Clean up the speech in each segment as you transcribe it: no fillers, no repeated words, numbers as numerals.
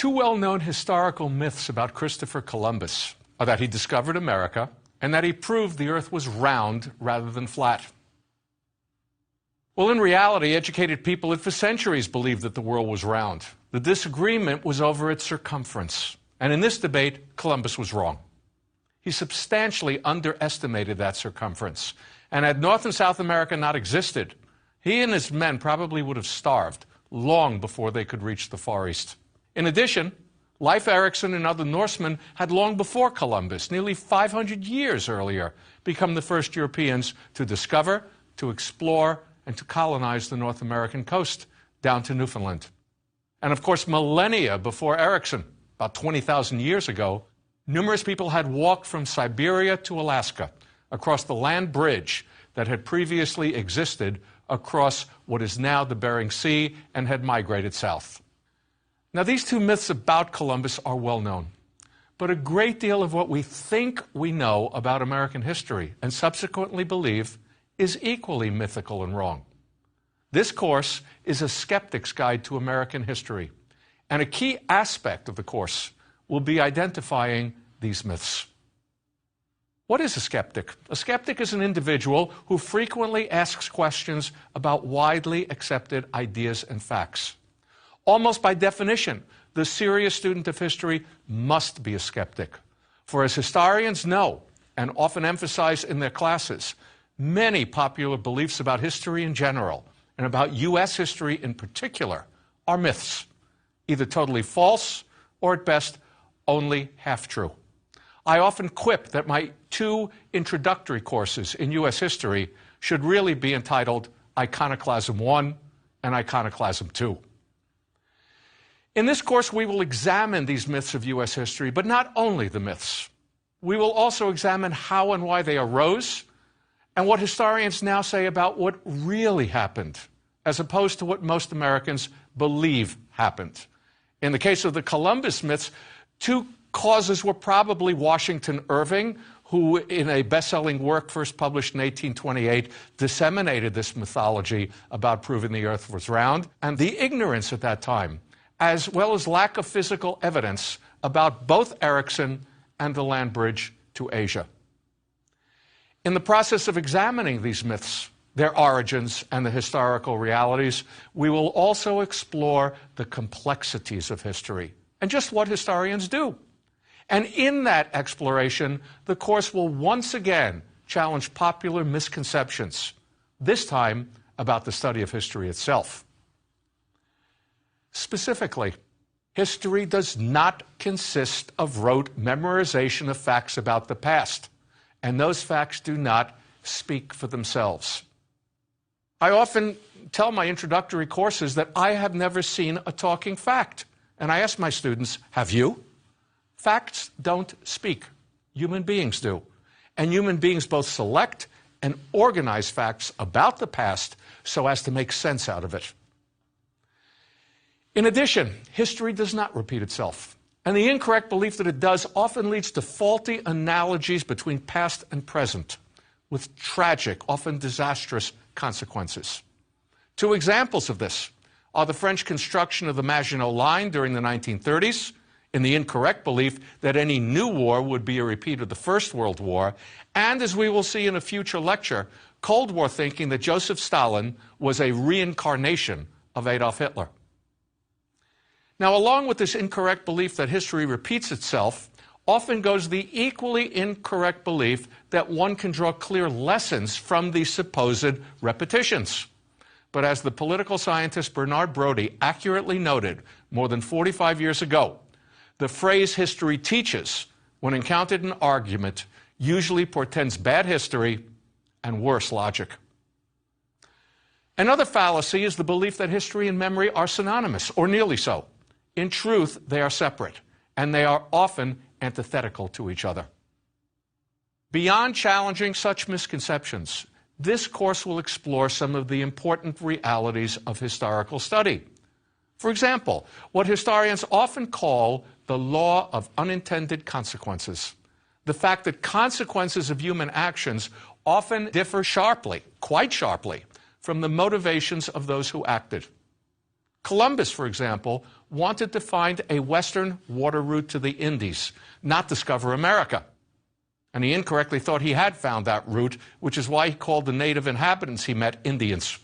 Two well-known historical myths about Christopher Columbus are that he discovered America and that he proved the earth was round rather than flat. Well, in reality, educated people had for centuries believed that the world was round. The disagreement was over its circumference. And in this debate, Columbus was wrong. He substantially underestimated that circumference. And had North and South America not existed, he and his men probably would have starved long before they could reach the Far East. In addition, Leif Erikson and other Norsemen had long before Columbus, nearly 500 years earlier, become the first Europeans to discover, to explore, and to colonize the North American coast down to Newfoundland. And of course, millennia before Erikson, about 20,000 years ago, numerous people had walked from Siberia to Alaska across the land bridge that had previously existed across what is now the Bering Sea and had migrated south. Now, these two myths about Columbus are well known, but a great deal of what we think we know about American history and subsequently believe is equally mythical and wrong. This course is a skeptic's guide to American history, and a key aspect of the course will be identifying these myths. What is a skeptic? A skeptic is an individual who frequently asks questions about widely accepted ideas and facts. Almost by definition, the serious student of history must be a skeptic. For as historians know, and often emphasize in their classes, many popular beliefs about history in general, and about U.S. history in particular, are myths, either totally false or at best only half true. I often quip that my two introductory courses in U.S. history should really be entitled Iconoclasm I and Iconoclasm II. In this course, we will examine these myths of U.S. history, but not only the myths. We will also examine how and why they arose, and what historians now say about what really happened, as opposed to what most Americans believe happened. In the case of the Columbus myths, two causes were probably Washington Irving, who in a best-selling work first published in 1828 disseminated this mythology about proving the earth was round, and the ignorance at that time, as well as lack of physical evidence about both Erikson and the land bridge to Asia. In the process of examining these myths, their origins, and the historical realities, we will also explore the complexities of history and just what historians do. And in that exploration, the course will once again challenge popular misconceptions, this time about the study of history itself. Specifically, history does not consist of rote memorization of facts about the past, and those facts do not speak for themselves. I often tell my introductory courses that I have never seen a talking fact, and I ask my students, have you? Facts don't speak. Human beings do. And human beings both select and organize facts about the past so as to make sense out of it. In addition, history does not repeat itself, and the incorrect belief that it does often leads to faulty analogies between past and present, with tragic, often disastrous consequences. Two examples of this are the French construction of the Maginot Line during the 1930s, in the incorrect belief that any new war would be a repeat of the First World War, and, as we will see in a future lecture, Cold War thinking that Joseph Stalin was a reincarnation of Adolf Hitler. Now, along with this incorrect belief that history repeats itself, often goes the equally incorrect belief that one can draw clear lessons from these supposed repetitions. But as the political scientist Bernard Brodie accurately noted more than 45 years ago, the phrase history teaches, when encountered in argument, usually portends bad history and worse logic. Another fallacy is the belief that history and memory are synonymous, or nearly so. In truth, they are separate, and they are often antithetical to each other. Beyond challenging such misconceptions, this course will explore some of the important realities of historical study. For example, what historians often call the law of unintended consequences. The fact that consequences of human actions often differ sharply, quite sharply, from the motivations of those who acted. Columbus, for example, wanted to find a western water route to the Indies, not discover America. And he incorrectly thought he had found that route, which is why he called the native inhabitants he met Indians.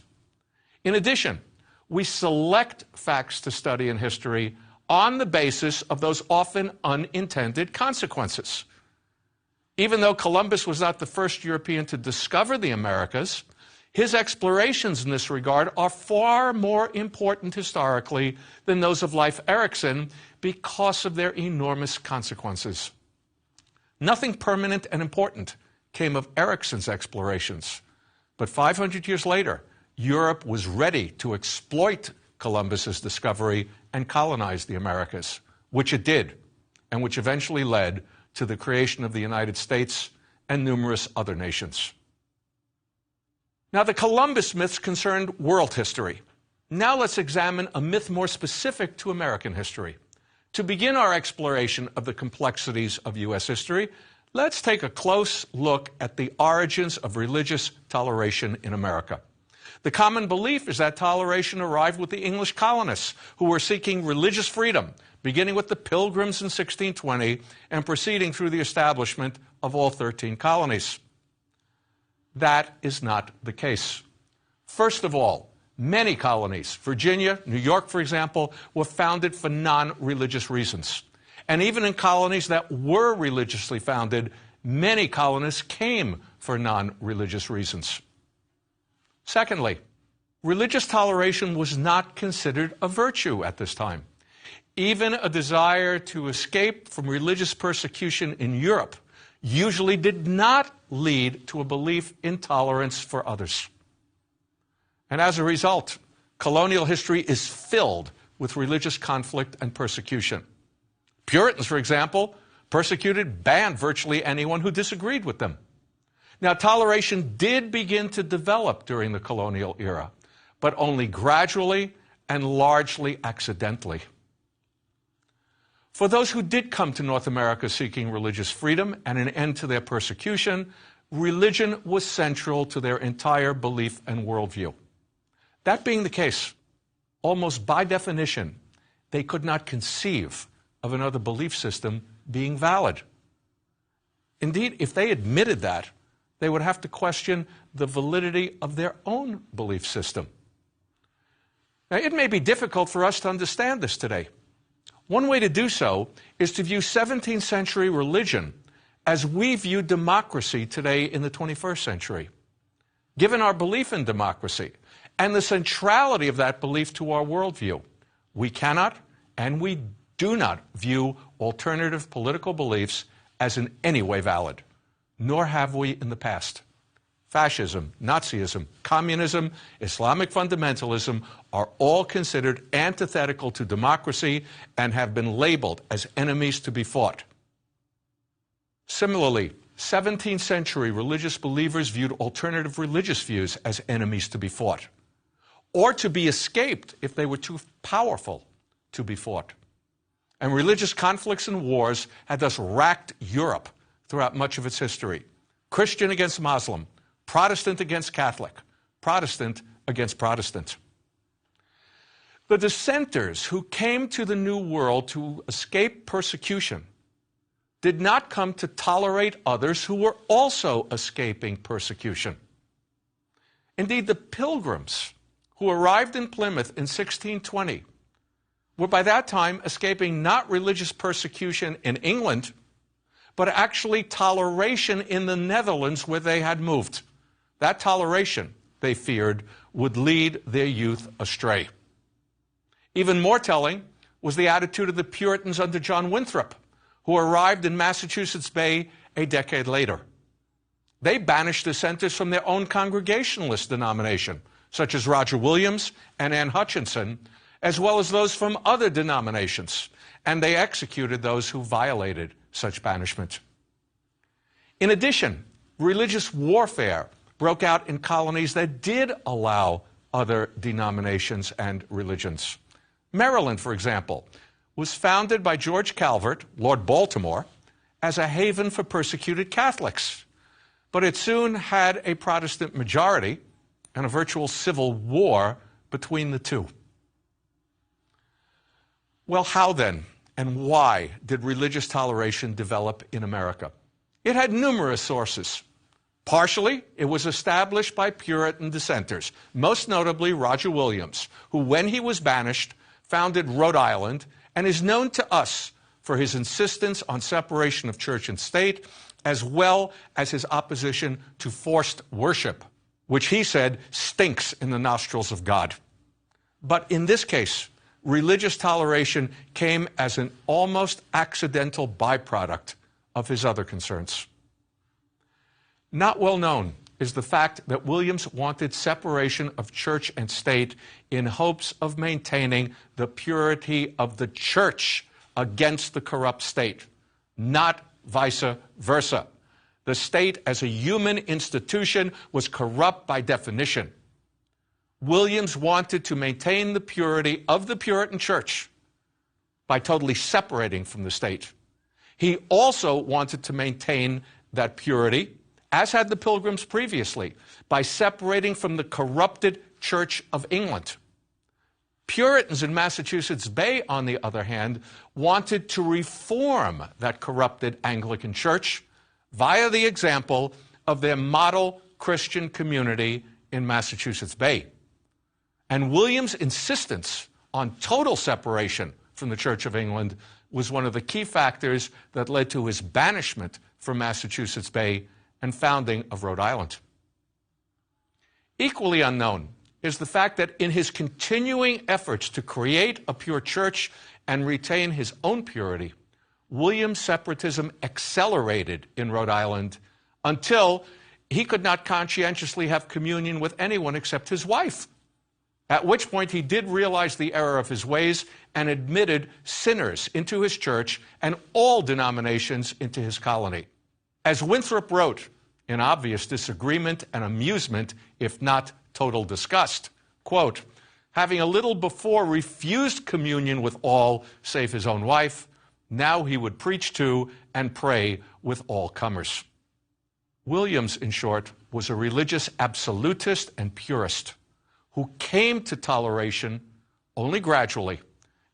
In addition, we select facts to study in history on the basis of those often unintended consequences. Even though Columbus was not the first European to discover the Americas, his explorations in this regard are far more important historically than those of Leif Erikson because of their enormous consequences. Nothing permanent and important came of Erikson's explorations, but 500 years later, Europe was ready to exploit Columbus's discovery and colonize the Americas, which it did, and which eventually led to the creation of the United States and numerous other nations. Now, the Columbus myths concerned world history. Now let's examine a myth more specific to American history. To begin our exploration of the complexities of U.S. history, let's take a close look at the origins of religious toleration in America. The common belief is that toleration arrived with the English colonists, who were seeking religious freedom, beginning with the Pilgrims in 1620 and proceeding through the establishment of all 13 colonies. That is not the case. First of all, many colonies, Virginia, New York, for example, were founded for non-religious reasons. And even in colonies that were religiously founded, many colonists came for non-religious reasons. Secondly, religious toleration was not considered a virtue at this time. Even a desire to escape from religious persecution in Europe usually did not lead to a belief in tolerance for others. And as a result, colonial history is filled with religious conflict and persecution. Puritans, for example, banned virtually anyone who disagreed with them. Now, toleration did begin to develop during the colonial era, but only gradually and largely accidentally. For those who did come to North America seeking religious freedom and an end to their persecution, religion was central to their entire belief and worldview. That being the case, almost by definition, they could not conceive of another belief system being valid. Indeed, if they admitted that, they would have to question the validity of their own belief system. Now, it may be difficult for us to understand this today. One way to do so is to view 17th century religion as we view democracy today in the 21st century. Given our belief in democracy and the centrality of that belief to our worldview, we cannot and we do not view alternative political beliefs as in any way valid, nor have we in the past. Fascism, Nazism, communism, Islamic fundamentalism are all considered antithetical to democracy and have been labeled as enemies to be fought. Similarly, 17th century religious believers viewed alternative religious views as enemies to be fought, or to be escaped if they were too powerful to be fought. And religious conflicts and wars had thus racked Europe throughout much of its history. Christian against Muslim, Protestant against Catholic, Protestant against Protestant. The dissenters who came to the New World to escape persecution did not come to tolerate others who were also escaping persecution. Indeed, the Pilgrims who arrived in Plymouth in 1620 were by that time escaping not religious persecution in England, but actually toleration in the Netherlands where they had moved. That toleration, they feared, would lead their youth astray. Even more telling was the attitude of the Puritans under John Winthrop, who arrived in Massachusetts Bay a decade later. They banished dissenters from their own Congregationalist denomination, such as Roger Williams and Anne Hutchinson, as well as those from other denominations, and they executed those who violated such banishment. In addition, religious warfare broke out in colonies that did allow other denominations and religions. Maryland, for example, was founded by George Calvert, Lord Baltimore, as a haven for persecuted Catholics. But it soon had a Protestant majority and a virtual civil war between the two. Well, how then and why did religious toleration develop in America? It had numerous sources. Partially, it was established by Puritan dissenters, most notably Roger Williams, who, when he was banished, founded Rhode Island and is known to us for his insistence on separation of church and state, as well as his opposition to forced worship, which he said stinks in the nostrils of God. But in this case, religious toleration came as an almost accidental byproduct of his other concerns. Not well known is the fact that Williams wanted separation of church and state in hopes of maintaining the purity of the church against the corrupt state, not vice versa. The state as a human institution was corrupt by definition. Williams wanted to maintain the purity of the Puritan church by totally separating from the state. He also wanted to maintain that purity, as had the Pilgrims previously, by separating from the corrupted Church of England. Puritans in Massachusetts Bay, on the other hand, wanted to reform that corrupted Anglican church via the example of their model Christian community in Massachusetts Bay. And Williams' insistence on total separation from the Church of England was one of the key factors that led to his banishment from Massachusetts Bay and founding of Rhode Island. Equally unknown is the fact that in his continuing efforts to create a pure church and retain his own purity, Williams' separatism accelerated in Rhode Island until he could not conscientiously have communion with anyone except his wife, at which point he did realize the error of his ways and admitted sinners into his church and all denominations into his colony. As Winthrop wrote, in obvious disagreement and amusement, if not total disgust, quote, having a little before refused communion with all save his own wife, now he would preach to and pray with all comers. Williams, in short, was a religious absolutist and purist who came to toleration only gradually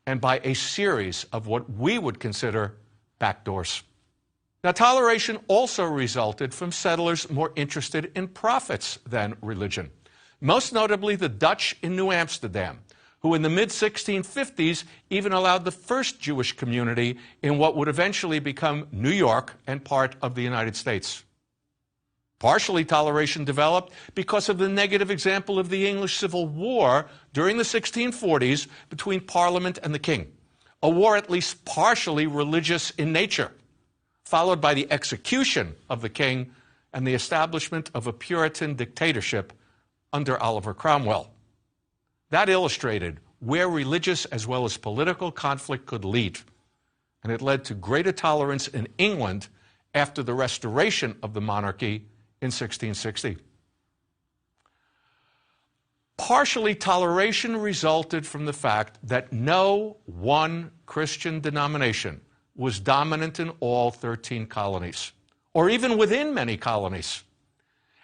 and by a series of what we would consider backdoors. Now, toleration also resulted from settlers more interested in profits than religion, most notably the Dutch in New Amsterdam, who in the mid-1650s even allowed the first Jewish community in what would eventually become New York and part of the United States. Partially, toleration developed because of the negative example of the English Civil War during the 1640s between Parliament and the King, a war at least partially religious in nature, followed by the execution of the king and the establishment of a Puritan dictatorship under Oliver Cromwell. That illustrated where religious as well as political conflict could lead, and it led to greater tolerance in England after the restoration of the monarchy in 1660. Partially, toleration resulted from the fact that no one Christian denomination was dominant in all 13 colonies, or even within many colonies.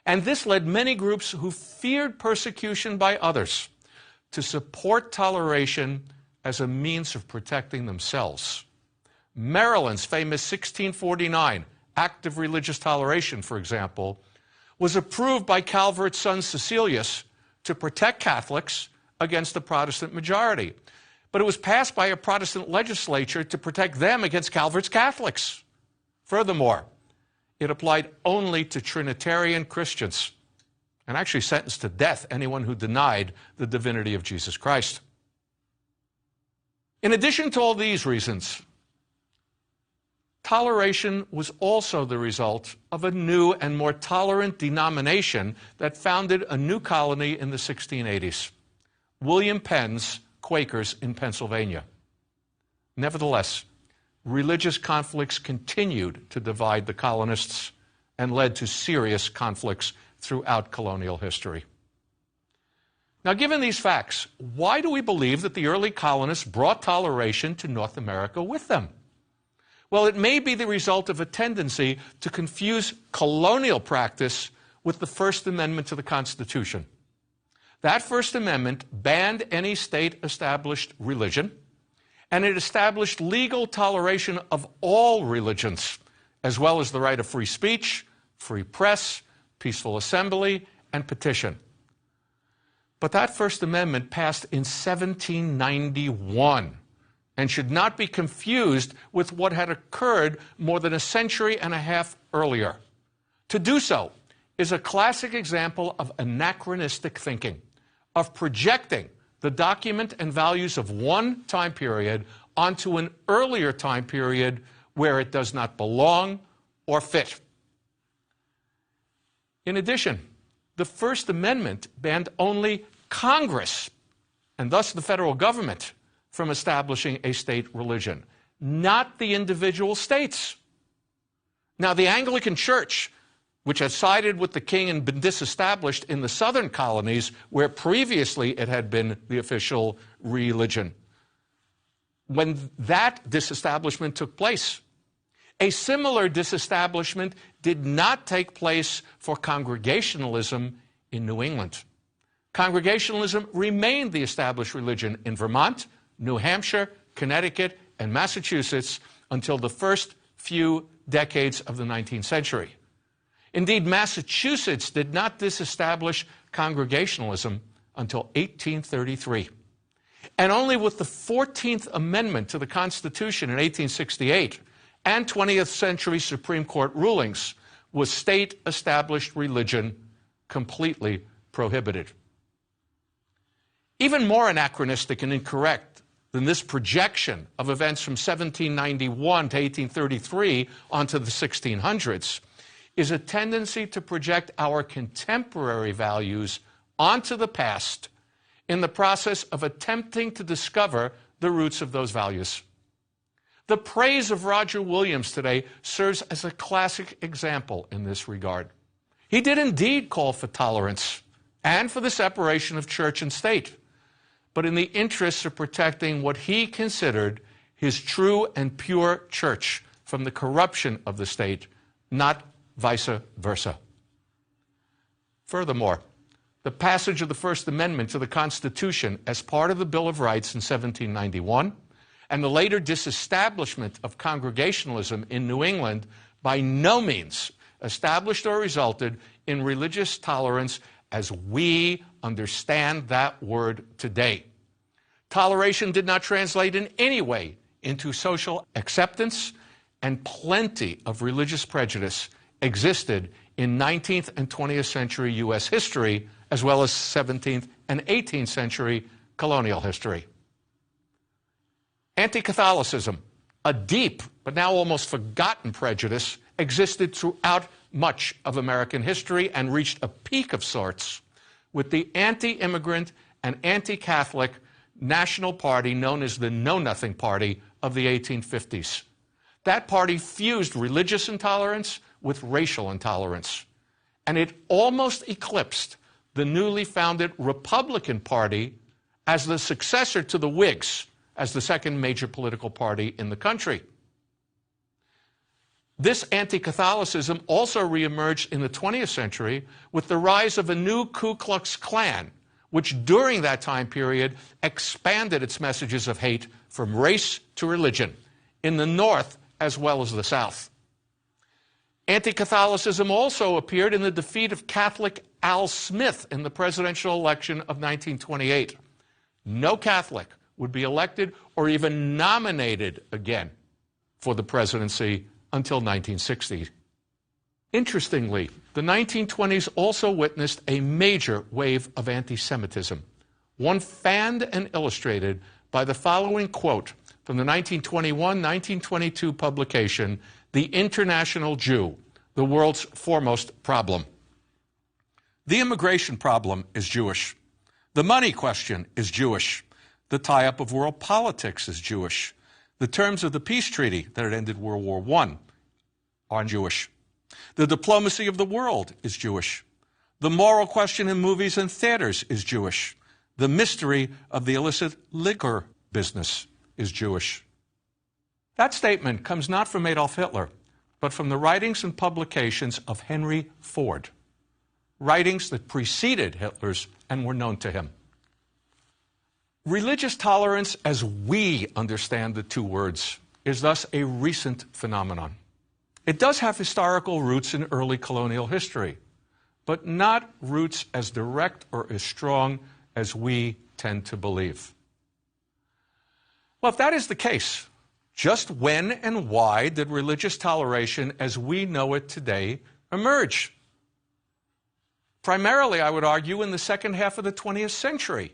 And this led many groups who feared persecution by others to support toleration as a means of protecting themselves. Maryland's famous 1649 Act of Religious Toleration, for example, was approved by Calvert's son Cecilius to protect Catholics against the Protestant majority. But it was passed by a Protestant legislature to protect them against Calvert's Catholics. Furthermore, it applied only to Trinitarian Christians and actually sentenced to death anyone who denied the divinity of Jesus Christ. In addition to all these reasons, toleration was also the result of a new and more tolerant denomination that founded a new colony in the 1680s, William Penn's Quakers in Pennsylvania. Nevertheless, religious conflicts continued to divide the colonists and led to serious conflicts throughout colonial history. Now, given these facts, why do we believe that the early colonists brought toleration to North America with them? Well, it may be the result of a tendency to confuse colonial practice with the First Amendment to the Constitution. That First Amendment banned any state-established religion And it established legal toleration of all religions, as well as the right of free speech, free press, peaceful assembly, and petition. But that First Amendment passed in 1791 and should not be confused with what had occurred more than a century and a half earlier. To do so is a classic example of anachronistic thinking, of projecting the document and values of one time period onto an earlier time period where it does not belong or fit. In addition, the First Amendment banned only Congress, and thus the federal government, from establishing a state religion, not the individual states. Now, the Anglican Church, which had sided with the king and been disestablished in the southern colonies, where previously it had been the official religion, when that disestablishment took place, a similar disestablishment did not take place for Congregationalism in New England. Congregationalism remained the established religion in Vermont, New Hampshire, Connecticut, and Massachusetts until the first few decades of the 19th century. Indeed, Massachusetts did not disestablish Congregationalism until 1833. And only with the 14th Amendment to the Constitution in 1868 and 20th century Supreme Court rulings was state-established religion completely prohibited. Even more anachronistic and incorrect than this projection of events from 1791 to 1833 onto the 1600s is a tendency to project our contemporary values onto the past in the process of attempting to discover the roots of those values. The praise of Roger Williams today serves as a classic example in this regard. He did indeed call for tolerance and for the separation of church and state, but in the interests of protecting what he considered his true and pure church from the corruption of the state, not vice versa. Furthermore, the passage of the First Amendment to the Constitution as part of the Bill of Rights in 1791 and the later disestablishment of Congregationalism in New England by no means established or resulted in religious tolerance as we understand that word today. Toleration did not translate in any way into social acceptance, and plenty of religious prejudice existed in 19th and 20th century U.S. history, as well as 17th and 18th century colonial history. Anti-Catholicism, a deep but now almost forgotten prejudice, existed throughout much of American history and reached a peak of sorts with the anti-immigrant and anti-Catholic national party known as the Know-Nothing Party of the 1850s. That party fused religious intolerance with racial intolerance, and it almost eclipsed the newly founded Republican Party as the successor to the Whigs, as the second major political party in the country. This anti-Catholicism also reemerged in the 20th century with the rise of a new Ku Klux Klan, which during that time period expanded its messages of hate from race to religion, in the North as well as the South. Anti-Catholicism also appeared in the defeat of Catholic Al Smith in the presidential election of 1928. No Catholic would be elected or even nominated again for the presidency until 1960. Interestingly, the 1920s also witnessed a major wave of anti-Semitism, one fanned and illustrated by the following quote from the 1921-1922 publication, The International Jew, the World's Foremost Problem. The immigration problem is Jewish. The money question is Jewish. The tie-up of world politics is Jewish. The terms of the peace treaty that had ended World War I are Jewish. The diplomacy of the world is Jewish. The moral question in movies and theaters is Jewish. The mystery of the illicit liquor business is Jewish. That statement comes not from Adolf Hitler, but from the writings and publications of Henry Ford, writings that preceded Hitler's and were known to him. Religious tolerance, as we understand the two words, is thus a recent phenomenon. It does have historical roots in early colonial history, but not roots as direct or as strong as we tend to believe. Well, if that is the case, just when and why did religious toleration as we know it today emerge? Primarily, I would argue, in the second half of the 20th century,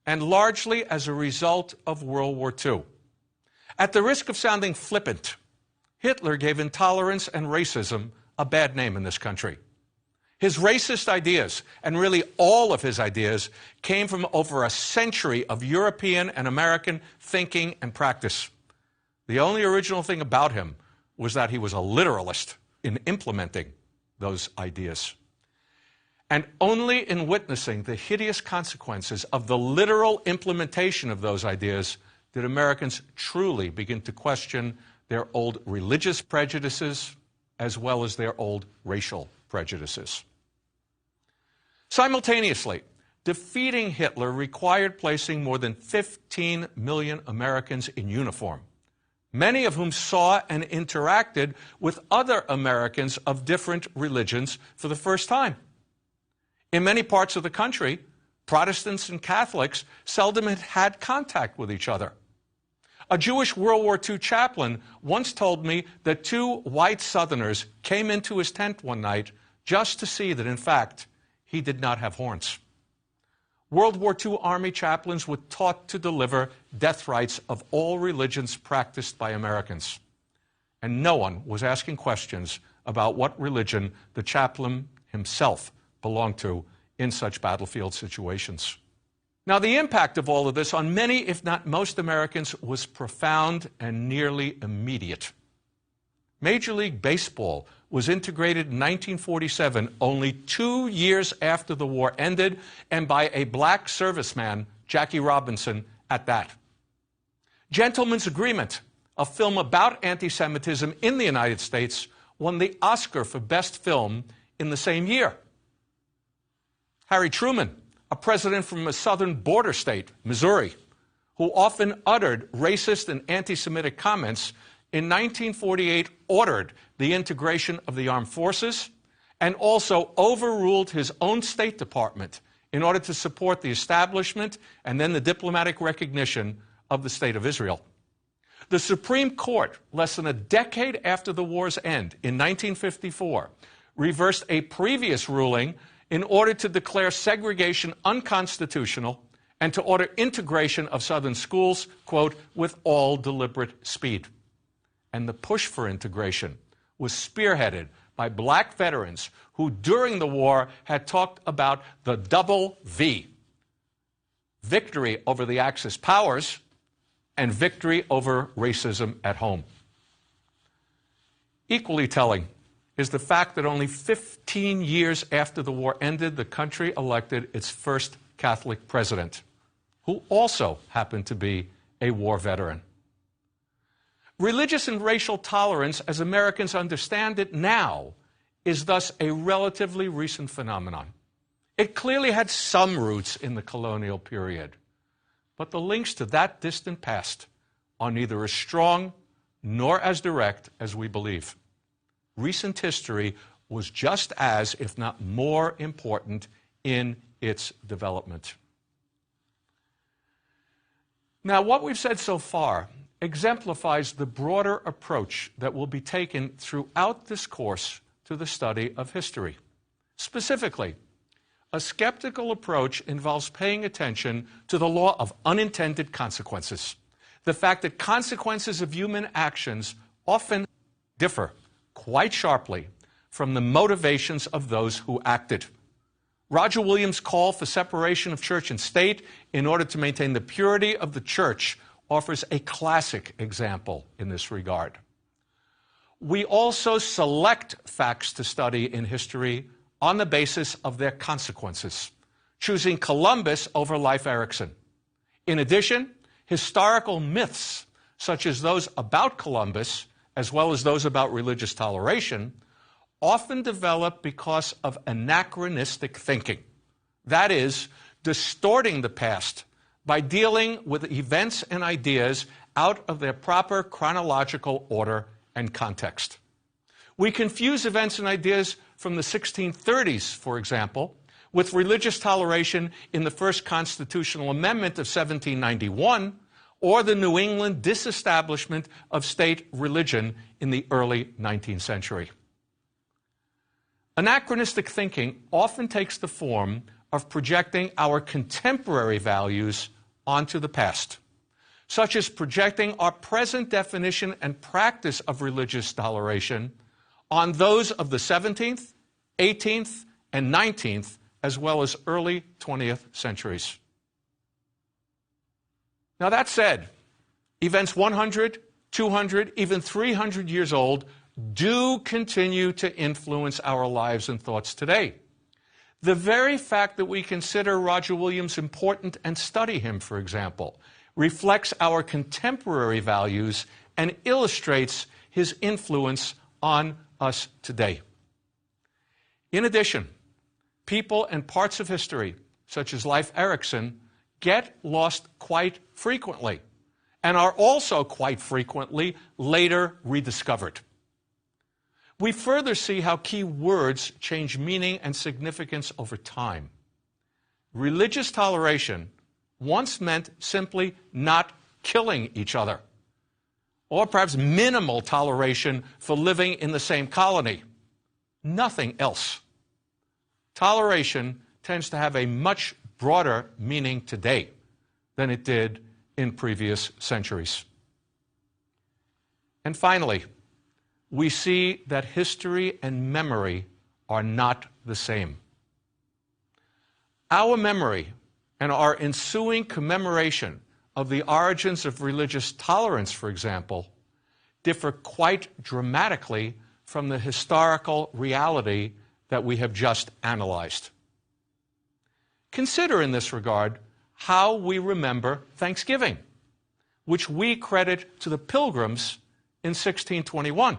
and largely as a result of World War II. At the risk of sounding flippant, Hitler gave intolerance and racism a bad name in this country. His racist ideas, and really all of his ideas, came from over a century of European and American thinking and practice. The only original thing about him was that he was a literalist in implementing those ideas. And only in witnessing the hideous consequences of the literal implementation of those ideas did Americans truly begin to question their old religious prejudices as well as their old racial prejudices. Simultaneously, defeating Hitler required placing more than 15 million Americans in uniform, many of whom saw and interacted with other Americans of different religions for the first time. In many parts of the country, Protestants and Catholics seldom had contact with each other. A Jewish World War II chaplain once told me that two white Southerners came into his tent one night just to see that, in fact, he did not have horns. World War II Army chaplains were taught to deliver death rites of all religions practiced by Americans. And no one was asking questions about what religion the chaplain himself belonged to in such battlefield situations. Now, the impact of all of this on many, if not most Americans, was profound and nearly immediate. Major League Baseball was integrated in 1947, only 2 years after the war ended, and by a black serviceman, Jackie Robinson, at that. Gentleman's Agreement, a film about anti-Semitism in the United States, won the Oscar for Best Film in the same year. Harry Truman, a president from a southern border state, Missouri, who often uttered racist and anti-Semitic comments, in 1948 ordered the integration of the armed forces and also overruled his own State Department in order to support the establishment and then the diplomatic recognition of the State of Israel. The Supreme Court, less than a decade after the war's end, in 1954, reversed a previous ruling in order to declare segregation unconstitutional and to order integration of Southern schools, quote, with all deliberate speed. And the push for integration was spearheaded by black veterans who, during the war, had talked about the double V: victory over the Axis powers and victory over racism at home. Equally telling is the fact that only 15 years after the war ended, the country elected its first Catholic president, who also happened to be a war veteran. Religious and racial tolerance, as Americans understand it now, is thus a relatively recent phenomenon. It clearly had some roots in the colonial period, but the links to that distant past are neither as strong nor as direct as we believe. Recent history was just as, if not more, important in its development. Now, what we've said so far exemplifies the broader approach that will be taken throughout this course to the study of history. Specifically, a skeptical approach involves paying attention to the law of unintended consequences, the fact that consequences of human actions often differ quite sharply from the motivations of those who acted. Roger Williams' call for separation of church and state in order to maintain the purity of the church offers a classic example in this regard. We also select facts to study in history on the basis of their consequences, choosing Columbus over Leif Erikson. In addition, historical myths, such as those about Columbus, as well as those about religious toleration, often develop because of anachronistic thinking. That is, distorting the past by dealing with events and ideas out of their proper chronological order and context. We confuse events and ideas from the 1630s, for example, with religious toleration in the first constitutional amendment of 1791, or the New England disestablishment of state religion in the early 19th century. Anachronistic thinking often takes the form of projecting our contemporary values onto the past, such as projecting our present definition and practice of religious toleration on those of the 17th, 18th, and 19th, as well as early 20th centuries. Now that said, events 100, 200, even 300 years old do continue to influence our lives and thoughts today. The very fact that we consider Roger Williams important and study him, for example, reflects our contemporary values and illustrates his influence on us today. In addition, people and parts of history, such as Leif Erikson, get lost quite frequently and are also quite frequently later rediscovered. We further see how key words change meaning and significance over time. Religious toleration once meant simply not killing each other, or perhaps minimal toleration for living in the same colony. Nothing else. Toleration tends to have a much broader meaning today than it did in previous centuries. And finally, we see that history and memory are not the same. Our memory and our ensuing commemoration of the origins of religious tolerance, for example, differ quite dramatically from the historical reality that we have just analyzed. Consider in this regard how we remember Thanksgiving, which we credit to the Pilgrims in 1621.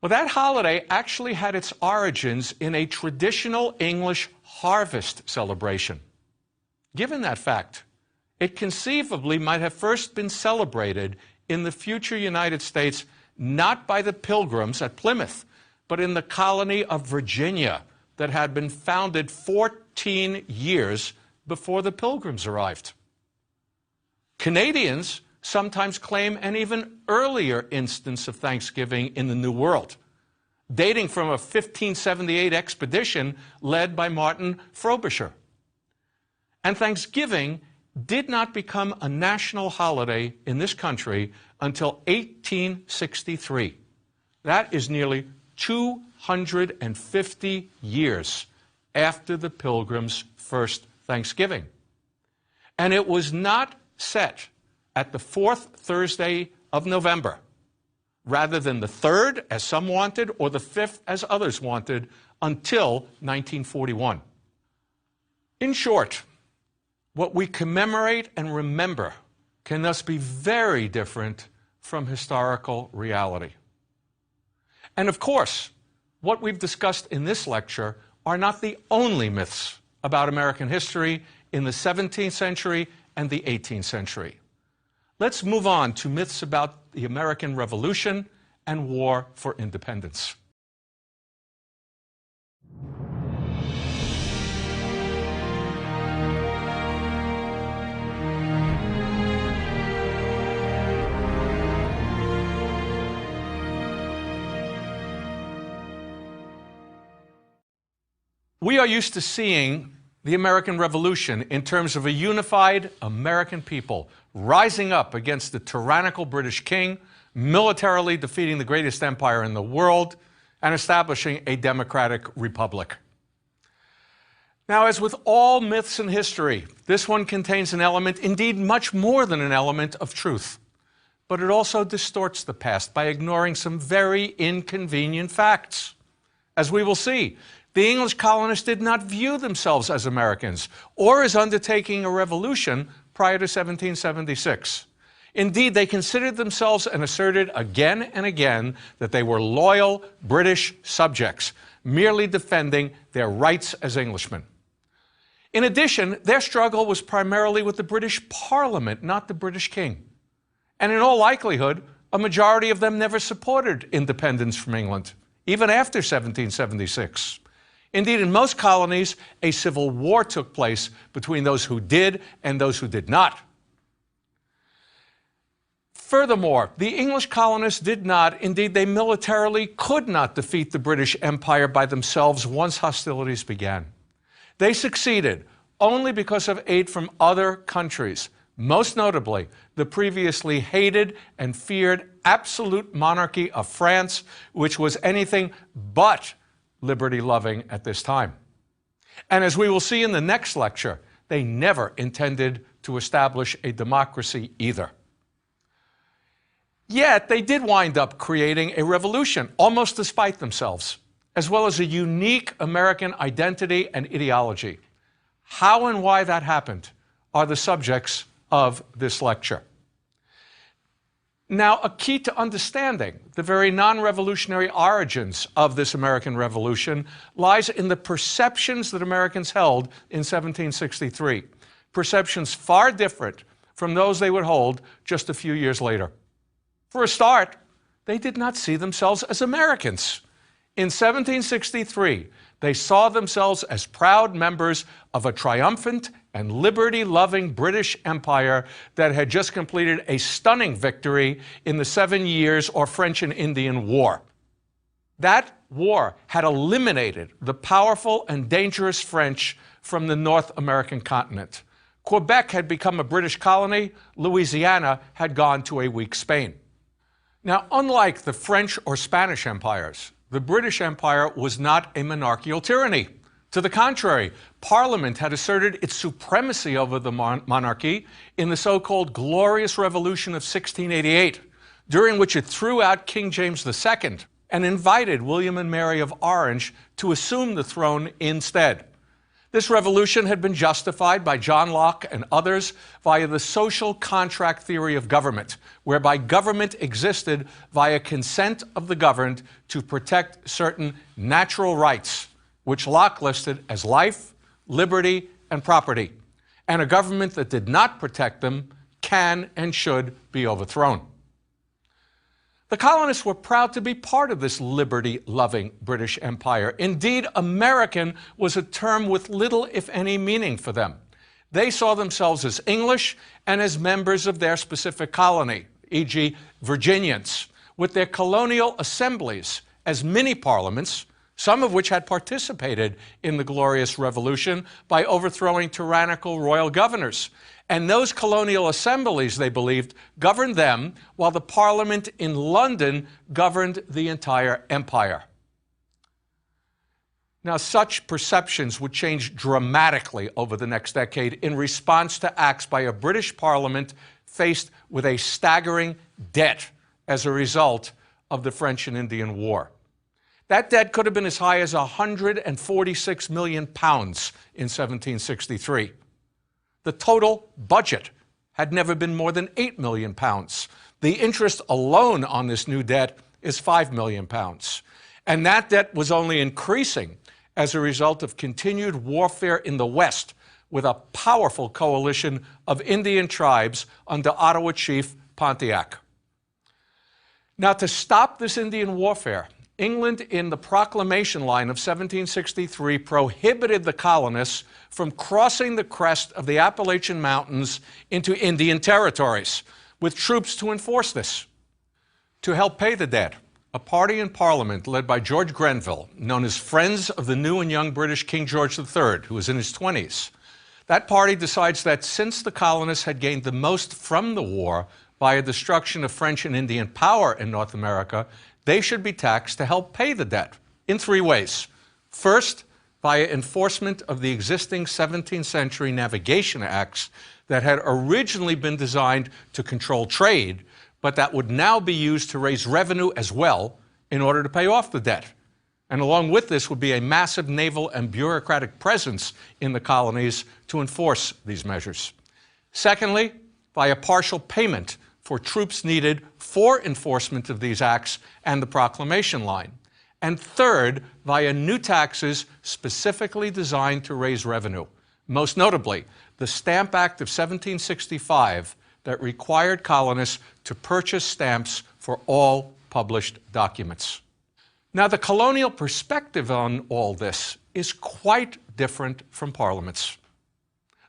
Well, that holiday actually had its origins in a traditional English harvest celebration. Given that fact, it conceivably might have first been celebrated in the future United States not by the Pilgrims at Plymouth, but in the colony of Virginia that had been founded 14 years before the Pilgrims arrived. Canadians sometimes claim an even earlier instance of Thanksgiving in the New World, dating from a 1578 expedition led by Martin Frobisher. And Thanksgiving did not become a national holiday in this country until 1863. That is nearly 250 years after the Pilgrims' first Thanksgiving. And it was not set at the fourth Thursday of November, rather than the third, as some wanted, or the fifth, as others wanted, until 1941. In short, what we commemorate and remember can thus be very different from historical reality. And of course, what we've discussed in this lecture are not the only myths about American history in the 17th century and the 18th century. Let's move on to myths about the American Revolution and War for Independence. We are used to seeing the American Revolution in terms of a unified American people rising up against the tyrannical British king, militarily defeating the greatest empire in the world, and establishing a democratic republic. Now, as with all myths in history, this one contains an element, indeed much more than an element, of truth. But it also distorts the past by ignoring some very inconvenient facts. As we will see, the English colonists did not view themselves as Americans or as undertaking a revolution prior to 1776. Indeed, they considered themselves and asserted again and again that they were loyal British subjects, merely defending their rights as Englishmen. In addition, their struggle was primarily with the British Parliament, not the British King. And in all likelihood, a majority of them never supported independence from England, even after 1776. Indeed, in most colonies, a civil war took place between those who did and those who did not. Furthermore, the English colonists did not, indeed they militarily could not defeat the British Empire by themselves once hostilities began. They succeeded only because of aid from other countries, most notably the previously hated and feared absolute monarchy of France, which was anything but liberty-loving at this time. And as we will see in the next lecture, they never intended to establish a democracy either. Yet they did wind up creating a revolution, almost despite themselves, as well as a unique American identity and ideology. How and why that happened are the subjects of this lecture. Now, a key to understanding the very non-revolutionary origins of this American Revolution lies in the perceptions that Americans held in 1763, perceptions far different from those they would hold just a few years later. For a start, they did not see themselves as Americans. In 1763, they saw themselves as proud members of a triumphant and liberty-loving British Empire that had just completed a stunning victory in the 7 Years' or French and Indian War. That war had eliminated the powerful and dangerous French from the North American continent. Quebec had become a British colony. Louisiana had gone to a weak Spain. Now, unlike the French or Spanish empires, the British Empire was not a monarchical tyranny. To the contrary, Parliament had asserted its supremacy over the monarchy in the so-called Glorious Revolution of 1688, during which it threw out King James II and invited William and Mary of Orange to assume the throne instead. This revolution had been justified by John Locke and others via the social contract theory of government, whereby government existed via consent of the governed to protect certain natural rights, which Locke listed as life, liberty, and property. And a government that did not protect them can and should be overthrown. The colonists were proud to be part of this liberty-loving British Empire. Indeed, American was a term with little, if any, meaning for them. They saw themselves as English and as members of their specific colony, e.g. Virginians, with their colonial assemblies as mini-parliaments, some of which had participated in the Glorious Revolution by overthrowing tyrannical royal governors. And those colonial assemblies, they believed, governed them, while the Parliament in London governed the entire empire. Now, such perceptions would change dramatically over the next decade in response to acts by a British Parliament faced with a staggering debt as a result of the French and Indian War. That debt could have been as high as £146 million in 1763. The total budget had never been more than £8 million. The interest alone on this new debt is £5 million. And that debt was only increasing as a result of continued warfare in the West with a powerful coalition of Indian tribes under Ottawa chief Pontiac. Now, to stop this Indian warfare, England, in the proclamation line of 1763, prohibited the colonists from crossing the crest of the Appalachian Mountains into Indian territories, with troops to enforce this. To help pay the debt, a party in Parliament led by George Grenville, known as Friends of the New and Young British King George III, who was in his 20s, that party decides that since the colonists had gained the most from the war via destruction of French and Indian power in North America, they should be taxed to help pay the debt in 3 ways. First, via enforcement of the existing 17th century navigation acts that had originally been designed to control trade, but that would now be used to raise revenue as well in order to pay off the debt. And along with this would be a massive naval and bureaucratic presence in the colonies to enforce these measures. Secondly, via partial payment for troops needed for enforcement of these acts and the proclamation line. And third, via new taxes specifically designed to raise revenue, most notably the Stamp Act of 1765 that required colonists to purchase stamps for all published documents. Now, the colonial perspective on all this is quite different from Parliament's.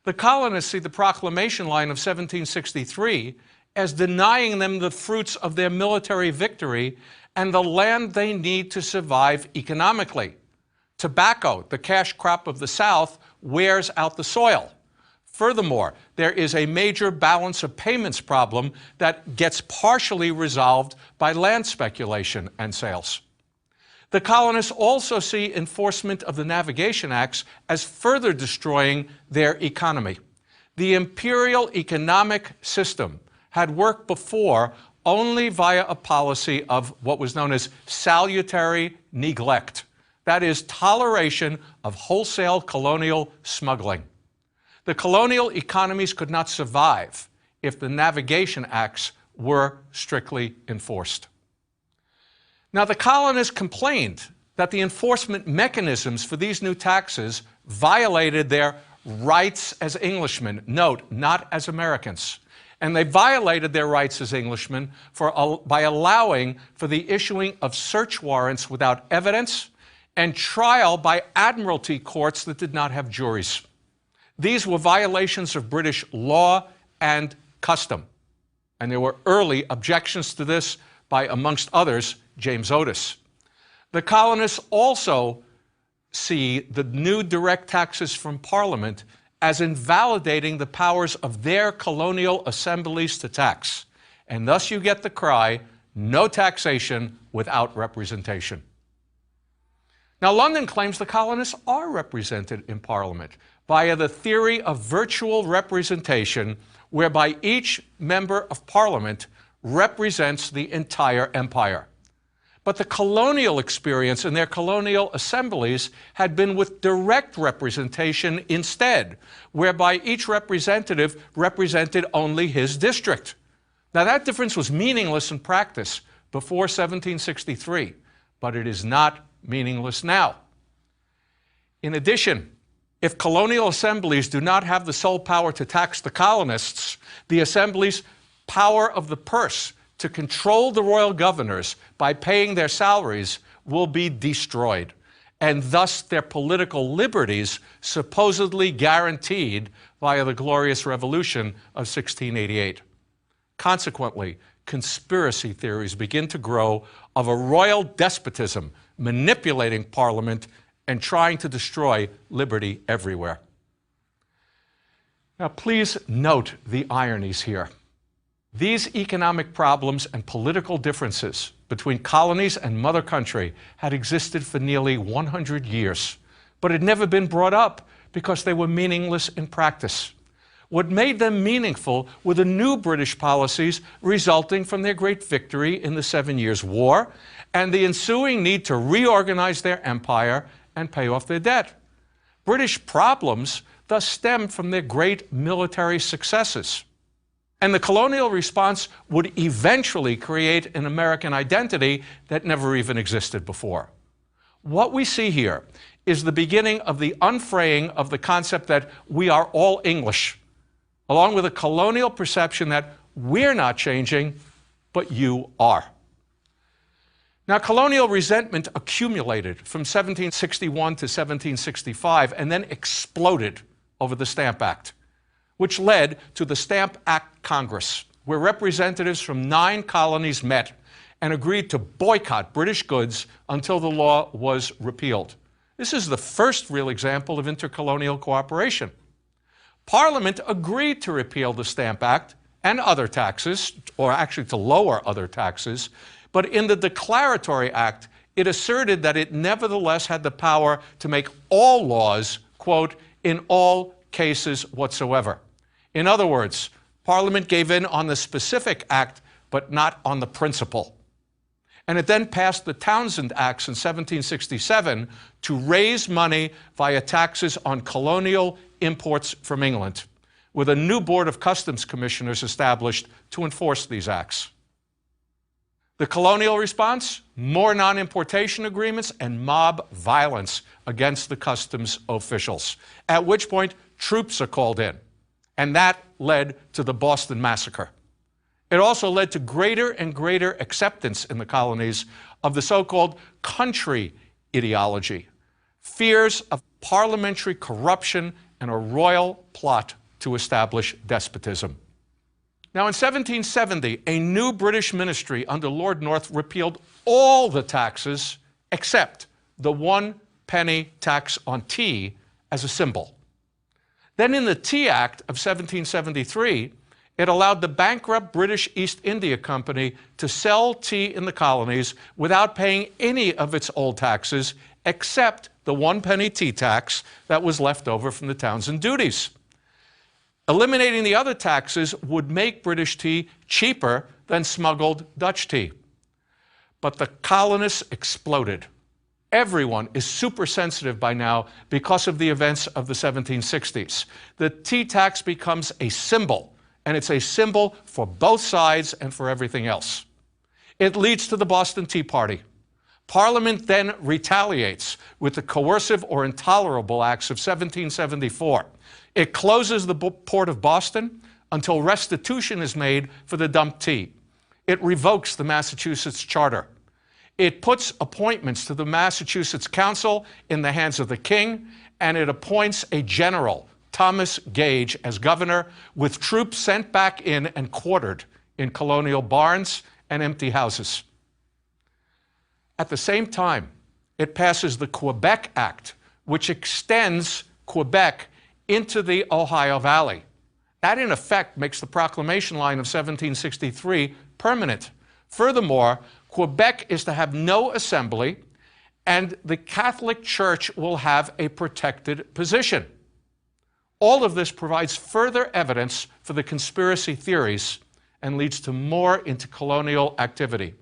The colonists see the proclamation line of 1763 as denying them the fruits of their military victory and the land they need to survive economically. Tobacco, the cash crop of the South, wears out the soil. Furthermore, there is a major balance of payments problem that gets partially resolved by land speculation and sales. The colonists also see enforcement of the Navigation Acts as further destroying their economy. The imperial economic system had worked before only via a policy of what was known as salutary neglect. That is, toleration of wholesale colonial smuggling. The colonial economies could not survive if the Navigation Acts were strictly enforced. Now, the colonists complained that the enforcement mechanisms for these new taxes violated their rights as Englishmen. Note, not as Americans. And they violated their rights as Englishmen by allowing for the issuing of search warrants without evidence and trial by admiralty courts that did not have juries. These were violations of British law and custom. And there were early objections to this by, amongst others, James Otis. The colonists also see the new direct taxes from Parliament as invalidating the powers of their colonial assemblies to tax. And thus you get the cry, no taxation without representation. Now, London claims the colonists are represented in Parliament via the theory of virtual representation, whereby each member of Parliament represents the entire empire. But the colonial experience in their colonial assemblies had been with direct representation instead, whereby each representative represented only his district. Now, that difference was meaningless in practice before 1763, but it is not meaningless now. In addition, if colonial assemblies do not have the sole power to tax the colonists, the assembly's power of the purse to control the royal governors by paying their salaries will be destroyed, and thus their political liberties supposedly guaranteed via the Glorious Revolution of 1688. Consequently, conspiracy theories begin to grow of a royal despotism manipulating Parliament and trying to destroy liberty everywhere. Now, please note the ironies here. These economic problems and political differences between colonies and mother country had existed for nearly 100 years, but had never been brought up because they were meaningless in practice. What made them meaningful were the new British policies resulting from their great victory in the 7 Years' War and the ensuing need to reorganize their empire and pay off their debt. British problems thus stemmed from their great military successes. And the colonial response would eventually create an American identity that never even existed before. What we see here is the beginning of the unfraying of the concept that we are all English, along with a colonial perception that we're not changing, but you are. Now, colonial resentment accumulated from 1761 to 1765 and then exploded over the Stamp Act, which led to the Stamp Act Congress, where representatives from 9 colonies met and agreed to boycott British goods until the law was repealed. This is the first real example of intercolonial cooperation. Parliament agreed to repeal the Stamp Act and other taxes, or actually to lower other taxes, but in the Declaratory Act, it asserted that it nevertheless had the power to make all laws, quote, in all cases whatsoever. In other words, Parliament gave in on the specific act, but not on the principle. And it then passed the Townshend Acts in 1767 to raise money via taxes on colonial imports from England, with a new board of customs commissioners established to enforce these acts. The colonial response? More non-importation agreements and mob violence against the customs officials, at which point troops are called in. And that led to the Boston Massacre. It also led to greater and greater acceptance in the colonies of the so-called country ideology, fears of parliamentary corruption and a royal plot to establish despotism. Now, in 1770, a new British ministry under Lord North repealed all the taxes except the 1 penny tax on tea as a symbol. Then in the Tea Act of 1773, it allowed the bankrupt British East India Company to sell tea in the colonies without paying any of its old taxes except the 1 penny tea tax that was left over from the Townshend duties. Eliminating the other taxes would make British tea cheaper than smuggled Dutch tea. But the colonists exploded. Everyone is super sensitive by now because of the events of the 1760s. The tea tax becomes a symbol, and it's a symbol for both sides and for everything else. It leads to the Boston Tea Party. Parliament then retaliates with the coercive or intolerable acts of 1774. It closes the port of Boston until restitution is made for the dumped tea. It revokes the Massachusetts Charter. It puts appointments to the Massachusetts Council in the hands of the king, and it appoints a general, Thomas Gage, as governor, with troops sent back in and quartered in colonial barns and empty houses. At the same time, it passes the Quebec Act, which extends Quebec into the Ohio Valley. That, in effect, makes the proclamation line of 1763 permanent. Furthermore, Quebec is to have no assembly, and the Catholic Church will have a protected position. All of this provides further evidence for the conspiracy theories and leads to more intercolonial activity.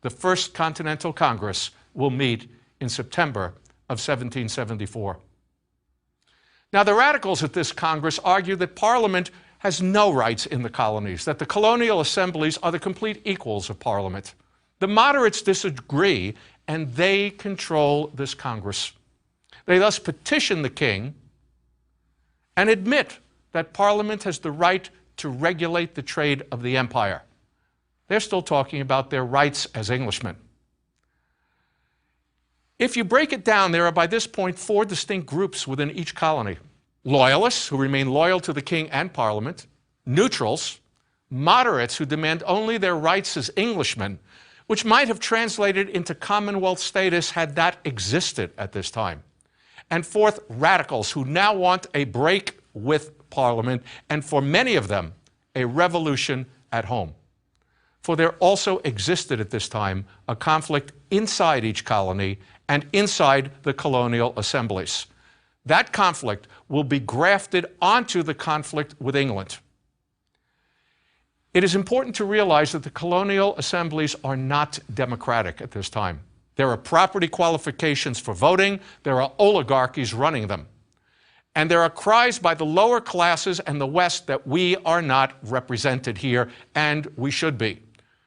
The First Continental Congress will meet in September of 1774. Now, the radicals at this Congress argue that Parliament has no rights in the colonies, that the colonial assemblies are the complete equals of Parliament. The moderates disagree, and they control this Congress. They thus petition the king and admit that Parliament has the right to regulate the trade of the empire. They're still talking about their rights as Englishmen. If you break it down, there are by this point 4 distinct groups within each colony. Loyalists, who remain loyal to the king and Parliament. Neutrals. Moderates, who demand only their rights as Englishmen, which might have translated into Commonwealth status had that existed at this time. And fourth, radicals, who now want a break with Parliament, and for many of them, a revolution at home. For there also existed at this time a conflict inside each colony and inside the colonial assemblies. That conflict will be grafted onto the conflict with England. It is important to realize that the colonial assemblies are not democratic at this time. There are property qualifications for voting, there are oligarchies running them. And there are cries by the lower classes and the West that we are not represented here, and we should be.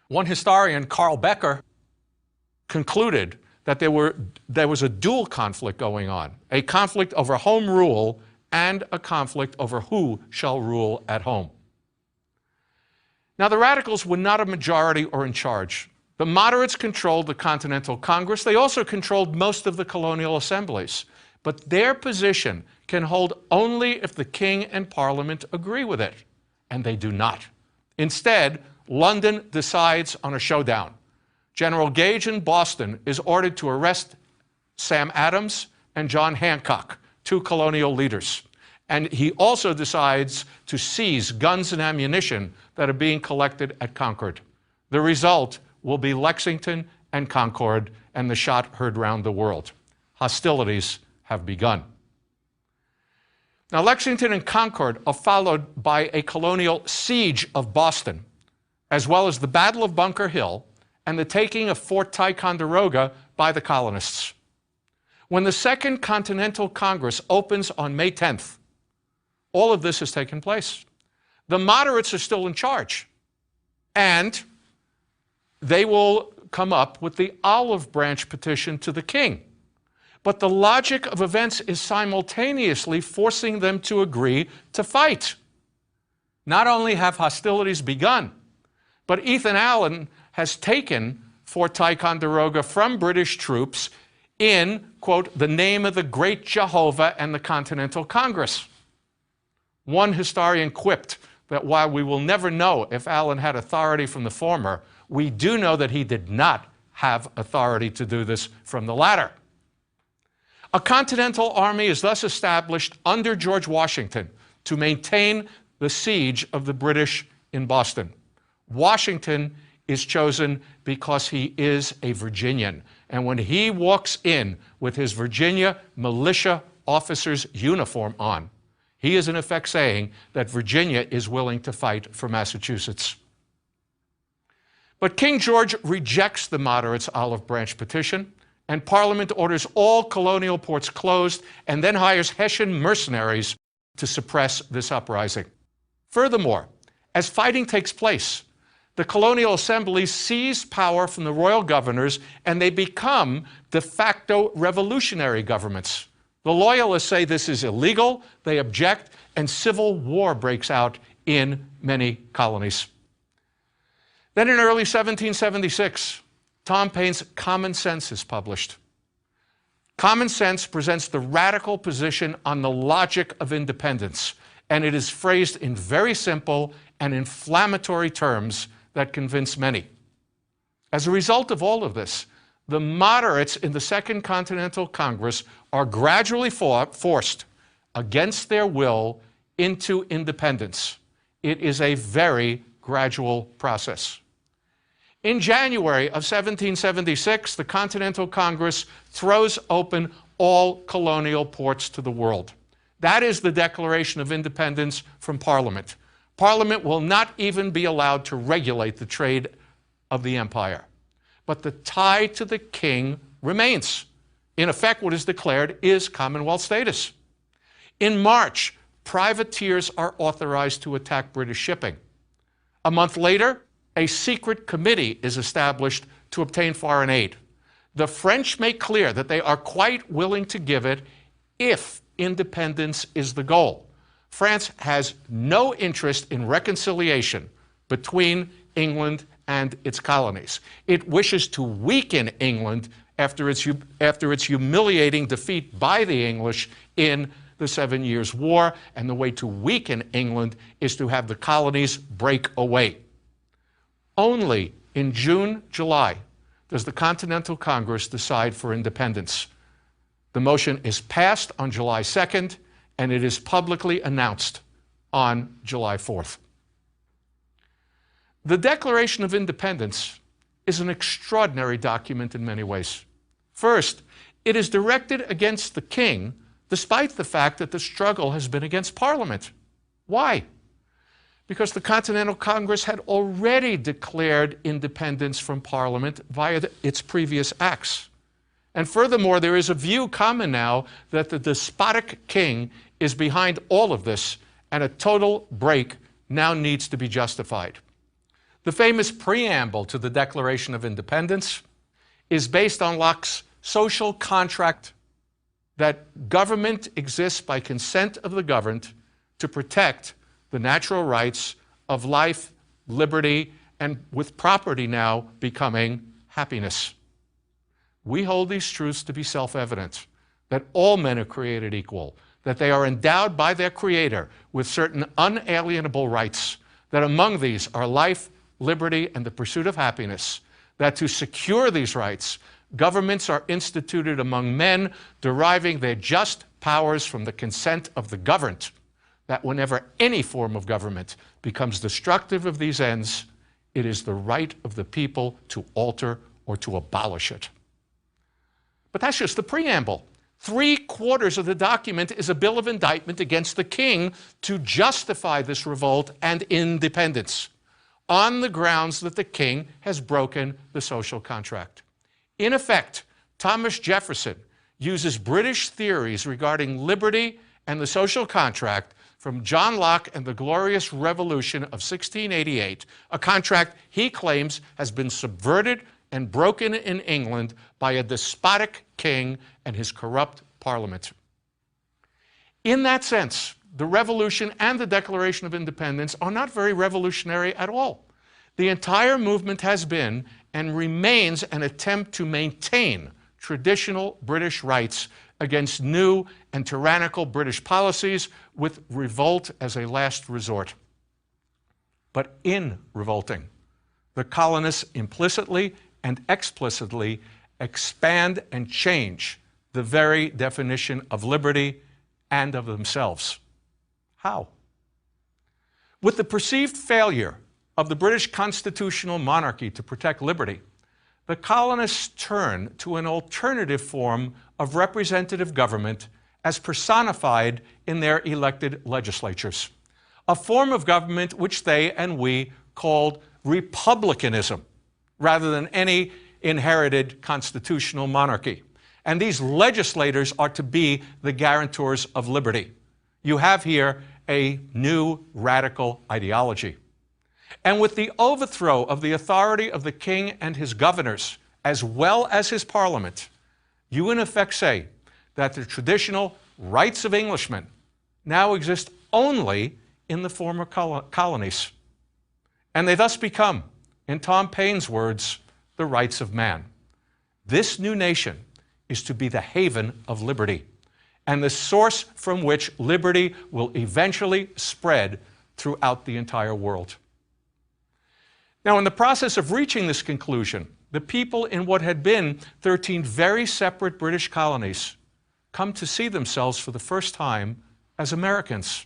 One historian, Carl Becker, concluded that there was a dual conflict going on, a conflict over home rule and a conflict over who shall rule at home. Now, the radicals were not a majority or in charge. The moderates controlled the Continental Congress. They also controlled most of the colonial assemblies. But their position can hold only if the king and Parliament agree with it, and they do not. Instead, London decides on a showdown. General Gage in Boston is ordered to arrest Sam Adams and John Hancock, 2 colonial leaders. And he also decides to seize guns and ammunition that are being collected at Concord. The result will be Lexington and Concord, and the shot heard round the world. Hostilities have begun. Now, Lexington and Concord are followed by a colonial siege of Boston, as well as the Battle of Bunker Hill and the taking of Fort Ticonderoga by the colonists. When the Second Continental Congress opens on May 10th, all of this has taken place. The moderates are still in charge, and they will come up with the olive branch petition to the king, But the logic of events is simultaneously forcing them to agree to fight. Not only have hostilities begun, but Ethan Allen has taken Fort Ticonderoga from British troops in, quote, the name of the great Jehovah and the Continental Congress. One historian quipped that while we will never know if Allen had authority from the former, we do know that he did not have authority to do this from the latter. A continental army is thus established under George Washington to maintain the siege of the British in Boston. Washington is chosen because he is a Virginian. And when he walks in with his Virginia militia officer's uniform on, he is in effect saying that Virginia is willing to fight for Massachusetts. But King George rejects the moderates' olive branch petition, and Parliament orders all colonial ports closed and then hires Hessian mercenaries to suppress this uprising. Furthermore, as fighting takes place, the colonial assemblies seize power from the royal governors and they become de facto revolutionary governments. The loyalists say this is illegal, they object, and civil war breaks out in many colonies. Then in early 1776, Tom Paine's Common Sense is published. Common Sense presents the radical position on the logic of independence, and it is phrased in very simple and inflammatory terms that convince many. As a result of all of this, the moderates in the Second Continental Congress are gradually forced, against their will, into independence. It is a very gradual process. In January of 1776, the Continental Congress throws open all colonial ports to the world. That is the Declaration of Independence from Parliament. Parliament will not even be allowed to regulate the trade of the empire. But the tie to the king remains. In effect, what is declared is Commonwealth status. In March, privateers are authorized to attack British shipping. A month later, a secret committee is established to obtain foreign aid. The French make clear that they are quite willing to give it if independence is the goal. France has no interest in reconciliation between England and its colonies. It wishes to weaken England after its humiliating defeat by the English in the 7 Years' War, and the way to weaken England is to have the colonies break away. Only in June, July, does the Continental Congress decide for independence. The motion is passed on July 2nd, and it is publicly announced on July 4th. The Declaration of Independence is an extraordinary document in many ways. First, it is directed against the king, despite the fact that the struggle has been against Parliament. Why? Because the Continental Congress had already declared independence from Parliament via its previous acts. And furthermore, there is a view common now that the despotic king is behind all of this, and a total break now needs to be justified. The famous preamble to the Declaration of Independence is based on Locke's social contract that government exists by consent of the governed to protect the natural rights of life, liberty, and with property now becoming happiness. We hold these truths to be self-evident, that all men are created equal, that they are endowed by their Creator with certain unalienable rights, that among these are life, liberty, and the pursuit of happiness, that to secure these rights, governments are instituted among men, deriving their just powers from the consent of the governed, that whenever any form of government becomes destructive of these ends, it is the right of the people to alter or to abolish it. But that's just the preamble. 3/4 of the document is a bill of indictment against the king to justify this revolt and independence on the grounds that the king has broken the social contract. In effect, Thomas Jefferson uses British theories regarding liberty and the social contract from John Locke and the Glorious Revolution of 1688, a contract he claims has been subverted and broken in England by a despotic king and his corrupt parliament. In that sense, the Revolution and the Declaration of Independence are not very revolutionary at all. The entire movement has been and remains an attempt to maintain traditional British rights against new and tyrannical British policies, with revolt as a last resort. But in revolting, the colonists implicitly and explicitly expand and change the very definition of liberty and of themselves. How? With the perceived failure of the British constitutional monarchy to protect liberty, the colonists turn to an alternative form of representative government as personified in their elected legislatures, a form of government which they and we called republicanism, rather than any inherited constitutional monarchy. And these legislators are to be the guarantors of liberty. You have here a new radical ideology. And with the overthrow of the authority of the king and his governors, as well as his parliament, you in effect say that the traditional rights of Englishmen now exist only in the former colonies. And they thus become, in Tom Paine's words, the rights of man. This new nation is to be the haven of liberty, and the source from which liberty will eventually spread throughout the entire world. Now, in the process of reaching this conclusion, the people in what had been 13 very separate British colonies come to see themselves for the first time as Americans.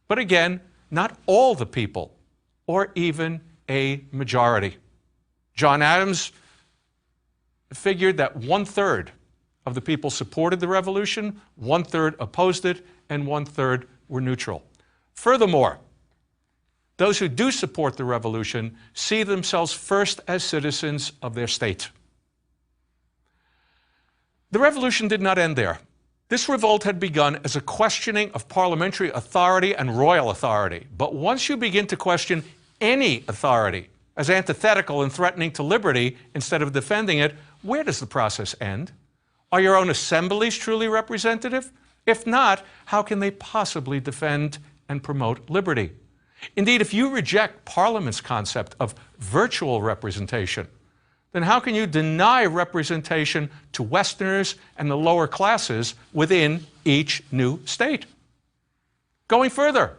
But again, not all the people, or even a majority. John Adams figured that 1/3 of the people supported the revolution, 1/3 opposed it, and 1/3 were neutral. Furthermore, those who do support the revolution see themselves first as citizens of their state. The revolution did not end there. This revolt had begun as a questioning of parliamentary authority and royal authority. But once you begin to question any authority as antithetical and threatening to liberty instead of defending it, where does the process end? Are your own assemblies truly representative? If not, how can they possibly defend and promote liberty? Indeed, if you reject Parliament's concept of virtual representation, then how can you deny representation to Westerners and the lower classes within each new state? Going further,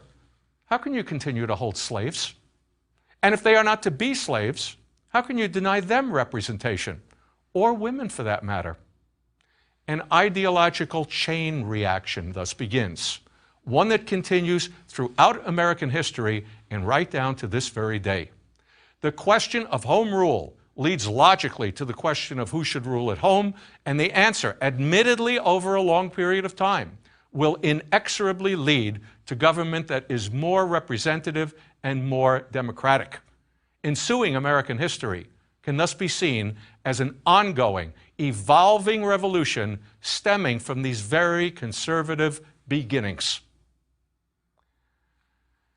how can you continue to hold slaves? And if they are not to be slaves, how can you deny them representation, or women for that matter? An ideological chain reaction thus begins, one that continues throughout American history and right down to this very day. The question of home rule leads logically to the question of who should rule at home, and the answer, admittedly over a long period of time, will inexorably lead to government that is more representative and more democratic. Ensuing American history can thus be seen as an ongoing, evolving revolution stemming from these very conservative beginnings.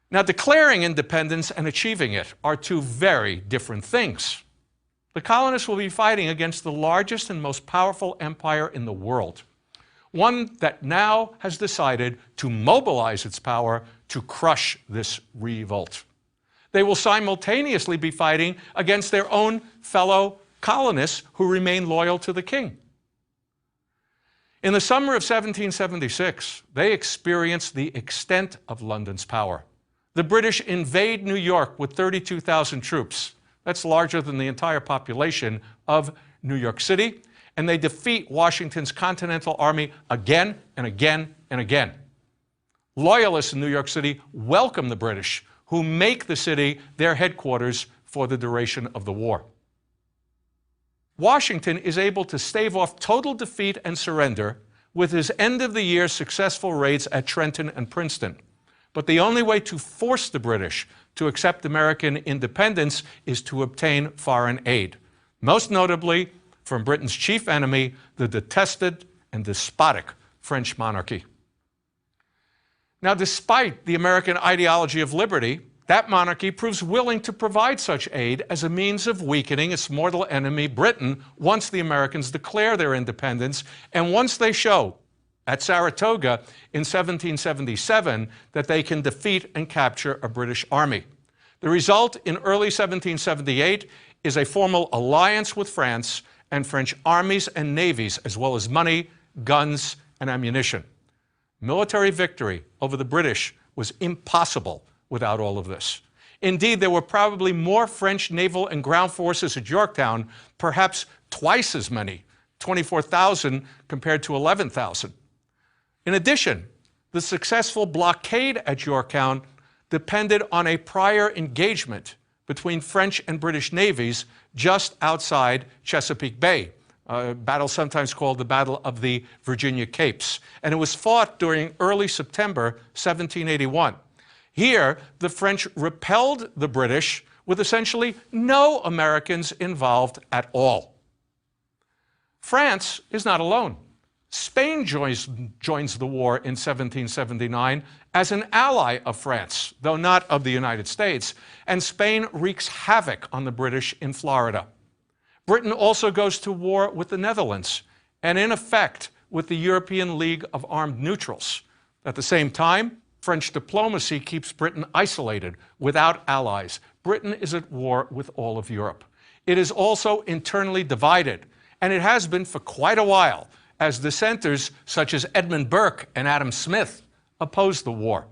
Now, declaring independence and achieving it are two very different things. The colonists will be fighting against the largest and most powerful empire in the world, one that now has decided to mobilize its power to crush this revolt. They will simultaneously be fighting against their own fellow colonists who remain loyal to the king. In the summer of 1776, they experienced the extent of London's power. The British invade New York with 32,000 troops. That's larger than the entire population of New York City. And they defeat Washington's Continental Army again and again and again. Loyalists in New York City welcome the British, who make the city their headquarters for the duration of the war. Washington is able to stave off total defeat and surrender with his end-of-the-year successful raids at Trenton and Princeton. But the only way to force the British to accept American independence is to obtain foreign aid, most notably from Britain's chief enemy, the detested and despotic French monarchy. Now, despite the American ideology of liberty, that monarchy proves willing to provide such aid as a means of weakening its mortal enemy, Britain, once the Americans declare their independence and once they show at Saratoga in 1777 that they can defeat and capture a British army. The result in early 1778 is a formal alliance with France and French armies and navies, as well as money, guns, and ammunition. Military victory over the British was impossible without all of this. Indeed, there were probably more French naval and ground forces at Yorktown, perhaps twice as many, 24,000 compared to 11,000. In addition, the successful blockade at Yorktown depended on a prior engagement between French and British navies just outside Chesapeake Bay, a battle sometimes called the Battle of the Virginia Capes. And it was fought during early September 1781. Here, the French repelled the British with essentially no Americans involved at all. France is not alone. Spain joins the war in 1779 as an ally of France, though not of the United States, and Spain wreaks havoc on the British in Florida. Britain also goes to war with the Netherlands, and in effect with the European League of Armed Neutrals. At the same time, French diplomacy keeps Britain isolated, without allies. Britain is at war with all of Europe. It is also internally divided, and it has been for quite a while, as dissenters such as Edmund Burke and Adam Smith oppose the war.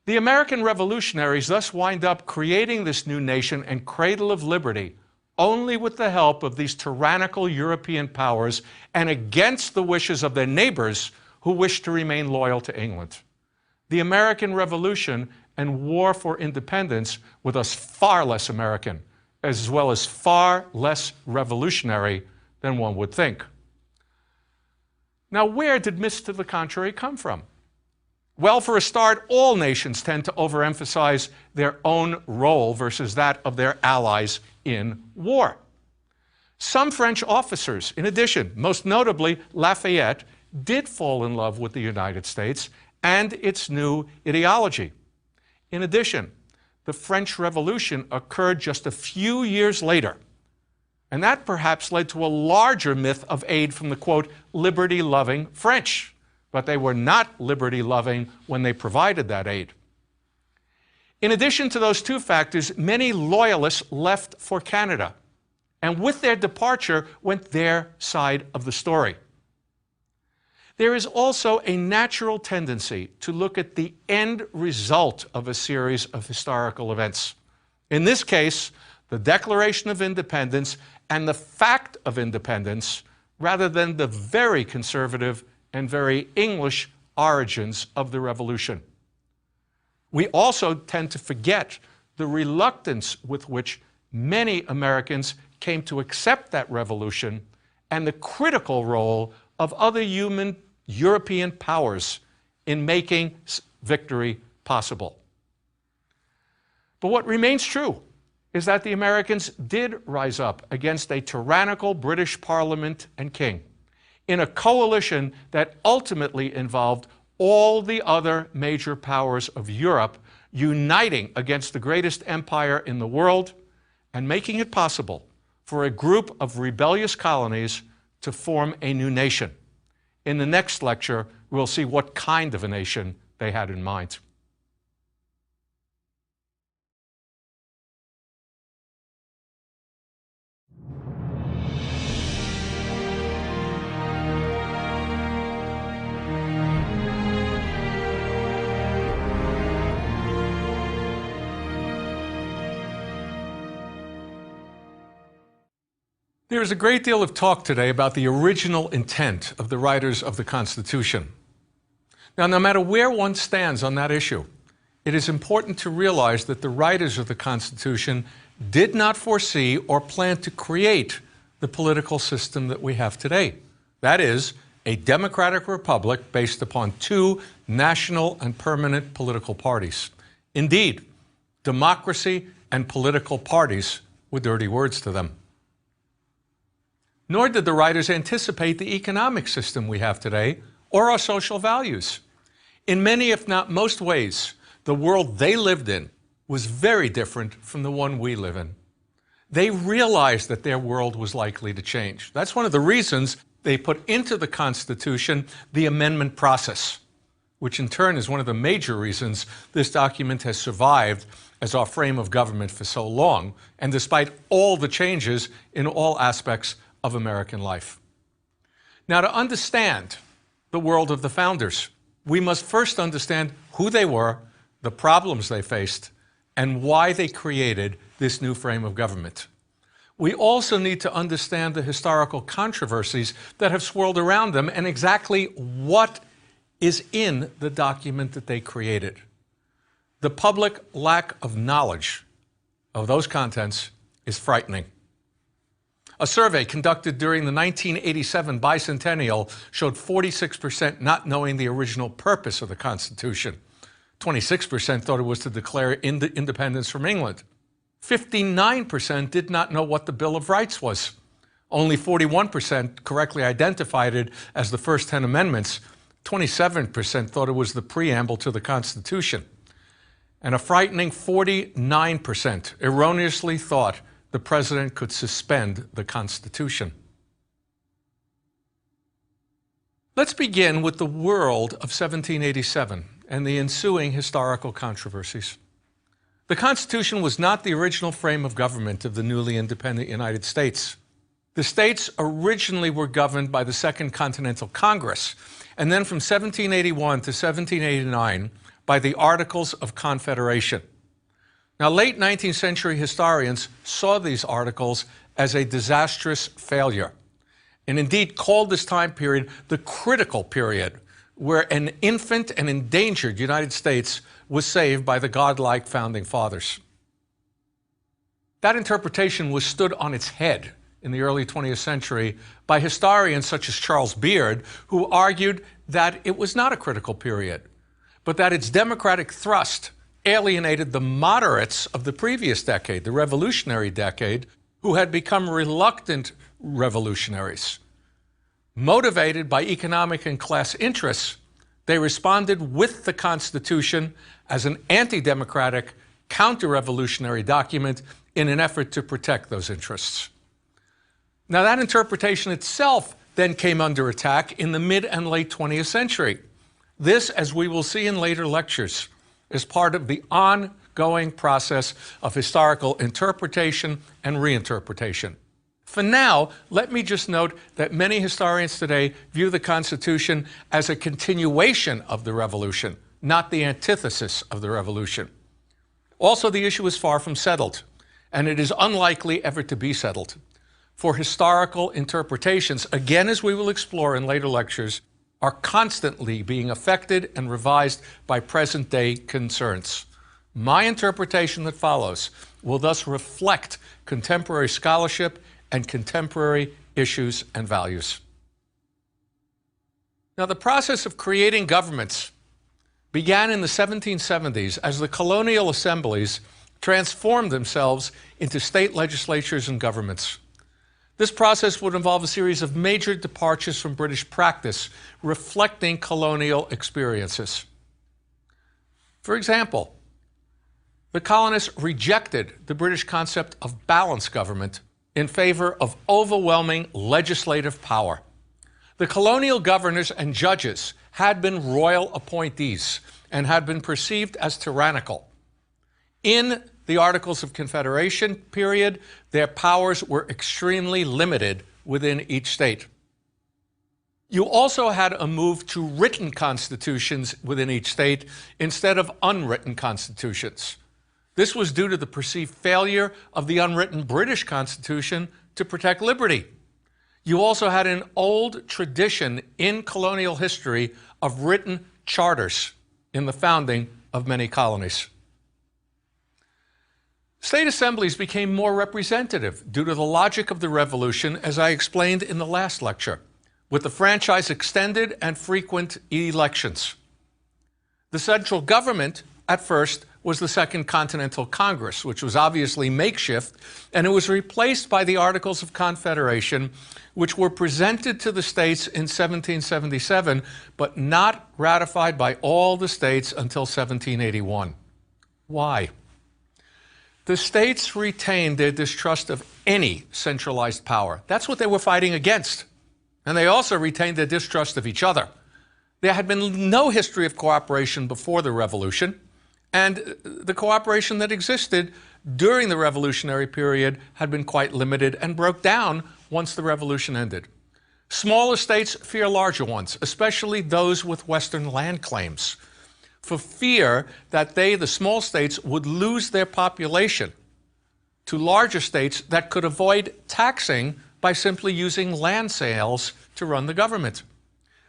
The American revolutionaries thus wind up creating this new nation and cradle of liberty only with the help of these tyrannical European powers and against the wishes of their neighbors who wish to remain loyal to England. The American Revolution and war for independence were thus far less American, as well as far less revolutionary than one would think. Now, where did myths to the contrary come from? Well, for a start, all nations tend to overemphasize their own role versus that of their allies in war. Some French officers, in addition, most notably Lafayette, did fall in love with the United States and its new ideology. In addition, the French Revolution occurred just a few years later, and that perhaps led to a larger myth of aid from the, quote, liberty-loving French. But they were not liberty-loving when they provided that aid. In addition to those two factors, many loyalists left for Canada, and with their departure went their side of the story. There is also a natural tendency to look at the end result of a series of historical events. In this case, the Declaration of Independence and the fact of independence, rather than the very conservative and very English origins of the revolution. We also tend to forget the reluctance with which many Americans came to accept that revolution and the critical role of other European powers in making victory possible. But what remains true is that the Americans did rise up against a tyrannical British Parliament and king in a coalition that ultimately involved all the other major powers of Europe uniting against the greatest empire in the world and making it possible for a group of rebellious colonies to form a new nation. In the next lecture, we'll see what kind of a nation they had in mind. There is a great deal of talk today about the original intent of the writers of the Constitution. Now, no matter where one stands on that issue, it is important to realize that the writers of the Constitution did not foresee or plan to create the political system that we have today. That is, a democratic republic based upon two national and permanent political parties. Indeed, democracy and political parties were dirty words to them. Nor did the writers anticipate the economic system we have today or our social values. In many, if not most ways, The world they lived in was very different from the one we live in. They realized that their world was likely to change. That's one of the reasons they put into the Constitution the amendment process, which in turn is one of the major reasons this document has survived as our frame of government for so long, and despite all the changes in all aspects of American life. Now, to understand the world of the founders, we must first understand who they were, the problems they faced, and why they created this new frame of government. We also need to understand the historical controversies that have swirled around them and exactly what is in the document that they created. The public lack of knowledge of those contents is frightening. A survey conducted during the 1987 bicentennial showed 46% not knowing the original purpose of the Constitution. 26% thought it was to declare independence from England. 59% did not know what the Bill of Rights was. Only 41% correctly identified it as the first 10 amendments. 27% thought it was the preamble to the Constitution. And a frightening 49% erroneously thought the president could suspend the Constitution. Let's begin with the world of 1787 and the ensuing historical controversies. The Constitution was not the original frame of government of the newly independent United States. The states originally were governed by the Second Continental Congress, and then from 1781 to 1789 by the Articles of Confederation. Now, late 19th century historians saw these articles as a disastrous failure, and indeed called this time period the critical period, where an infant and endangered United States was saved by the godlike founding fathers. That interpretation was stood on its head in the early 20th century by historians such as Charles Beard, who argued that it was not a critical period, but that its democratic thrust alienated the moderates of the previous decade, the revolutionary decade, who had become reluctant revolutionaries. Motivated by economic and class interests, they responded with the Constitution as an anti-democratic, counter-revolutionary document in an effort to protect those interests. Now, that interpretation itself then came under attack in the mid and late 20th century. This, as we will see in later lectures, is part of the ongoing process of historical interpretation and reinterpretation. For now, let me just note that many historians today view the Constitution as a continuation of the Revolution, not the antithesis of the Revolution. Also, the issue is far from settled, and it is unlikely ever to be settled. For historical interpretations, again, as we will explore in later lectures, are constantly being affected and revised by present-day concerns. My interpretation that follows will thus reflect contemporary scholarship and contemporary issues and values. Now, the process of creating governments began in the 1770s as the colonial assemblies transformed themselves into state legislatures and governments. This process would involve a series of major departures from British practice, reflecting colonial experiences. For example, the colonists rejected the British concept of balanced government in favor of overwhelming legislative power. The colonial governors and judges had been royal appointees and had been perceived as tyrannical. In the Articles of Confederation period, their powers were extremely limited within each state. You also had a move to written constitutions within each state instead of unwritten constitutions. This was due to the perceived failure of the unwritten British Constitution to protect liberty. You also had an old tradition in colonial history of written charters in the founding of many colonies. State assemblies became more representative due to the logic of the Revolution, as I explained in the last lecture, with the franchise extended and frequent elections. The central government, at first, was the Second Continental Congress, which was obviously makeshift, and it was replaced by the Articles of Confederation, which were presented to the states in 1777, but not ratified by all the states until 1781. Why? The states retained their distrust of any centralized power. That's what they were fighting against. And they also retained their distrust of each other. There had been no history of cooperation before the Revolution, and the cooperation that existed during the revolutionary period had been quite limited and broke down once the revolution ended. Smaller states fear larger ones, especially those with Western land claims, for fear that they, the small states, would lose their population to larger states that could avoid taxing by simply using land sales to run the government.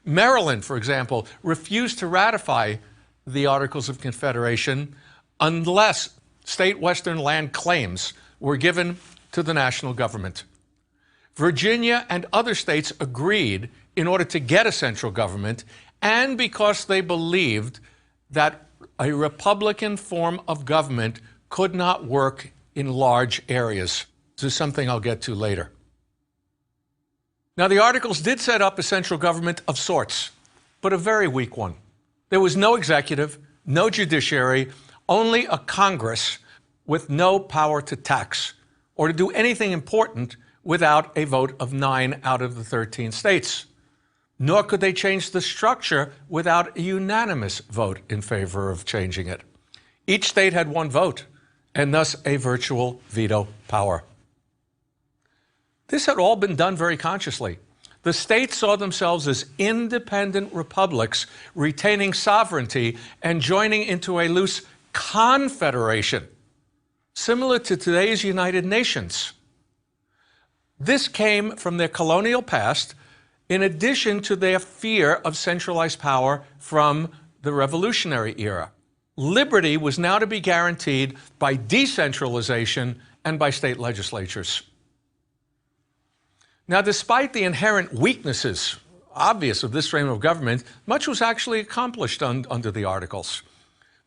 Maryland, for example, refused to ratify the Articles of Confederation unless state Western land claims were given to the national government. Virginia and other states agreed in order to get a central government, and because they believed that a Republican form of government could not work in large areas. This is something I'll get to later. Now, the Articles did set up a central government of sorts, but a very weak one. There was no executive, no judiciary, only a Congress with no power to tax or to do anything important without a vote of 9 out of the 13 states. Nor could they change the structure without a unanimous vote in favor of changing it. Each state had one vote, and thus a virtual veto power. This had all been done very consciously. The states saw themselves as independent republics retaining sovereignty and joining into a loose confederation, similar to today's United Nations. This came from their colonial past, in addition to their fear of centralized power from the Revolutionary era. Liberty was now to be guaranteed by decentralization and by state legislatures. Now, despite the inherent weaknesses obvious of this frame of government, much was actually accomplished under the Articles.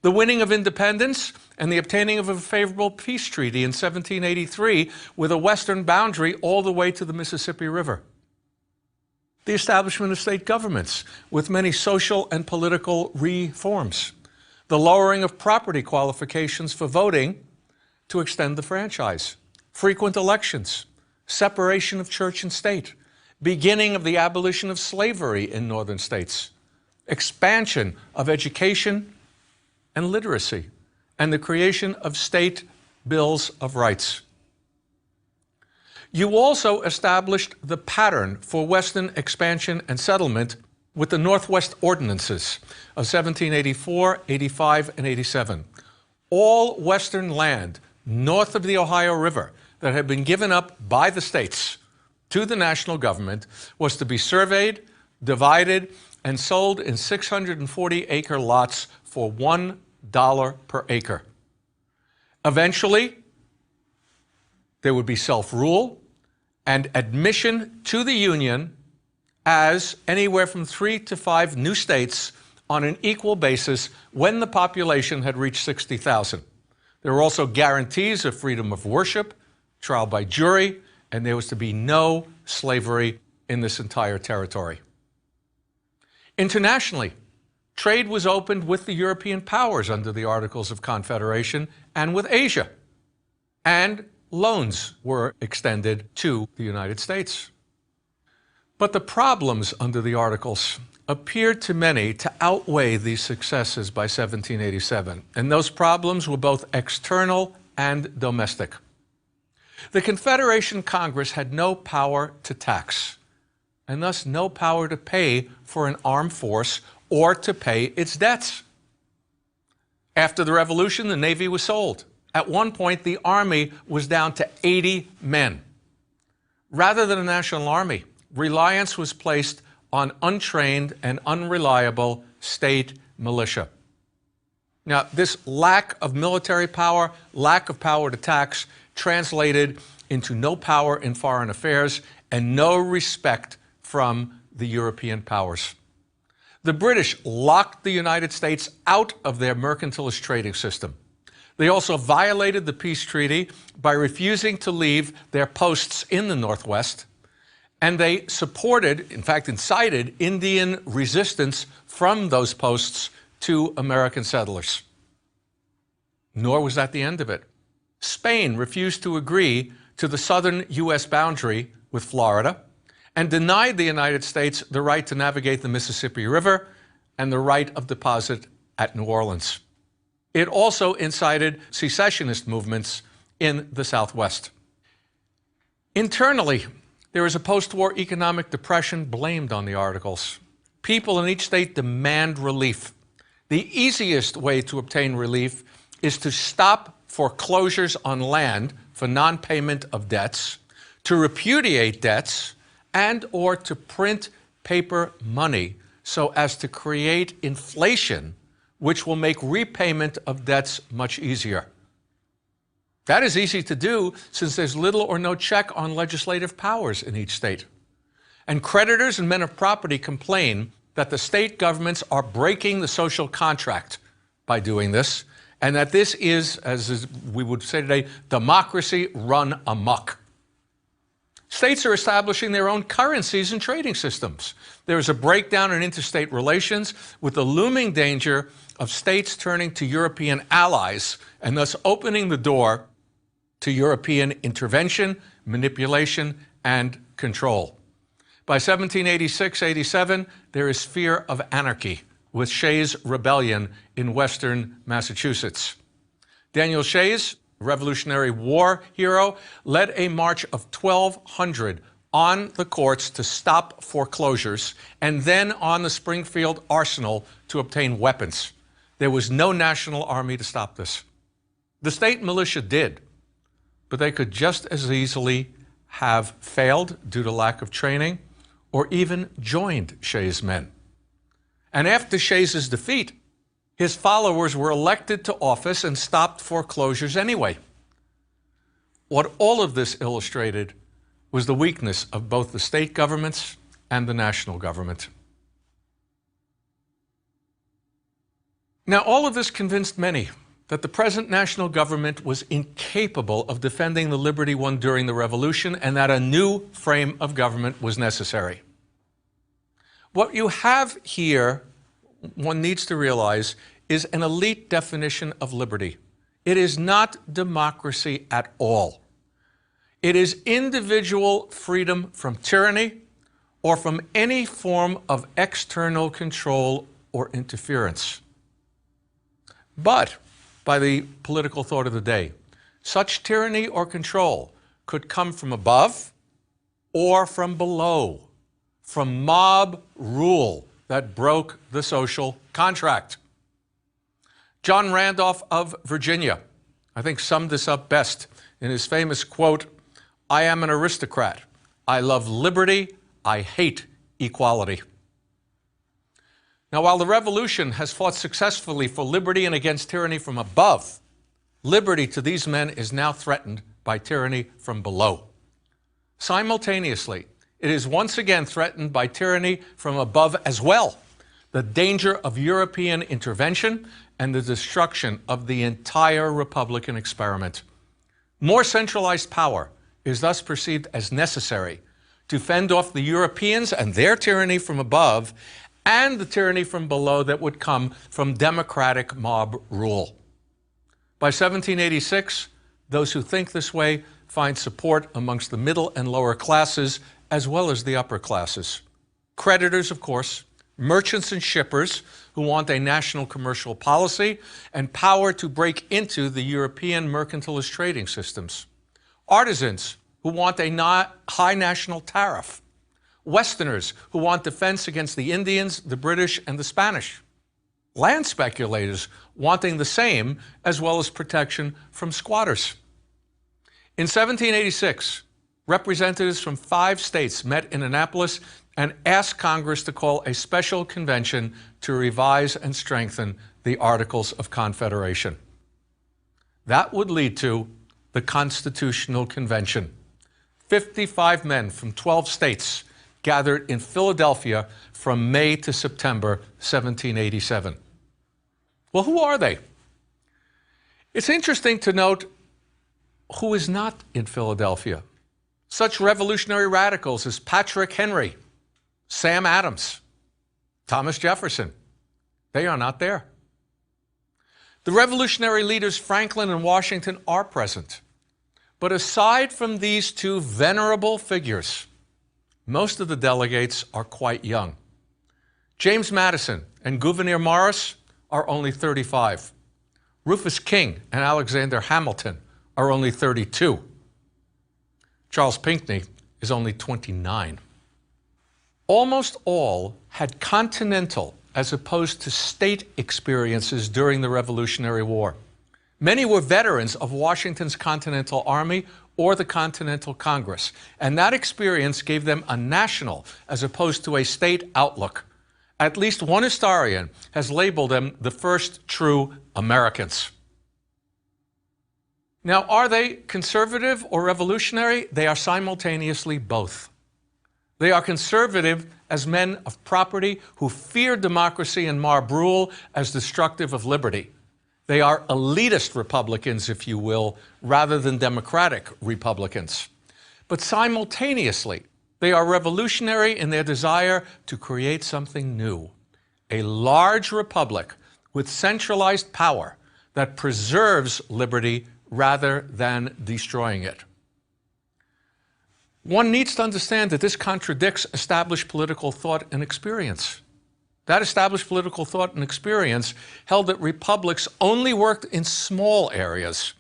The winning of independence and the obtaining of a favorable peace treaty in 1783 with a western boundary all the way to the Mississippi River. The establishment of state governments with many social and political reforms. The lowering of property qualifications for voting to extend the franchise. Frequent elections. Separation of church and state. Beginning of the abolition of slavery in northern states. Expansion of education and literacy, and the creation of state bills of rights. You also established the pattern for Western expansion and settlement with the Northwest Ordinances of 1784, 85, and 87. All Western land north of the Ohio River that had been given up by the states to the national government was to be surveyed, divided, and sold in 640-acre lots for $1 per acre. Eventually, there would be self-rule and admission to the Union as anywhere from 3 to 5 new states on an equal basis when the population had reached 60,000. There were also guarantees of freedom of worship, trial by jury, and there was to be no slavery in this entire territory. Internationally, trade was opened with the European powers under the Articles of Confederation and with Asia, and loans were extended to the United States. But the problems under the Articles appeared to many to outweigh these successes by 1787, and those problems were both external and domestic. The Confederation Congress had no power to tax, and thus no power to pay for an armed force or to pay its debts. After the Revolution, the Navy was sold. At one point, the Army was down to 80 men. Rather than a national army, reliance was placed on untrained and unreliable state militia. Now, this lack of military power, lack of power to tax, translated into no power in foreign affairs and no respect from the European powers. The British locked the United States out of their mercantilist trading system. They also violated the peace treaty by refusing to leave their posts in the Northwest, and they supported, in fact incited, Indian resistance from those posts to American settlers. Nor was that the end of it. Spain refused to agree to the southern U.S. boundary with Florida and denied the United States the right to navigate the Mississippi River and the right of deposit at New Orleans. It also incited secessionist movements in the Southwest. Internally, there is a post-war economic depression blamed on the Articles. People in each state demand relief. The easiest way to obtain relief is to stop foreclosures on land for non-payment of debts, to repudiate debts, and or to print paper money so as to create inflation, which will make repayment of debts much easier. That is easy to do since there's little or no check on legislative powers in each state. And creditors and men of property complain that the state governments are breaking the social contract by doing this, and that this is, as we would say today, democracy run amok. States are establishing their own currencies and trading systems. There is a breakdown in interstate relations with the looming danger of states turning to European allies and thus opening the door to European intervention, manipulation, and control. By 1786-87, there is fear of anarchy with Shays' Rebellion in western Massachusetts. Daniel Shays, Revolutionary War hero, led a march of 1,200 on the courts to stop foreclosures and then on the Springfield Arsenal to obtain weapons. There was no national army to stop this. The state militia did, but they could just as easily have failed due to lack of training or even joined Shays' men. And after Shays' defeat, his followers were elected to office and stopped foreclosures anyway. What all of this illustrated was the weakness of both the state governments and the national government. Now, all of this convinced many that the present national government was incapable of defending the liberty won during the Revolution and that a new frame of government was necessary. What you have here, one needs to realize, is an elite definition of liberty. It is not democracy at all. It is individual freedom from tyranny or from any form of external control or interference. But, by the political thought of the day, such tyranny or control could come from above or from below, from mob rule that broke the social contract. John Randolph of Virginia, I think, summed this up best in his famous quote, "I am an aristocrat. I love liberty. I hate equality." Now, while the revolution has fought successfully for liberty and against tyranny from above, liberty to these men is now threatened by tyranny from below. Simultaneously, it is once again threatened by tyranny from above as well, the danger of European intervention and the destruction of the entire Republican experiment. More centralized power is thus perceived as necessary to fend off the Europeans and their tyranny from above and the tyranny from below that would come from democratic mob rule. By 1786, those who think this way find support amongst the middle and lower classes as well as the upper classes. Creditors, of course, merchants and shippers who want a national commercial policy and power to break into the European mercantilist trading systems. Artisans who want a high national tariff. Westerners who want defense against the Indians, the British, and the Spanish. Land speculators wanting the same, as well as protection from squatters. In 1786, representatives from 5 states met in Annapolis and asked Congress to call a special convention to revise and strengthen the Articles of Confederation. That would lead to the Constitutional Convention. 55 men from 12 states gathered in Philadelphia from May to September 1787. Well, who are they? It's interesting to note who is not in Philadelphia. Such revolutionary radicals as Patrick Henry, Sam Adams, Thomas Jefferson, they are not there. The revolutionary leaders Franklin and Washington are present. But aside from these two venerable figures, most of the delegates are quite young. James Madison and Gouverneur Morris are only 35. Rufus King and Alexander Hamilton are only 32. Charles Pinckney is only 29. Almost all had continental as opposed to state experiences during the Revolutionary War. Many were veterans of Washington's Continental Army or the Continental Congress, and that experience gave them a national as opposed to a state outlook. At least one historian has labeled them the first true Americans. Now, are they conservative or revolutionary? They are simultaneously both. They are conservative as men of property who fear democracy and mob rule as destructive of liberty. They are elitist Republicans, if you will, rather than democratic Republicans. But simultaneously, they are revolutionary in their desire to create something new, a large republic with centralized power that preserves liberty rather than destroying it. One needs to understand that this contradicts established political thought and experience. That established political thought and experience held that republics only worked in small areas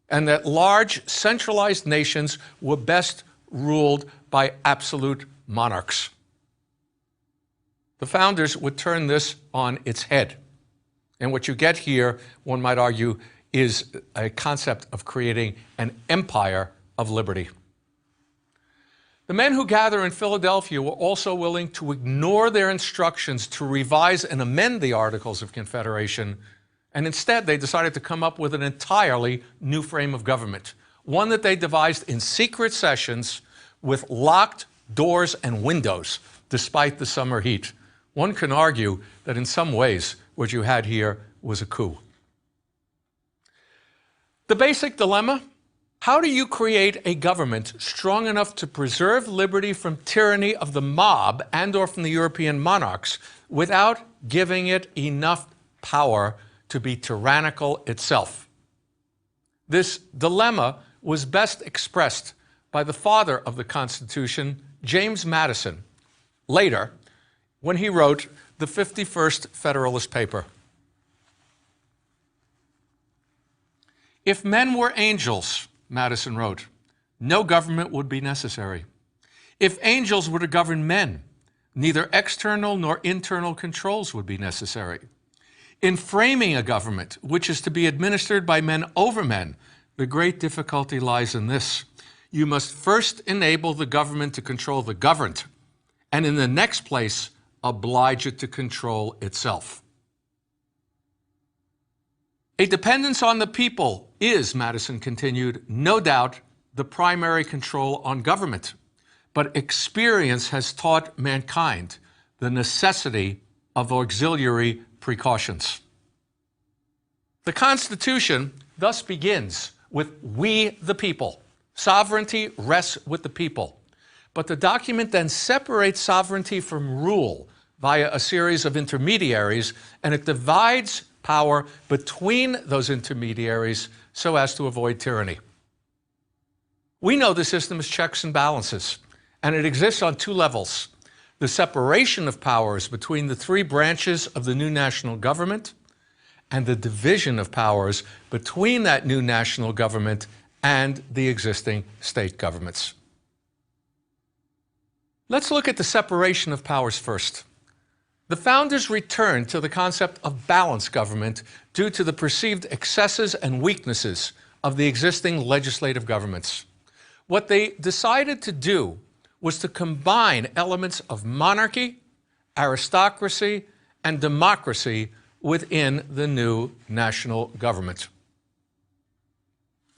and that large, centralized nations were best ruled by absolute monarchs. The founders would turn this on its head. And what you get here, one might argue, is a concept of creating an empire of liberty. The men who gather in Philadelphia were also willing to ignore their instructions to revise and amend the Articles of Confederation, and instead they decided to come up with an entirely new frame of government, one that they devised in secret sessions with locked doors and windows, despite the summer heat. One can argue that in some ways what you had here was a coup. The basic dilemma: how do you create a government strong enough to preserve liberty from tyranny of the mob and or from the European monarchs without giving it enough power to be tyrannical itself? This dilemma was best expressed by the father of the Constitution, James Madison, later when he wrote the 51st Federalist Paper. If men were angels, Madison wrote, no government would be necessary. If angels were to govern men, neither external nor internal controls would be necessary. In framing a government which is to be administered by men over men, the great difficulty lies in this: you must first enable the government to control the governed, and in the next place, oblige it to control itself. A dependence on the people is, Madison continued, no doubt the primary control on government, but experience has taught mankind the necessity of auxiliary precautions. The Constitution thus begins with "we the people." Sovereignty rests with the people. But the document then separates sovereignty from rule via a series of intermediaries, and it divides power between those intermediaries so as to avoid tyranny. We know the system is checks and balances, and it exists on two levels: the separation of powers between the three branches of the new national government, and the division of powers between that new national government and the existing state governments. Let's look at the separation of powers first. The founders returned to the concept of balanced government due to the perceived excesses and weaknesses of the existing legislative governments. What they decided to do was to combine elements of monarchy, aristocracy, and democracy within the new national government.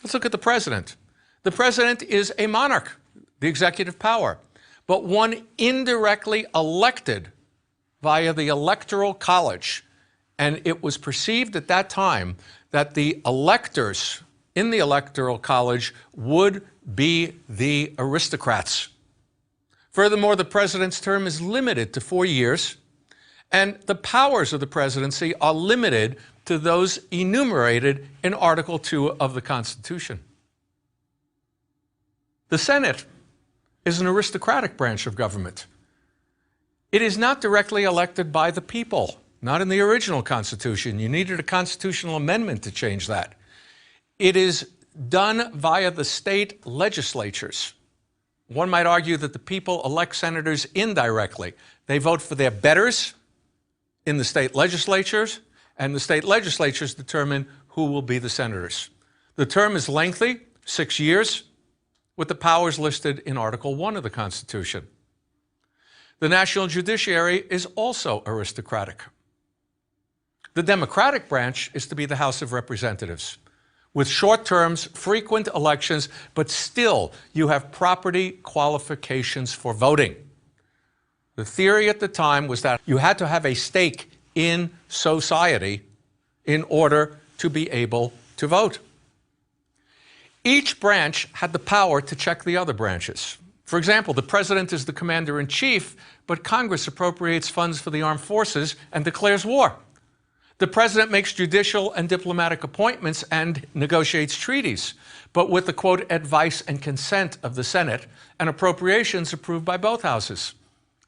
Let's look at the president. The president is a monarch, the executive power, but one indirectly elected via the Electoral College, and it was perceived at that time that the electors in the Electoral College would be the aristocrats. Furthermore, the president's term is limited to 4 years, and the powers of the presidency are limited to those enumerated in Article 2 of the Constitution. The Senate is an aristocratic branch of government. It is not directly elected by the people, not in the original Constitution. You needed a constitutional amendment to change that. It is done via the state legislatures. One might argue that the people elect senators indirectly. They vote for their betters in the state legislatures, and the state legislatures determine who will be the senators. The term is lengthy, 6 years, with the powers listed in Article 1 of the Constitution. The national judiciary is also aristocratic. The Democratic branch is to be the House of Representatives, with short terms, frequent elections, but still you have property qualifications for voting. The theory at the time was that you had to have a stake in society in order to be able to vote. Each branch had the power to check the other branches. For example, the president is the commander-in-chief, but Congress appropriates funds for the armed forces and declares war. The president makes judicial and diplomatic appointments and negotiates treaties, but with the, quote, advice and consent of the Senate and appropriations approved by both houses.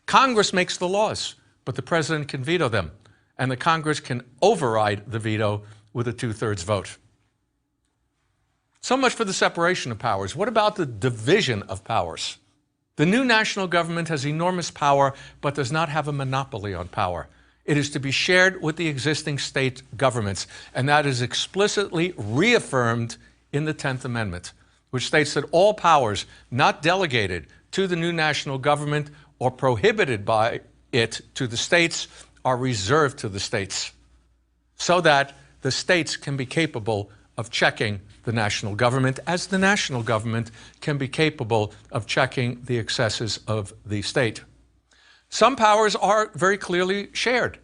Congress makes the laws, but the president can veto them, and the Congress can override the veto with a 2/3 vote. So much for the separation of powers. What about the division of powers? The new national government has enormous power, but does not have a monopoly on power. It is to be shared with the existing state governments, and that is explicitly reaffirmed in the 10th Amendment, which states that all powers not delegated to the new national government or prohibited by it to the states are reserved to the states, so that the states can be capable of checking the national government, as the national government can be capable of checking the excesses of the state. Some powers are very clearly shared.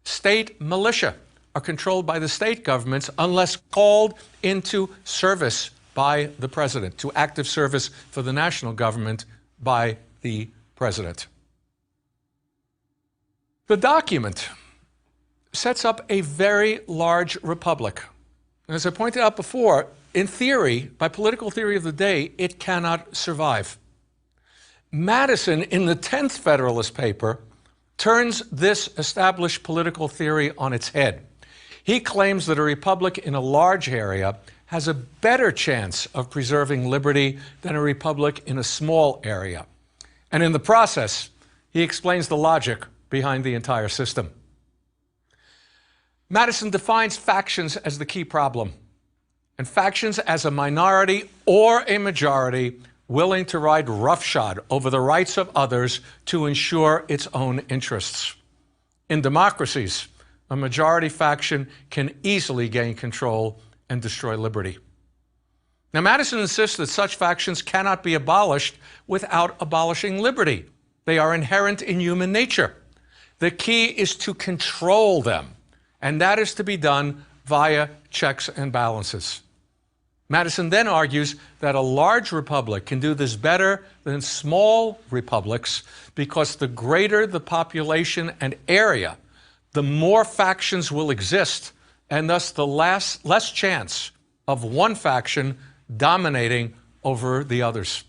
State militia are controlled by the state governments unless called into service by the president, to active service for the national government by the president. The document sets up a very large republic. As I pointed out before, in theory, by political theory of the day, it cannot survive. Madison, in the 10th Federalist paper, turns this established political theory on its head. He claims that a republic in a large area has a better chance of preserving liberty than a republic in a small area. And in the process, he explains the logic behind the entire system. Madison defines factions as the key problem, and factions as a minority or a majority willing to ride roughshod over the rights of others to ensure its own interests. In democracies, a majority faction can easily gain control and destroy liberty. Now, Madison insists that such factions cannot be abolished without abolishing liberty. They are inherent in human nature. The key is to control them, and that is to be done via checks and balances. Madison then argues that a large republic can do this better than small republics because the greater the population and area, the more factions will exist, and thus the less chance of one faction dominating over the others.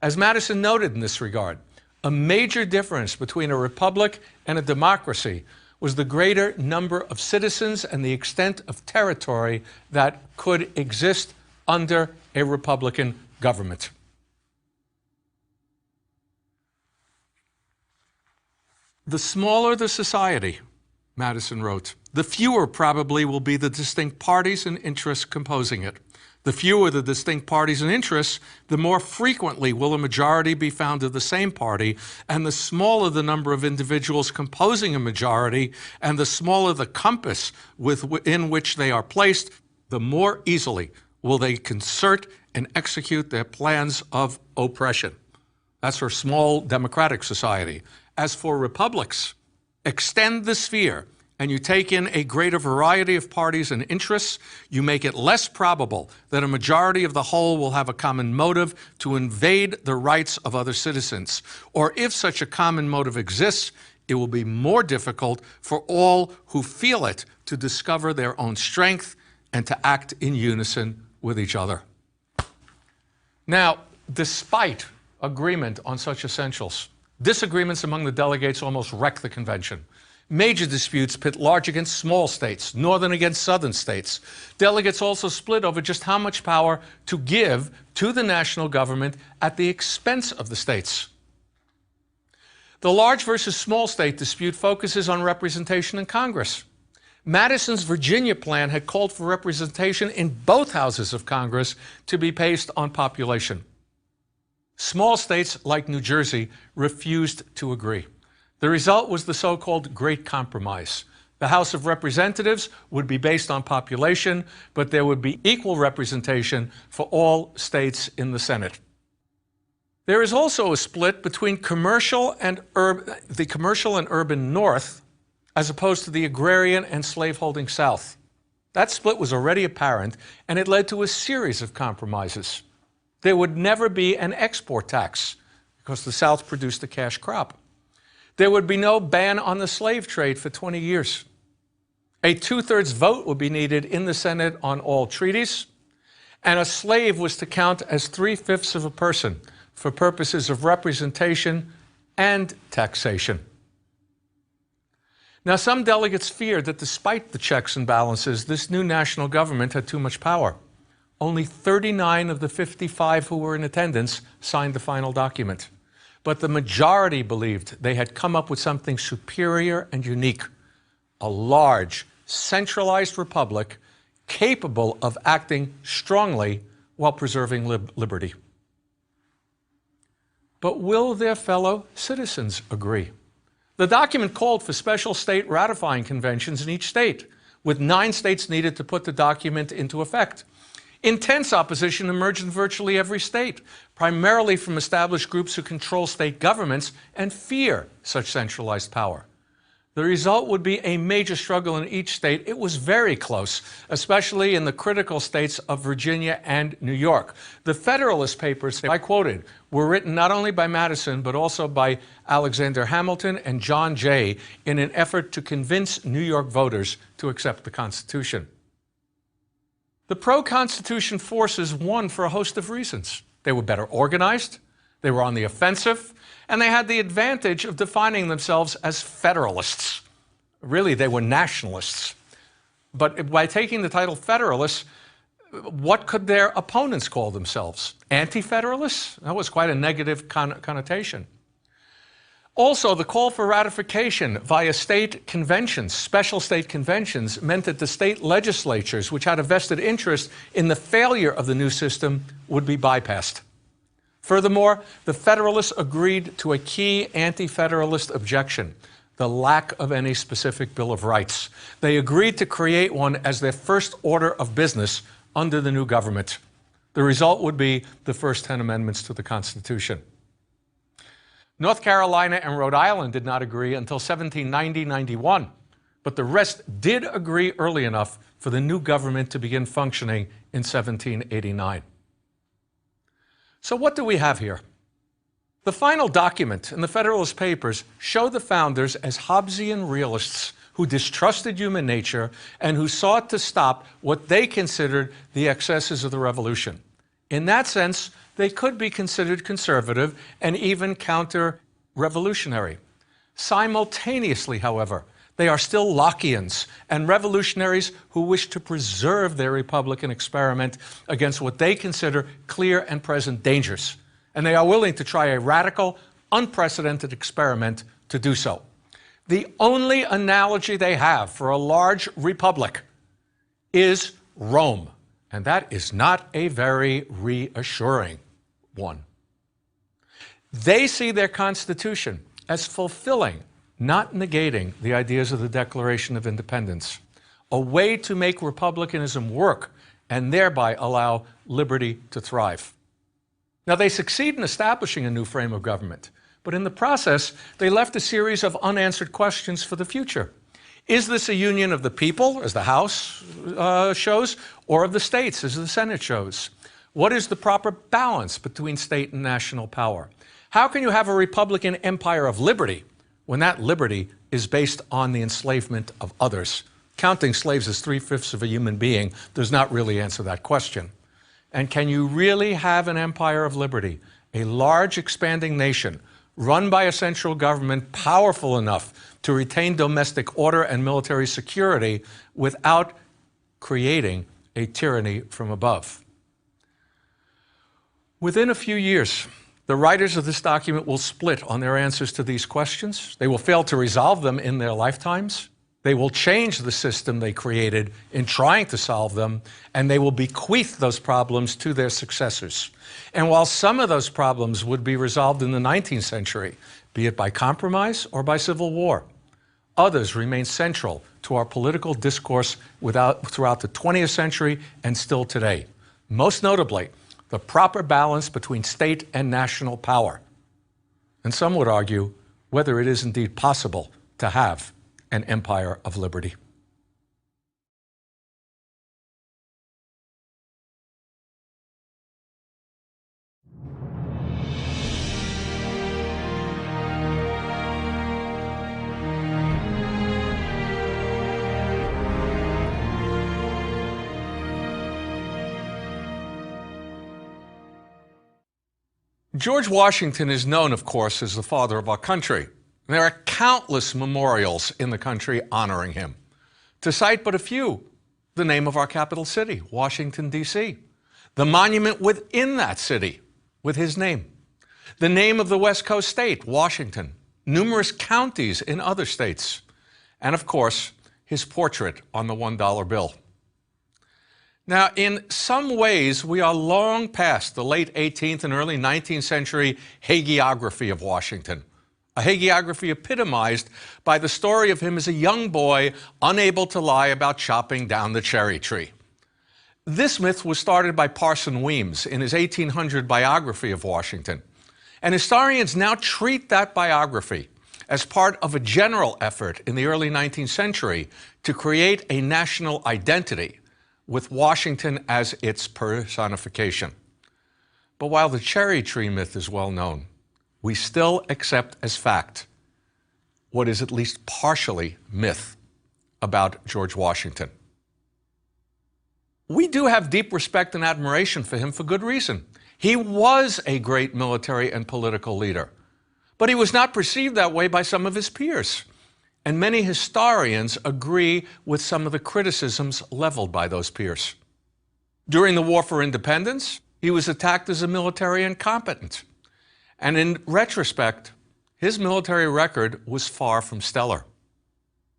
As Madison noted in this regard, a major difference between a republic and a democracy was the greater number of citizens and the extent of territory that could exist under a Republican government. The smaller the society, Madison wrote, the fewer probably will be the distinct parties and interests composing it. The fewer the distinct parties and interests, the more frequently will a majority be found of the same party, and the smaller the number of individuals composing a majority, and the smaller the compass within which they are placed, the more easily will they concert and execute their plans of oppression. That's for small democratic society. As for republics, extend the sphere and you take in a greater variety of parties and interests, you make it less probable that a majority of the whole will have a common motive to invade the rights of other citizens. Or if such a common motive exists, it will be more difficult for all who feel it to discover their own strength and to act in unison with each other. Now, despite agreement on such essentials, disagreements among the delegates almost wreck the convention. Major disputes pit large against small states, northern against southern states. Delegates also split over just how much power to give to the national government at the expense of the states. The large versus small state dispute focuses on representation in Congress. Madison's Virginia plan had called for representation in both houses of Congress to be based on population. Small states like New Jersey refused to agree. The result was the so-called Great Compromise. The House of Representatives would be based on population, but there would be equal representation for all states in the Senate. There is also a split between the commercial and urban North, as opposed to the agrarian and slaveholding South. That split was already apparent, and it led to a series of compromises. There would never be an export tax, because the South produced a cash crop. There would be no ban on the slave trade for 20 years. A two-thirds vote would be needed in the Senate on all treaties, and a slave was to count as 3/5 of a person for purposes of representation and taxation. Now, some delegates feared that despite the checks and balances, this new national government had too much power. Only 39 of the 55 who were in attendance signed the final document. But the majority believed they had come up with something superior and unique, a large, centralized republic capable of acting strongly while preserving liberty. But will their fellow citizens agree? The document called for special state ratifying conventions in each state, with 9 states needed to put the document into effect. Intense opposition emerged in virtually every state, primarily from established groups who control state governments and fear such centralized power. The result would be a major struggle in each state. It was very close, especially in the critical states of Virginia and New York. The Federalist Papers, I quoted, were written not only by Madison, but also by Alexander Hamilton and John Jay in an effort to convince New York voters to accept the Constitution. The pro-Constitution forces won for a host of reasons. They were better organized, they were on the offensive, and they had the advantage of defining themselves as Federalists. Really, they were nationalists. But by taking the title Federalists, what could their opponents call themselves? Anti-Federalists? That was quite a negative connotation. Also, the call for ratification via state conventions, special state conventions, meant that the state legislatures, which had a vested interest in the failure of the new system, would be bypassed. Furthermore, the Federalists agreed to a key anti-Federalist objection, the lack of any specific Bill of Rights. They agreed to create one as their first order of business under the new government. The result would be the first 10 amendments to the Constitution. North Carolina and Rhode Island did not agree until 1790-91, but the rest did agree early enough for the new government to begin functioning in 1789. So what do we have here? The final document in the Federalist Papers show the founders as Hobbesian realists who distrusted human nature and who sought to stop what they considered the excesses of the Revolution. In that sense, they could be considered conservative and even counter-revolutionary. Simultaneously, however, they are still Lockeans and revolutionaries who wish to preserve their Republican experiment against what they consider clear and present dangers. And they are willing to try a radical, unprecedented experiment to do so. The only analogy they have for a large republic is Rome. And that is not a very reassuring one. They see their Constitution as fulfilling, not negating, the ideas of the Declaration of Independence, a way to make republicanism work and thereby allow liberty to thrive. Now, they succeed in establishing a new frame of government, but in the process, they left a series of unanswered questions for the future. Is this a union of the people, as the House shows, or of the states, as the Senate shows? What is the proper balance between state and national power? How can you have a Republican empire of liberty when that liberty is based on the enslavement of others? Counting slaves as 3/5 of a human being does not really answer that question. And can you really have an empire of liberty, a large expanding nation run by a central government powerful enough to retain domestic order and military security without creating a tyranny from above? Within a few years, the writers of this document will split on their answers to these questions. They will fail to resolve them in their lifetimes. They will change the system they created in trying to solve them, and they will bequeath those problems to their successors. And while some of those problems would be resolved in the 19th century, be it by compromise or by civil war, others remain central to our political discourse throughout the 20th century and still today. Most notably, the proper balance between state and national power. And some would argue whether it is indeed possible to have an empire of liberty. George Washington is known, of course, as the father of our country. There are countless memorials in the country honoring him. To cite but a few, the name of our capital city, Washington, D.C., the monument within that city with his name, the name of the West Coast state, Washington, numerous counties in other states, and of course, his portrait on the $1 bill. Now, in some ways, we are long past the late 18th and early 19th century hagiography of Washington, a hagiography epitomized by the story of him as a young boy unable to lie about chopping down the cherry tree. This myth was started by Parson Weems in his 1800 biography of Washington, and historians now treat that biography as part of a general effort in the early 19th century to create a national identity with Washington as its personification. But while the cherry tree myth is well known, we still accept as fact what is at least partially myth about George Washington. We do have deep respect and admiration for him for good reason. He was a great military and political leader, but he was not perceived that way by some of his peers. And many historians agree with some of the criticisms leveled by those peers. During the War for Independence, he was attacked as a military incompetent. And in retrospect, his military record was far from stellar.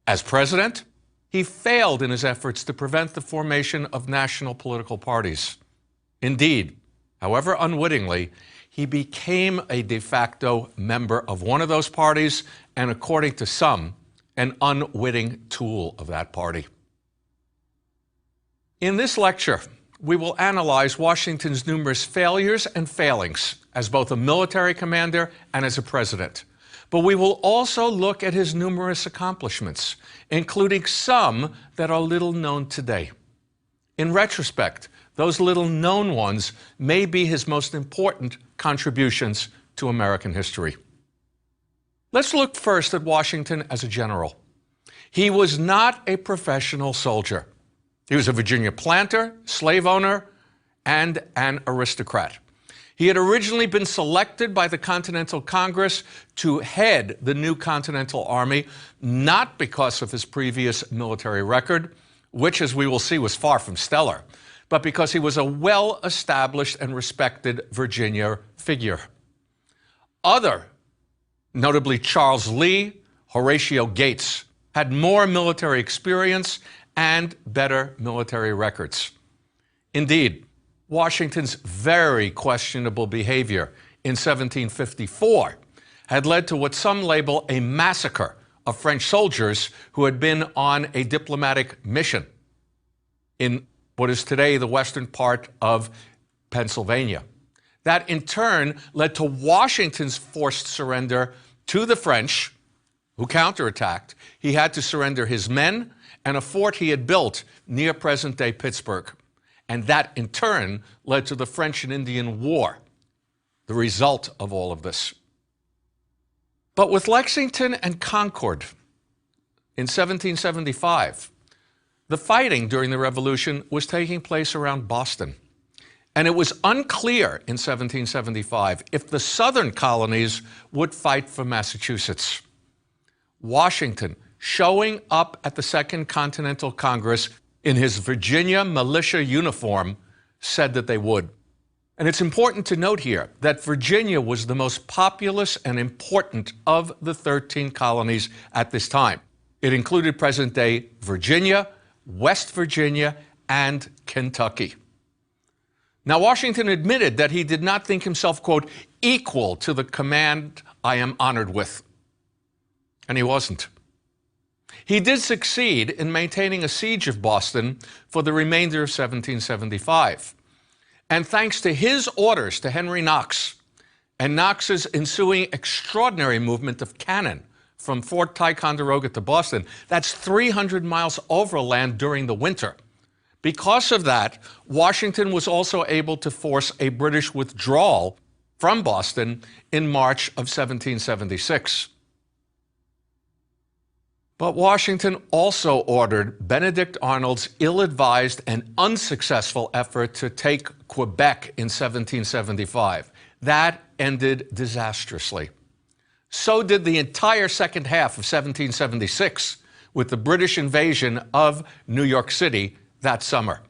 As president, he failed in his efforts to prevent the formation of national political parties. Indeed, however unwittingly, he became a de facto member of one of those parties, and according to some, an unwitting tool of that party. In this lecture, we will analyze Washington's numerous failures and failings as both a military commander and as a president. But we will also look at his numerous accomplishments, including some that are little known today. In retrospect, those little known ones may be his most important contributions to American history. Let's look first at Washington as a general. He was not a professional soldier. He was a Virginia planter, slave owner, and an aristocrat. He had originally been selected by the Continental Congress to head the new Continental Army, not because of his previous military record, which, as we will see, was far from stellar, but because he was a well-established and respected Virginia figure. Other, notably Charles Lee, Horatio Gates, had more military experience and better military records. Indeed, Washington's very questionable behavior in 1754 had led to what some label a massacre of French soldiers who had been on a diplomatic mission in what is today the western part of Pennsylvania. That in turn led to Washington's forced surrender to the French who counterattacked, he had to surrender his men and a fort he had built near present-day Pittsburgh. And that, in turn, led to the French and Indian War, the result of all of this. But with Lexington and Concord in 1775, the fighting during the Revolution was taking place around Boston. And it was unclear in 1775 if the southern colonies would fight for Massachusetts. Washington, showing up at the Second Continental Congress in his Virginia militia uniform, said that they would. And it's important to note here that Virginia was the most populous and important of the 13 colonies at this time. It included present-day Virginia, West Virginia, and Kentucky. Now, Washington admitted that he did not think himself, quote, equal to the command I am honored with. And he wasn't. He did succeed in maintaining a siege of Boston for the remainder of 1775. And thanks to his orders to Henry Knox and Knox's ensuing extraordinary movement of cannon from Fort Ticonderoga to Boston, that's 300 miles overland during the winter. Because of that, Washington was also able to force a British withdrawal from Boston in March of 1776. But Washington also ordered Benedict Arnold's ill-advised and unsuccessful effort to take Quebec in 1775. That ended disastrously. So did the entire second half of 1776 with the British invasion of New York City that summer.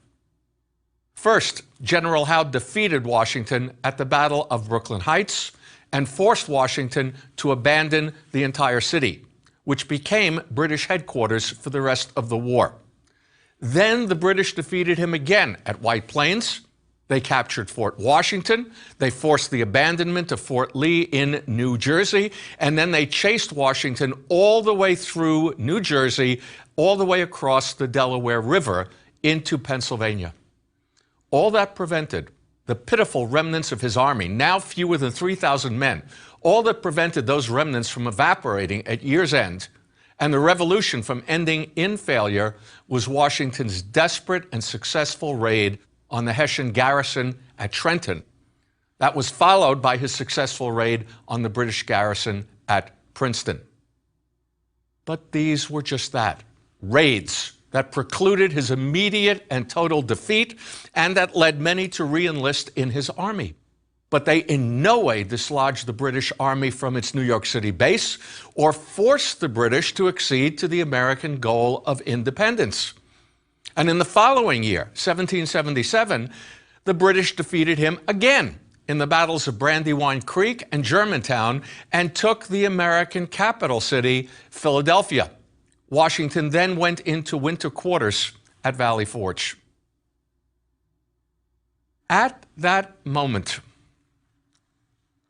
First, General Howe defeated Washington at the Battle of Brooklyn Heights and forced Washington to abandon the entire city, which became British headquarters for the rest of the war. Then the British defeated him again at White Plains. They captured Fort Washington. They forced the abandonment of Fort Lee in New Jersey. And then they chased Washington all the way through New Jersey, all the way across the Delaware River into Pennsylvania. All that prevented the pitiful remnants of his army, now fewer than 3,000 men, all that prevented those remnants from evaporating at year's end and the revolution from ending in failure was Washington's desperate and successful raid on the Hessian garrison at Trenton. That was followed by his successful raid on the British garrison at Princeton. But these were just that, raids that precluded his immediate and total defeat and that led many to re-enlist in his army. But they in no way dislodged the British Army from its New York City base or forced the British to accede to the American goal of independence. And in the following year, 1777, the British defeated him again in the battles of Brandywine Creek and Germantown and took the American capital city, Philadelphia. Washington then went into winter quarters at Valley Forge. At that moment,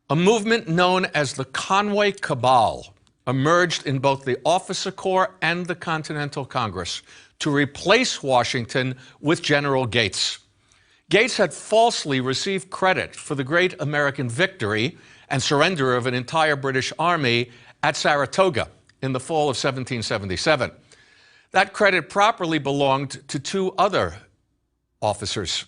a movement known as the Conway Cabal emerged in both the Officer Corps and the Continental Congress to replace Washington with General Gates. Gates had falsely received credit for the great American victory and surrender of an entire British army at Saratoga in the fall of 1777. That credit properly belonged to two other officers,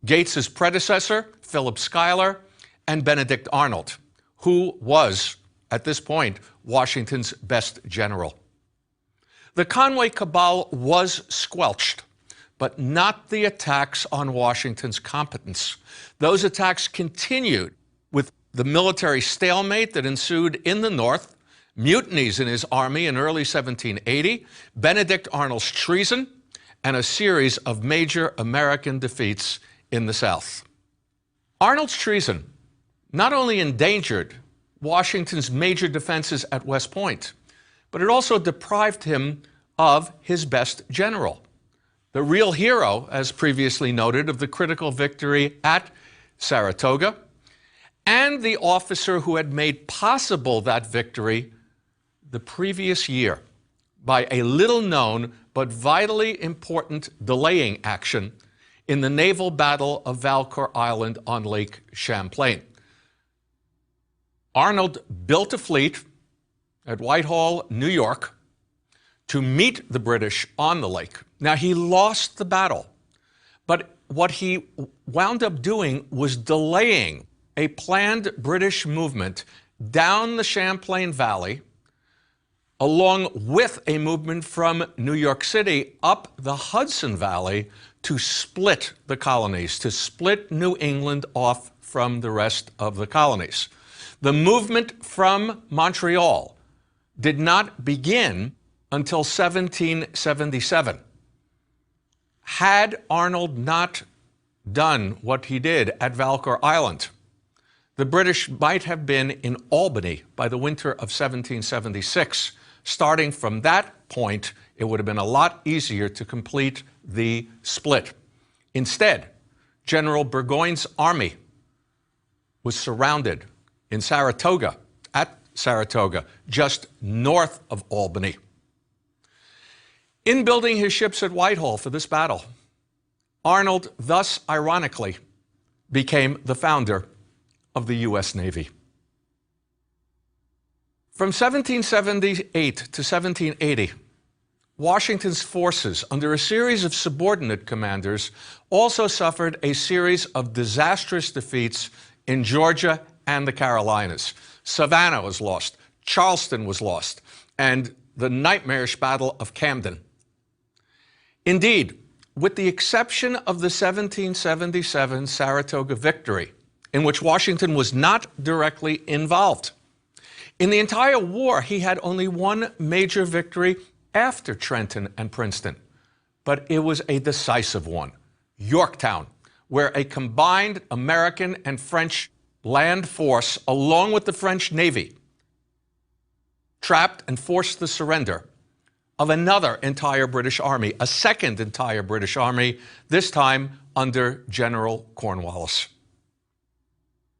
Gates's predecessor, Philip Schuyler, and Benedict Arnold, who was, at this point, Washington's best general. The Conway Cabal was squelched, but not the attacks on Washington's competence. Those attacks continued with the military stalemate that ensued in the North, mutinies in his army in early 1780, Benedict Arnold's treason, and a series of major American defeats in the South. Arnold's treason not only endangered Washington's major defenses at West Point, but it also deprived him of his best general, the real hero, as previously noted, of the critical victory at Saratoga, and the officer who had made possible that victory the previous year by a little-known but vitally important delaying action in the naval battle of Valcour Island on Lake Champlain. Arnold built a fleet at Whitehall, New York, to meet the British on the lake. Now, he lost the battle, but what he wound up doing was delaying a planned British movement down the Champlain Valley, along with a movement from New York City up the Hudson Valley to split the colonies, to split New England off from the rest of the colonies. The movement from Montreal did not begin until 1777. Had Arnold not done what he did at Valcour Island, the British might have been in Albany by the winter of 1776. Starting from that point, it would have been a lot easier to complete the split. Instead, General Burgoyne's army was surrounded in Saratoga, at Saratoga, just north of Albany. In building his ships at Whitehall for this battle, Arnold, thus ironically, became the founder of the U.S. Navy. From 1778 to 1780, Washington's forces, under a series of subordinate commanders, also suffered a series of disastrous defeats in Georgia and the Carolinas. Savannah was lost, Charleston was lost, and the nightmarish Battle of Camden. Indeed, with the exception of the 1777 Saratoga victory, in which Washington was not directly involved, in the entire war, he had only one major victory after Trenton and Princeton, but it was a decisive one, Yorktown, where a combined American and French land force, along with the French Navy, trapped and forced the surrender of another entire British army, a second entire British army, this time under General Cornwallis.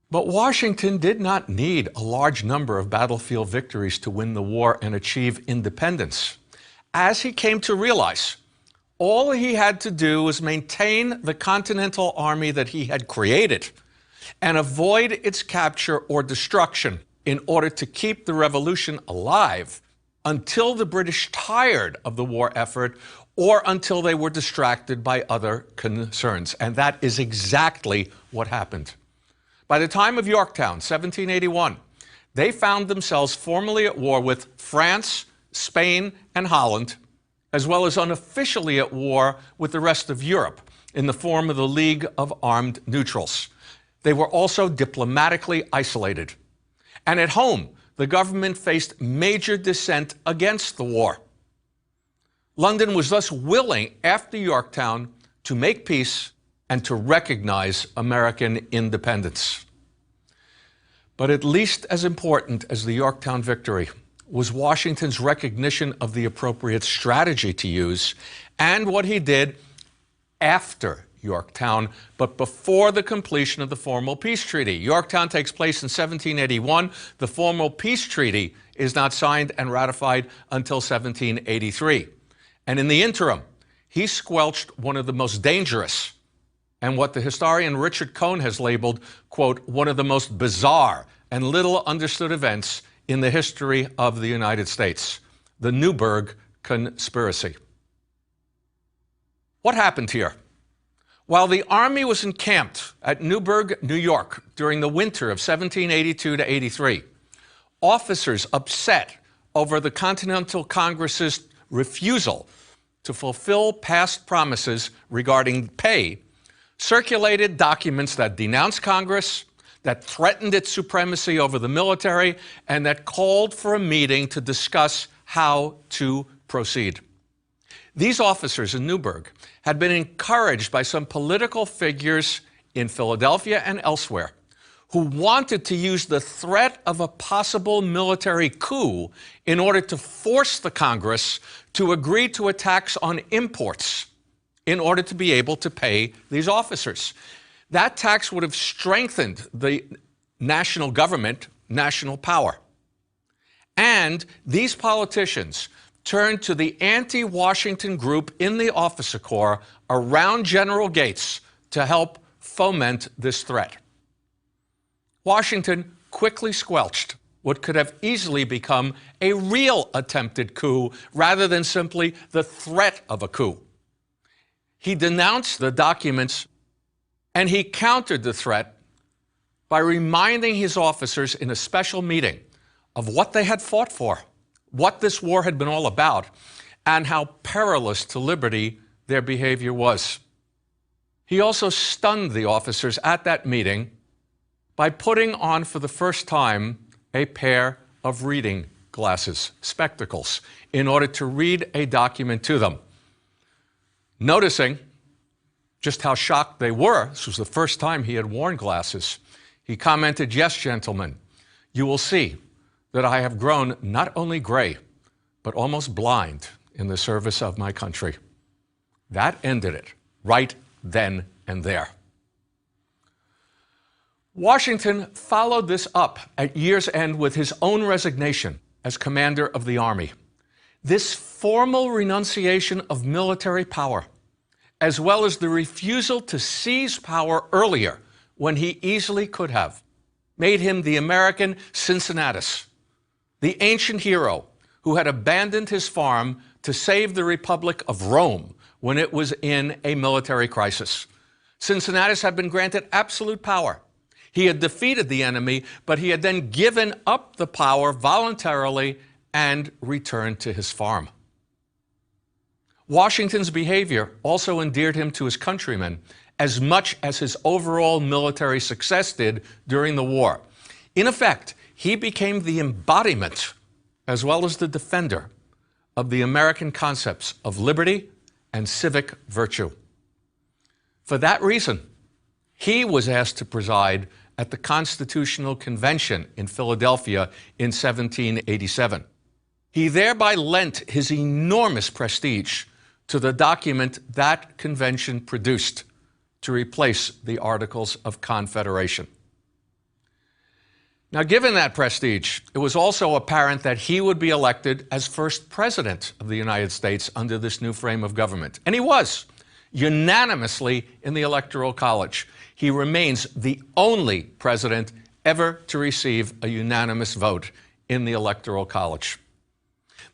But Washington did not need a large number of battlefield victories to win the war and achieve independence. As he came to realize, all he had to do was maintain the Continental Army that he had created and avoid its capture or destruction in order to keep the revolution alive until the British tired of the war effort or until they were distracted by other concerns. And that is exactly what happened. By the time of Yorktown, 1781, they found themselves formally at war with France, Spain, and Holland, as well as unofficially at war with the rest of Europe in the form of the League of Armed Neutrals. They were also diplomatically isolated. And at home, the government faced major dissent against the war. London was thus willing, after Yorktown, to make peace and to recognize American independence. But at least as important as the Yorktown victory was Washington's recognition of the appropriate strategy to use and what he did after Yorktown, but before the completion of the formal peace treaty. Yorktown takes place in 1781. The formal peace treaty is not signed and ratified until 1783. And in the interim, he squelched one of the most dangerous and what the historian Richard Cohn has labeled, quote, one of the most bizarre and little understood events in the history of the United States, the Newburgh Conspiracy. What happened here? While the army was encamped at Newburgh, New York, during the winter of 1782 to 83, officers upset over the Continental Congress's refusal to fulfill past promises regarding pay circulated documents that denounced Congress, that threatened its supremacy over the military, and that called for a meeting to discuss how to proceed. These officers in Newburgh had been encouraged by some political figures in Philadelphia and elsewhere who wanted to use the threat of a possible military coup in order to force the Congress to agree to a tax on imports in order to be able to pay these officers. That tax would have strengthened the national government, national power. And these politicians turned to the anti-Washington group in the officer corps around General Gates to help foment this threat. Washington quickly squelched what could have easily become a real attempted coup rather than simply the threat of a coup. He denounced the documents, and he countered the threat by reminding his officers in a special meeting of what they had fought for, what this war had been all about, and how perilous to liberty their behavior was. He also stunned the officers at that meeting by putting on for the first time a pair of reading glasses, spectacles, in order to read a document to them. Noticing just how shocked they were, this was the first time he had worn glasses, he commented, "Yes, gentlemen, you will see that I have grown not only gray, but almost blind in the service of my country." That ended it, right then and there. Washington followed this up at year's end with his own resignation as commander of the Army. This formal renunciation of military power, as well as the refusal to seize power earlier when he easily could have, made him the American Cincinnatus, the ancient hero who had abandoned his farm to save the Republic of Rome when it was in a military crisis. Cincinnatus had been granted absolute power. He had defeated the enemy, but he had then given up the power voluntarily and returned to his farm. Washington's behavior also endeared him to his countrymen as much as his overall military success did during the war. In effect, he became the embodiment, as well as the defender, of the American concepts of liberty and civic virtue. For that reason, he was asked to preside at the Constitutional Convention in Philadelphia in 1787. He thereby lent his enormous prestige to the document that convention produced to replace the Articles of Confederation. Now, given that prestige, it was also apparent that he would be elected as first president of the United States under this new frame of government. And he was, unanimously in the Electoral College. He remains the only president ever to receive a unanimous vote in the Electoral College.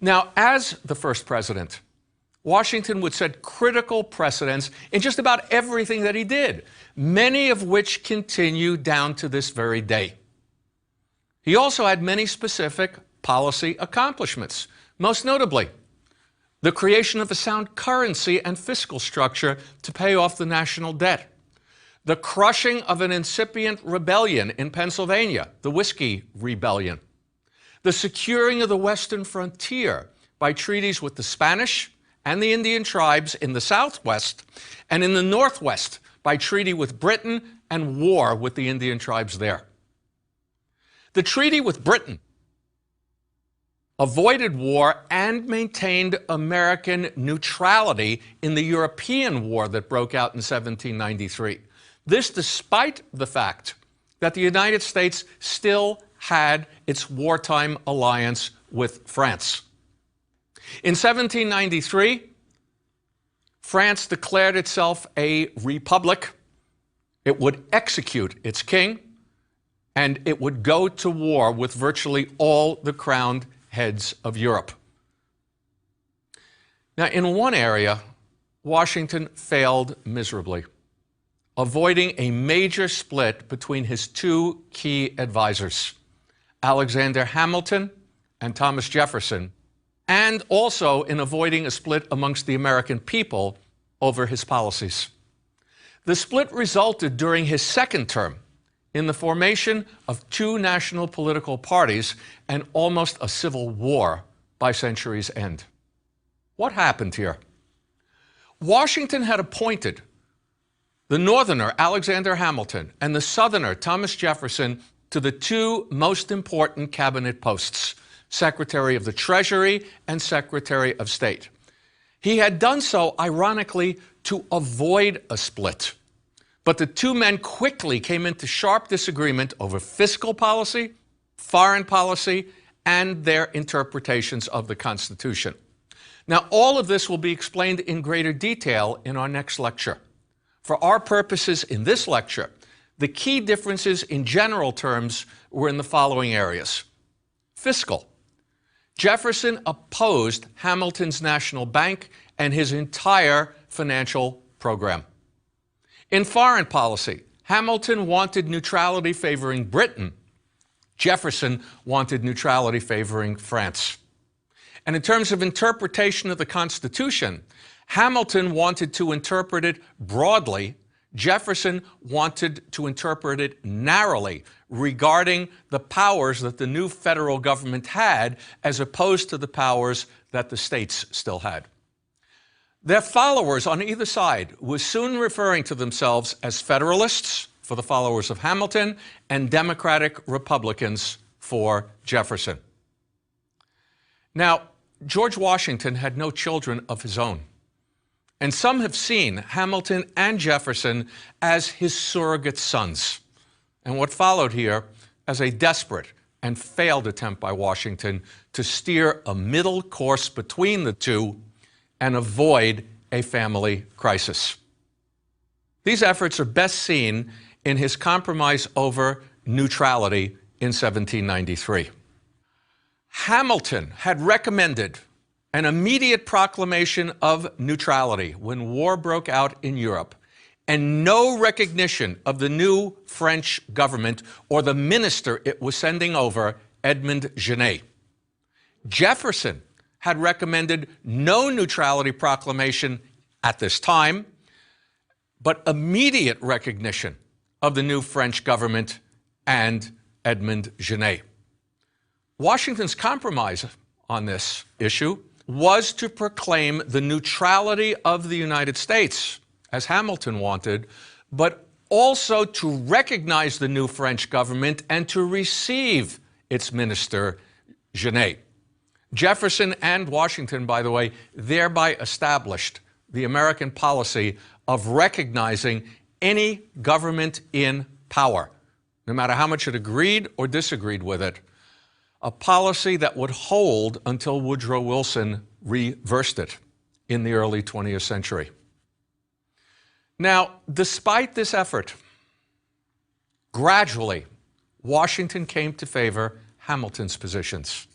Now, as the first president, Washington would set critical precedents in just about everything that he did, many of which continue down to this very day. He also had many specific policy accomplishments, most notably the creation of a sound currency and fiscal structure to pay off the national debt, the crushing of an incipient rebellion in Pennsylvania, the Whiskey Rebellion, the securing of the western frontier by treaties with the Spanish and the Indian tribes in the Southwest, and in the Northwest by treaty with Britain and war with the Indian tribes there. The treaty with Britain avoided war and maintained American neutrality in the European war that broke out in 1793. This despite the fact that the United States still had its wartime alliance with France. In 1793, France declared itself a republic. It would execute its king, and it would go to war with virtually all the crowned heads of Europe. Now, in one area, Washington failed miserably, avoiding a major split between his two key advisors, Alexander Hamilton and Thomas Jefferson, and also in avoiding a split amongst the American people over his policies. The split resulted during his second term in the formation of two national political parties and almost a civil war by century's end. What happened here? Washington had appointed the Northerner, Alexander Hamilton, and the Southerner, Thomas Jefferson, to the two most important cabinet posts, Secretary of the Treasury and Secretary of State. He had done so, ironically, to avoid a split. But the two men quickly came into sharp disagreement over fiscal policy, foreign policy, and their interpretations of the Constitution. Now, all of this will be explained in greater detail in our next lecture. For our purposes in this lecture, the key differences in general terms were in the following areas. fiscal. Jefferson opposed Hamilton's national bank and his entire financial program. In foreign policy, Hamilton wanted neutrality favoring Britain. Jefferson wanted neutrality favoring France. And in terms of interpretation of the Constitution, Hamilton wanted to interpret it broadly. Jefferson wanted to interpret it narrowly regarding the powers that the new federal government had as opposed to the powers that the states still had. Their followers on either side were soon referring to themselves as Federalists for the followers of Hamilton and Democratic Republicans for Jefferson. Now, George Washington had no children of his own. And some have seen Hamilton and Jefferson as his surrogate sons, and what followed here as a desperate and failed attempt by Washington to steer a middle course between the two and avoid a family crisis. These efforts are best seen in his compromise over neutrality in 1793. Hamilton had recommended an immediate proclamation of neutrality when war broke out in Europe, and no recognition of the new French government or the minister it was sending over, Edmond Genet. Jefferson had recommended no neutrality proclamation at this time, but immediate recognition of the new French government and Edmond Genet. Washington's compromise on this issue was to proclaim the neutrality of the United States, as Hamilton wanted, but also to recognize the new French government and to receive its minister, Genet. Jefferson and Washington, by the way, thereby established the American policy of recognizing any government in power, no matter how much it agreed or disagreed with it, a policy that would hold until Woodrow Wilson reversed it in the early 20th century. Now, despite this effort, gradually, Washington came to favor Hamilton's positions.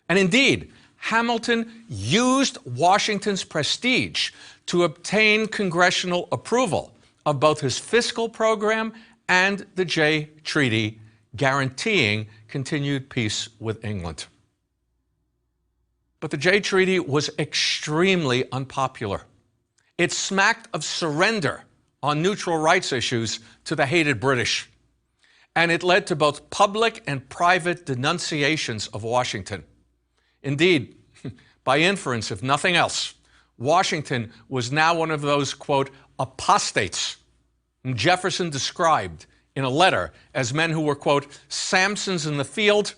And indeed, Hamilton used Washington's prestige to obtain congressional approval of both his fiscal program and the Jay Treaty, guaranteeing continued peace with England. But the Jay Treaty was extremely unpopular. It smacked of surrender on neutral rights issues to the hated British, and it led to both public and private denunciations of Washington. Indeed, by inference, if nothing else, Washington was now one of those, quote, apostates whom Jefferson described in a letter as men who were, quote, Samsons in the field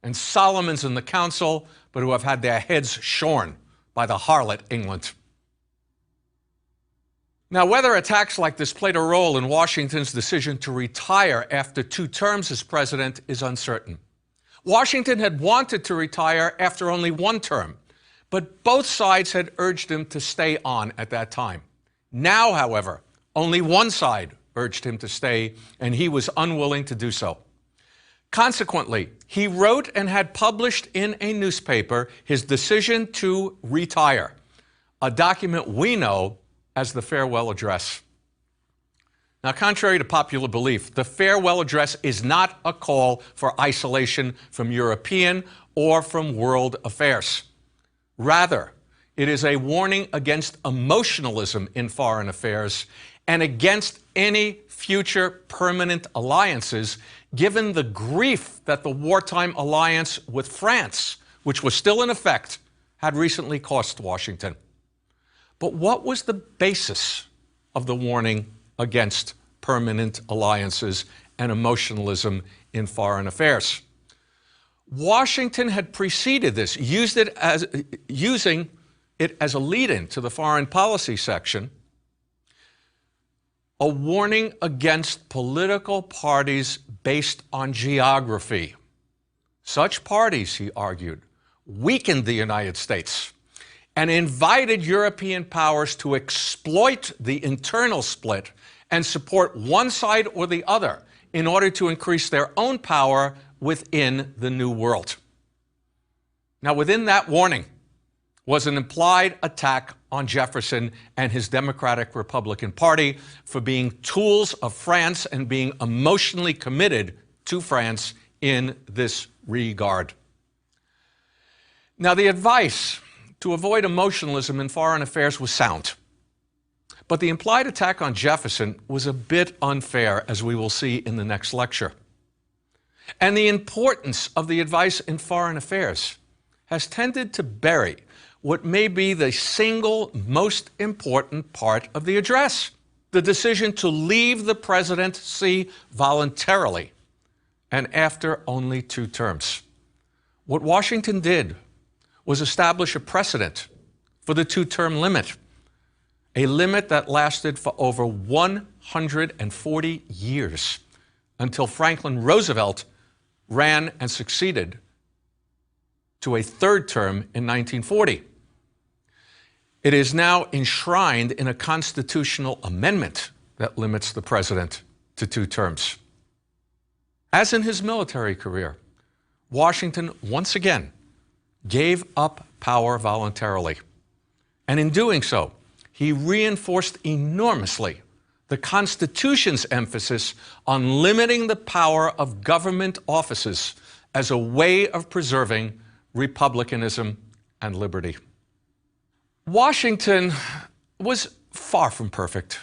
and Solomons in the council, but who have had their heads shorn by the harlot England. Now, whether attacks like this played a role in Washington's decision to retire after 2 terms as president is uncertain. Washington had wanted to retire after only 1 term, but both sides had urged him to stay on at that time. Now, however, only one side urged him to stay, and he was unwilling to do so. Consequently, he wrote and had published in a newspaper his decision to retire, a document we know as the Farewell Address. Now, contrary to popular belief, the Farewell Address is not a call for isolation from European or from world affairs. Rather, it is a warning against emotionalism in foreign affairs and against any future permanent alliances, given the grief that the wartime alliance with France, which was still in effect, had recently cost Washington. But what was the basis of the warning against permanent alliances and emotionalism in foreign affairs? Washington had preceded this, using it as a lead-in to the foreign policy section, a warning against political parties based on geography. Such parties, he argued, weakened the United States and invited European powers to exploit the internal split and support one side or the other in order to increase their own power within the New World. Now, within that warning was an implied attack on Jefferson and his Democratic Republican Party for being tools of France and being emotionally committed to France in this regard. Now, the advice to avoid emotionalism in foreign affairs was sound. But the implied attack on Jefferson was a bit unfair, as we will see in the next lecture. And the importance of the advice in foreign affairs has tended to bury what may be the single most important part of the address, the decision to leave the presidency voluntarily and after only 2 terms. What Washington did was establish a precedent for the 2-term limit, a limit that lasted for over 140 years until Franklin Roosevelt ran and succeeded to a 3rd term in 1940. It is now enshrined in a constitutional amendment that limits the president to 2 terms. As in his military career, Washington once again gave up power voluntarily. And in doing so, he reinforced enormously the Constitution's emphasis on limiting the power of government offices as a way of preserving republicanism and liberty. Washington was far from perfect,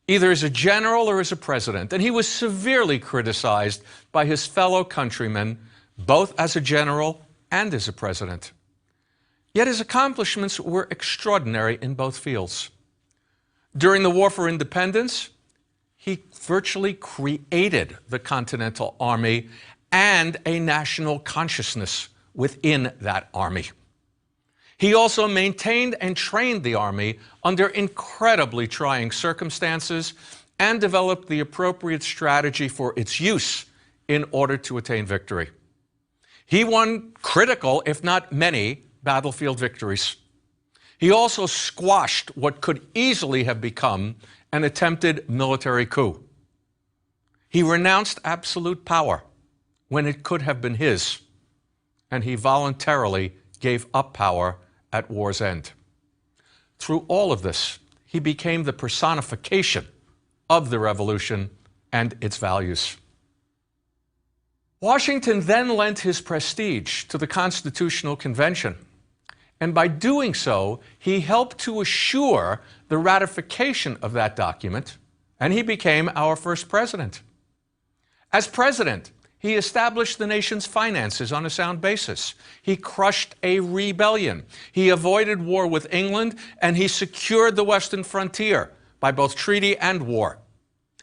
either as a general or as a president, and he was severely criticized by his fellow countrymen, both as a general and as a president. Yet his accomplishments were extraordinary in both fields. During the War for Independence, he virtually created the Continental Army and a national consciousness within that army. He also maintained and trained the Army under incredibly trying circumstances and developed the appropriate strategy for its use in order to attain victory. He won critical, if not many, battlefield victories. He also squashed what could easily have become an attempted military coup. He renounced absolute power when it could have been his, and he voluntarily gave up power at war's end. Through all of this, he became the personification of the revolution and its values. Washington then lent his prestige to the Constitutional Convention, and by doing so, he helped to assure the ratification of that document, and he became our first president. As president, he established the nation's finances on a sound basis. He crushed a rebellion. He avoided war with England, and he secured the Western frontier by both treaty and war.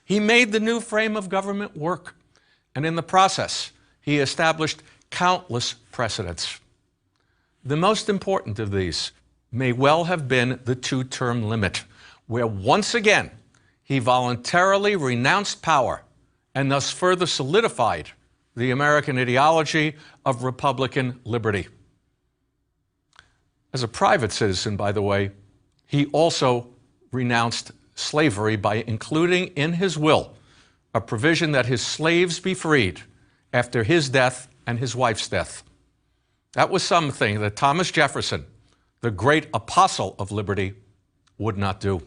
He made the new frame of government work, and in the process, he established countless precedents. The most important of these may well have been the 2-term limit, where once again, he voluntarily renounced power and thus further solidified the American ideology of Republican liberty. As a private citizen, by the way, he also renounced slavery by including in his will a provision that his slaves be freed after his death and his wife's death. That was something that Thomas Jefferson, the great apostle of liberty, would not do.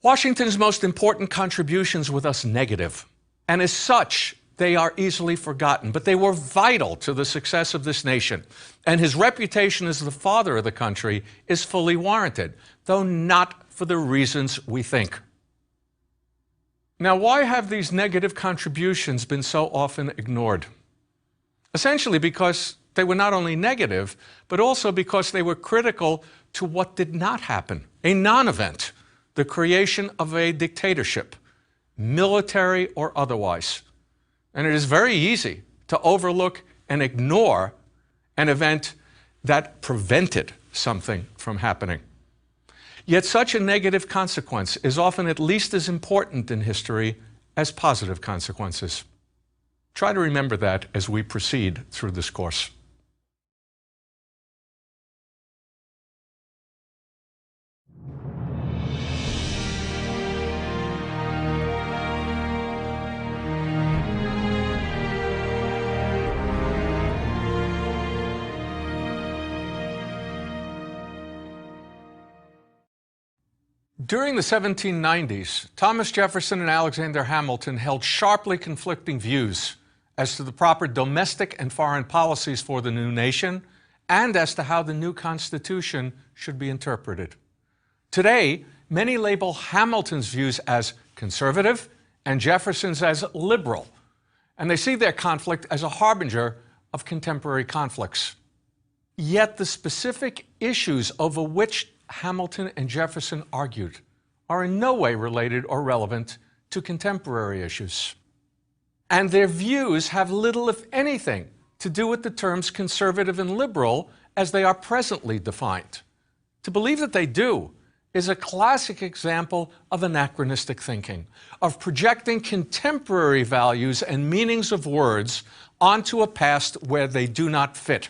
Washington's most important contributions were thus negative, and as such, they are easily forgotten, but they were vital to the success of this nation, and his reputation as the father of the country is fully warranted, though not for the reasons we think. Now, why have these negative contributions been so often ignored? Essentially because they were not only negative, but also because they were critical to what did not happen, a non-event, the creation of a dictatorship, military or otherwise. And it is very easy to overlook and ignore an event that prevented something from happening. Yet such a negative consequence is often at least as important in history as positive consequences. Try to remember that as we proceed through this course. During the 1790s, Thomas Jefferson and Alexander Hamilton held sharply conflicting views as to the proper domestic and foreign policies for the new nation and as to how the new Constitution should be interpreted. Today, many label Hamilton's views as conservative and Jefferson's as liberal, and they see their conflict as a harbinger of contemporary conflicts. Yet the specific issues over which Hamilton and Jefferson argued are in no way related or relevant to contemporary issues. And their views have little, if anything, to do with the terms conservative and liberal as they are presently defined. To believe that they do is a classic example of anachronistic thinking, of projecting contemporary values and meanings of words onto a past where they do not fit.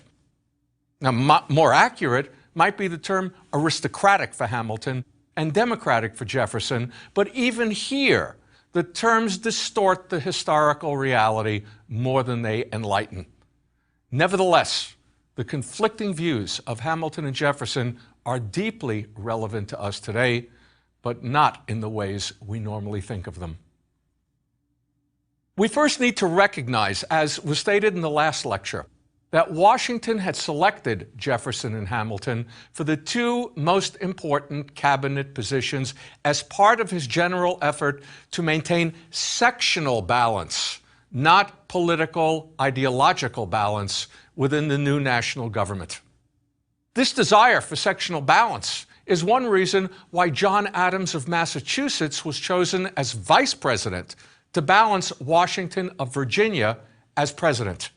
Now, more accurate might be the term aristocratic for Hamilton and democratic for Jefferson, but even here, the terms distort the historical reality more than they enlighten. Nevertheless, the conflicting views of Hamilton and Jefferson are deeply relevant to us today, but not in the ways we normally think of them. We first need to recognize, as was stated in the last lecture, that Washington had selected Jefferson and Hamilton for the two most important cabinet positions as part of his general effort to maintain sectional balance, not political, ideological balance within the new national government. This desire for sectional balance is one reason why John Adams of Massachusetts was chosen as vice president to balance Washington of Virginia as president.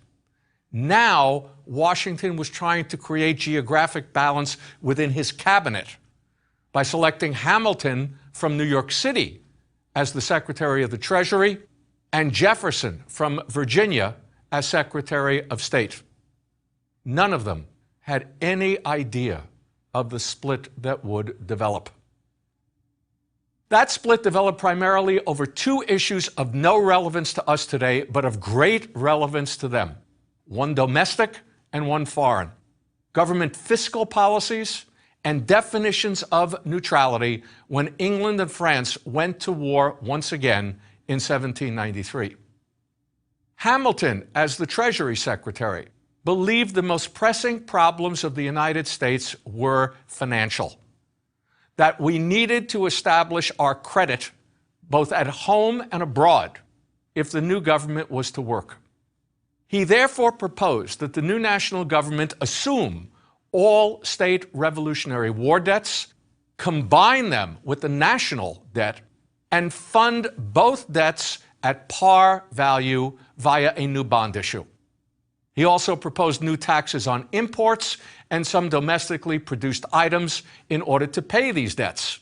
Now, Washington was trying to create geographic balance within his cabinet by selecting Hamilton from New York City as the Secretary of the Treasury and Jefferson from Virginia as Secretary of State. None of them had any idea of the split that would develop. That split developed primarily over two issues of no relevance to us today, but of great relevance to them. One domestic and one foreign. Government fiscal policies and definitions of neutrality when England and France went to war once again in 1793. Hamilton, as the Treasury Secretary, believed the most pressing problems of the United States were financial. That we needed to establish our credit both at home and abroad if the new government was to work. He therefore proposed that the new national government assume all state Revolutionary War debts, combine them with the national debt, and fund both debts at par value via a new bond issue. He also proposed new taxes on imports and some domestically produced items in order to pay these debts,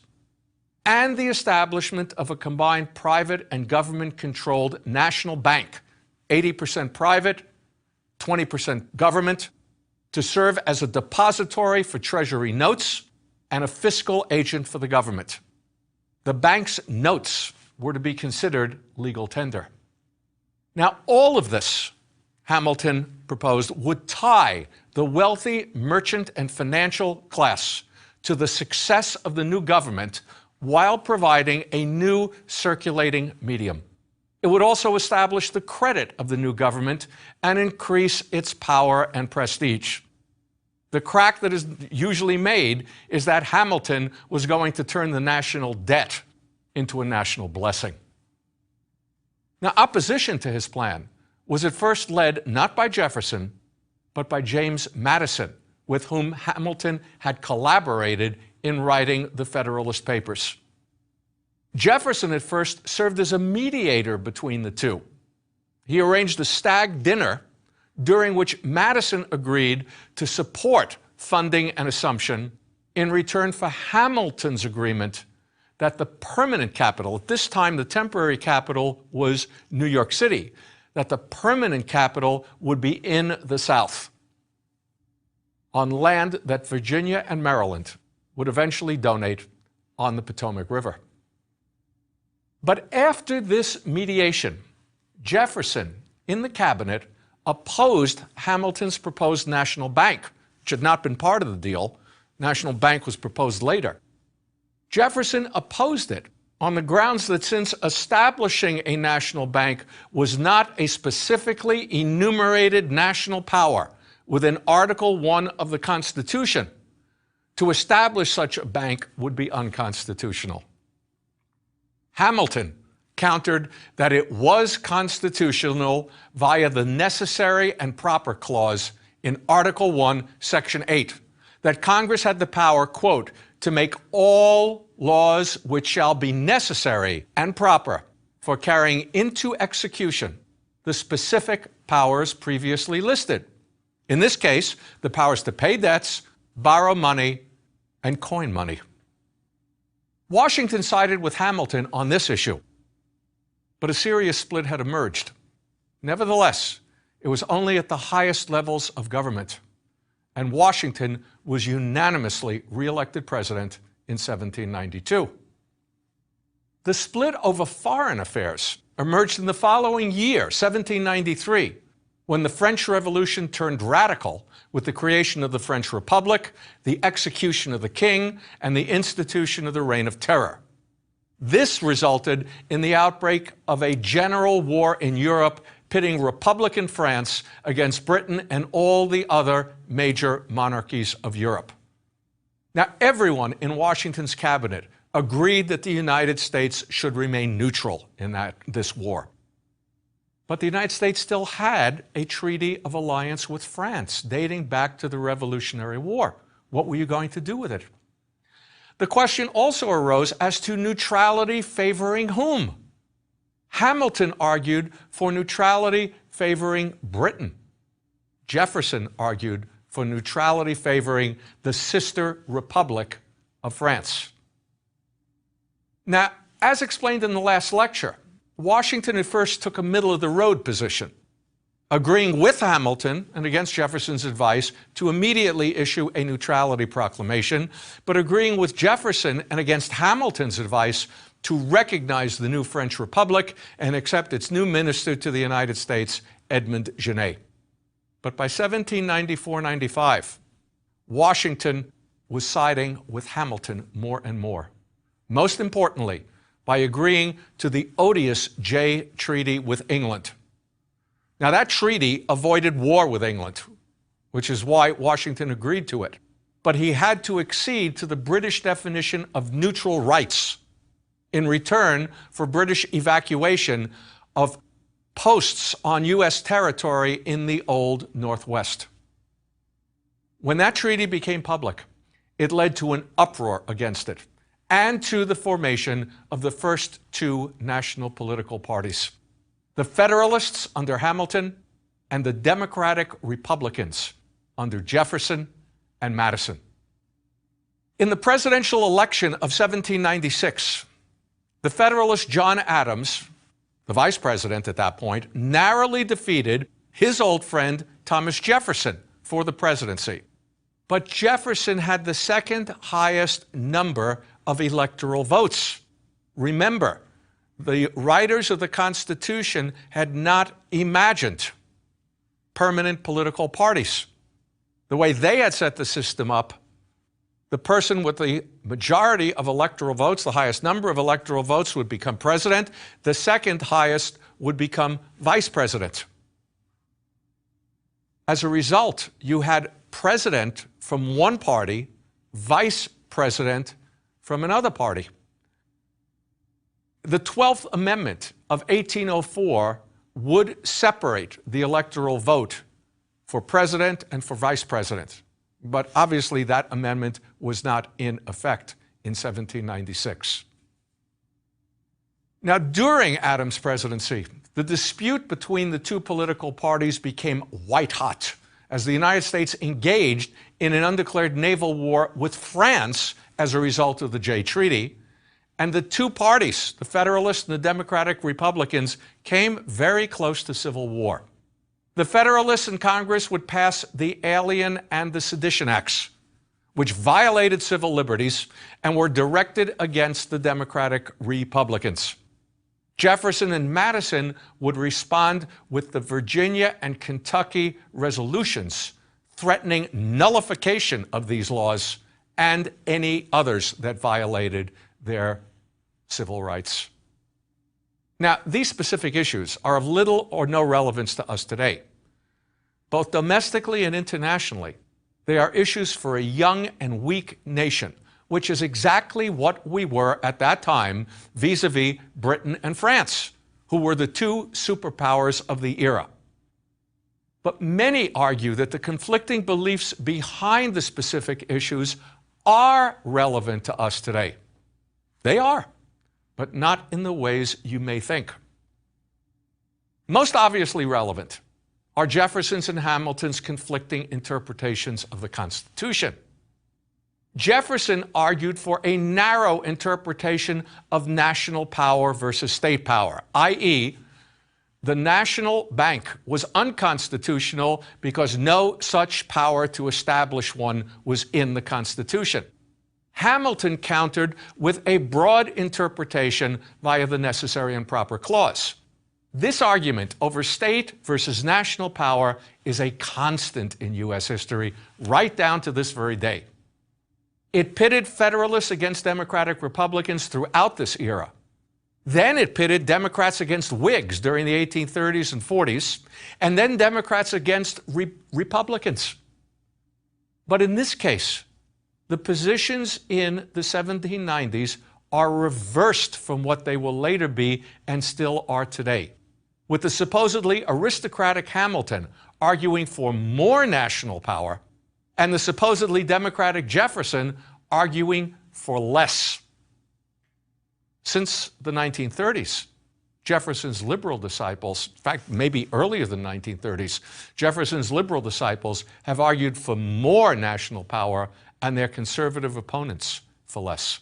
and the establishment of a combined private and government-controlled national bank, 80% private, 20% government, to serve as a depository for Treasury notes and a fiscal agent for the government. The bank's notes were to be considered legal tender. Now, all of this, Hamilton proposed, would tie the wealthy merchant and financial class to the success of the new government while providing a new circulating medium. It would also establish the credit of the new government and increase its power and prestige. The crack that is usually made is that Hamilton was going to turn the national debt into a national blessing. Now, opposition to his plan was at first led not by Jefferson, but by James Madison, with whom Hamilton had collaborated in writing the Federalist Papers. Jefferson at first served as a mediator between the two. He arranged a stag dinner during which Madison agreed to support funding and assumption in return for Hamilton's agreement that the permanent capital, at this time the temporary capital was New York City, that the permanent capital would be in the South, on land that Virginia and Maryland would eventually donate on the Potomac River. But after this mediation, Jefferson, in the cabinet, opposed Hamilton's proposed national bank, which had not been part of the deal. National bank was proposed later. Jefferson opposed it on the grounds that since establishing a national bank was not a specifically enumerated national power within Article 1 of the Constitution, to establish such a bank would be unconstitutional. Hamilton countered that it was constitutional via the necessary and proper clause in Article 1, Section 8, that Congress had the power, quote, to make all laws which shall be necessary and proper for carrying into execution the specific powers previously listed. In this case, the powers to pay debts, borrow money, and coin money. Washington sided with Hamilton on this issue, but a serious split had emerged. Nevertheless, it was only at the highest levels of government, and Washington was unanimously re-elected president in 1792. The split over foreign affairs emerged in the following year, 1793, when the French Revolution turned radical with the creation of the French Republic, the execution of the king, and the institution of the Reign of Terror. This resulted in the outbreak of a general war in Europe, pitting Republican France against Britain and all the other major monarchies of Europe. Now, everyone in Washington's cabinet agreed that the United States should remain neutral in this war. But the United States still had a treaty of alliance with France dating back to the Revolutionary War. What were you going to do with it? The question also arose as to neutrality favoring whom? Hamilton argued for neutrality favoring Britain. Jefferson argued for neutrality favoring the sister republic of France. Now, as explained in the last lecture, Washington at first took a middle-of-the-road position, agreeing with Hamilton and against Jefferson's advice to immediately issue a neutrality proclamation, but agreeing with Jefferson and against Hamilton's advice to recognize the new French Republic and accept its new minister to the United States, Edmond Genet. But by 1794-95, Washington was siding with Hamilton more and more. Most importantly, by agreeing to the odious Jay Treaty with England. Now, that treaty avoided war with England, which is why Washington agreed to it. But he had to accede to the British definition of neutral rights in return for British evacuation of posts on U.S. territory in the Old Northwest. When that treaty became public, it led to an uproar against it and to the formation of the first two national political parties, the Federalists under Hamilton and the Democratic Republicans under Jefferson and Madison. In the presidential election of 1796, the Federalist John Adams, the vice president at that point, narrowly defeated his old friend Thomas Jefferson for the presidency. But Jefferson had the second highest number of electoral votes. Remember, the writers of the Constitution had not imagined permanent political parties. The way they had set the system up, the person with the majority of electoral votes, the highest number of electoral votes, would become president. The second highest would become vice president. As a result, you had president from one party, vice president from another party. The 12th Amendment of 1804 would separate the electoral vote for president and for vice president. But obviously that amendment was not in effect in 1796. Now, during Adams' presidency, the dispute between the two political parties became white hot as the United States engaged in an undeclared naval war with France as a result of the Jay Treaty. And the two parties, the Federalists and the Democratic Republicans, came very close to civil war. The Federalists in Congress would pass the Alien and the Sedition Acts, which violated civil liberties and were directed against the Democratic Republicans. Jefferson and Madison would respond with the Virginia and Kentucky resolutions threatening nullification of these laws and any others that violated their civil rights. Now, these specific issues are of little or no relevance to us today. Both domestically and internationally, they are issues for a young and weak nation, which is exactly what we were at that time vis-a-vis Britain and France, who were the two superpowers of the era. But many argue that the conflicting beliefs behind the specific issues are relevant to us today. They are, but not in the ways you may think. Most obviously relevant are Jefferson's and Hamilton's conflicting interpretations of the Constitution. Jefferson argued for a narrow interpretation of national power versus state power, i.e., the national bank was unconstitutional because no such power to establish one was in the Constitution. Hamilton countered with a broad interpretation via the necessary and proper clause. This argument over state versus national power is a constant in U.S. history, right down to this very day. It pitted Federalists against Democratic Republicans throughout this era. Then it pitted Democrats against Whigs during the 1830s and 40s, and then Democrats against Republicans. But in this case, the positions in the 1790s are reversed from what they will later be and still are today, with the supposedly aristocratic Hamilton arguing for more national power and the supposedly democratic Jefferson arguing for less. Since the 1930s, Jefferson's liberal disciples, in fact, maybe earlier than 1930s, Jefferson's liberal disciples have argued for more national power and their conservative opponents for less.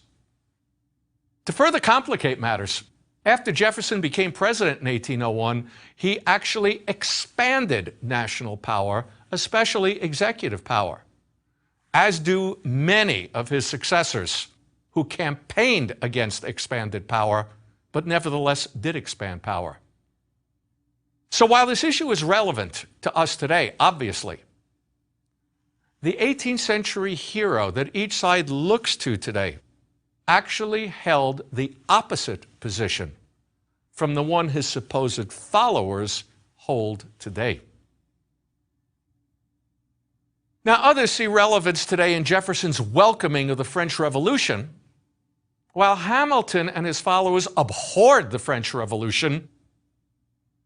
To further complicate matters, after Jefferson became president in 1801, he actually expanded national power, especially executive power, as do many of his successors who campaigned against expanded power, but nevertheless did expand power. So while this issue is relevant to us today, obviously, the 18th century hero that each side looks to today actually held the opposite position from the one his supposed followers hold today. Now, others see relevance today in Jefferson's welcoming of the French Revolution, while Hamilton and his followers abhorred the French Revolution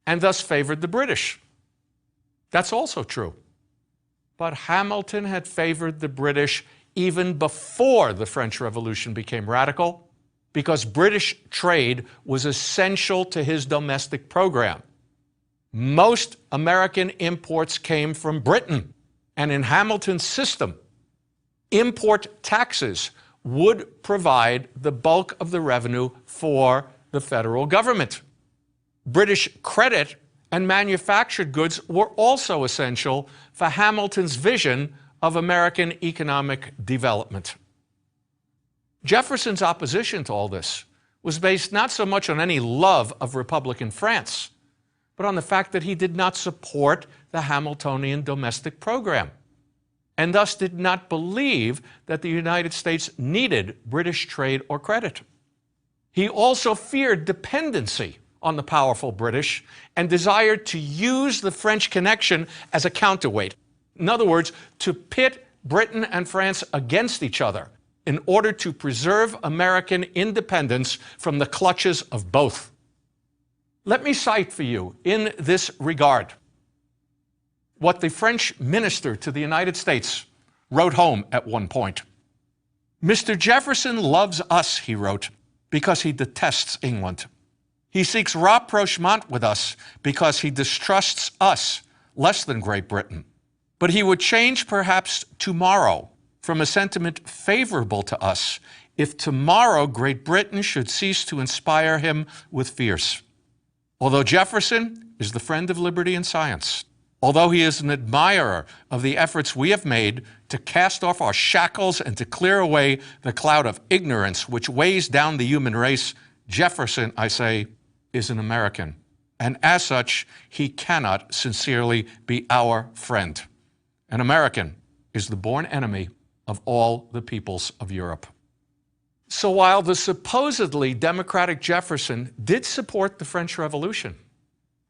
and thus favored the British. That's also true. But Hamilton had favored the British even before the French Revolution became radical, because British trade was essential to his domestic program. Most American imports came from Britain, and in Hamilton's system, import taxes would provide the bulk of the revenue for the federal government. British credit and manufactured goods were also essential for Hamilton's vision of American economic development. Jefferson's opposition to all this was based not so much on any love of Republican France, but on the fact that he did not support the Hamiltonian domestic program, and thus did not believe that the United States needed British trade or credit. He also feared dependency on the powerful British and desired to use the French connection as a counterweight. In other words, to pit Britain and France against each other in order to preserve American independence from the clutches of both. Let me cite for you, in this regard, what the French minister to the United States wrote home at one point. "Mr. Jefferson loves us," he wrote, "because he detests England. He seeks rapprochement with us because he distrusts us less than Great Britain. But he would change perhaps tomorrow from a sentiment favorable to us if tomorrow Great Britain should cease to inspire him with fears. Although Jefferson is the friend of liberty and science, although he is an admirer of the efforts we have made to cast off our shackles and to clear away the cloud of ignorance which weighs down the human race, Jefferson, I say, is an American, and as such, he cannot sincerely be our friend. An American is the born enemy of all the peoples of Europe. So while the supposedly democratic Jefferson did support the French Revolution,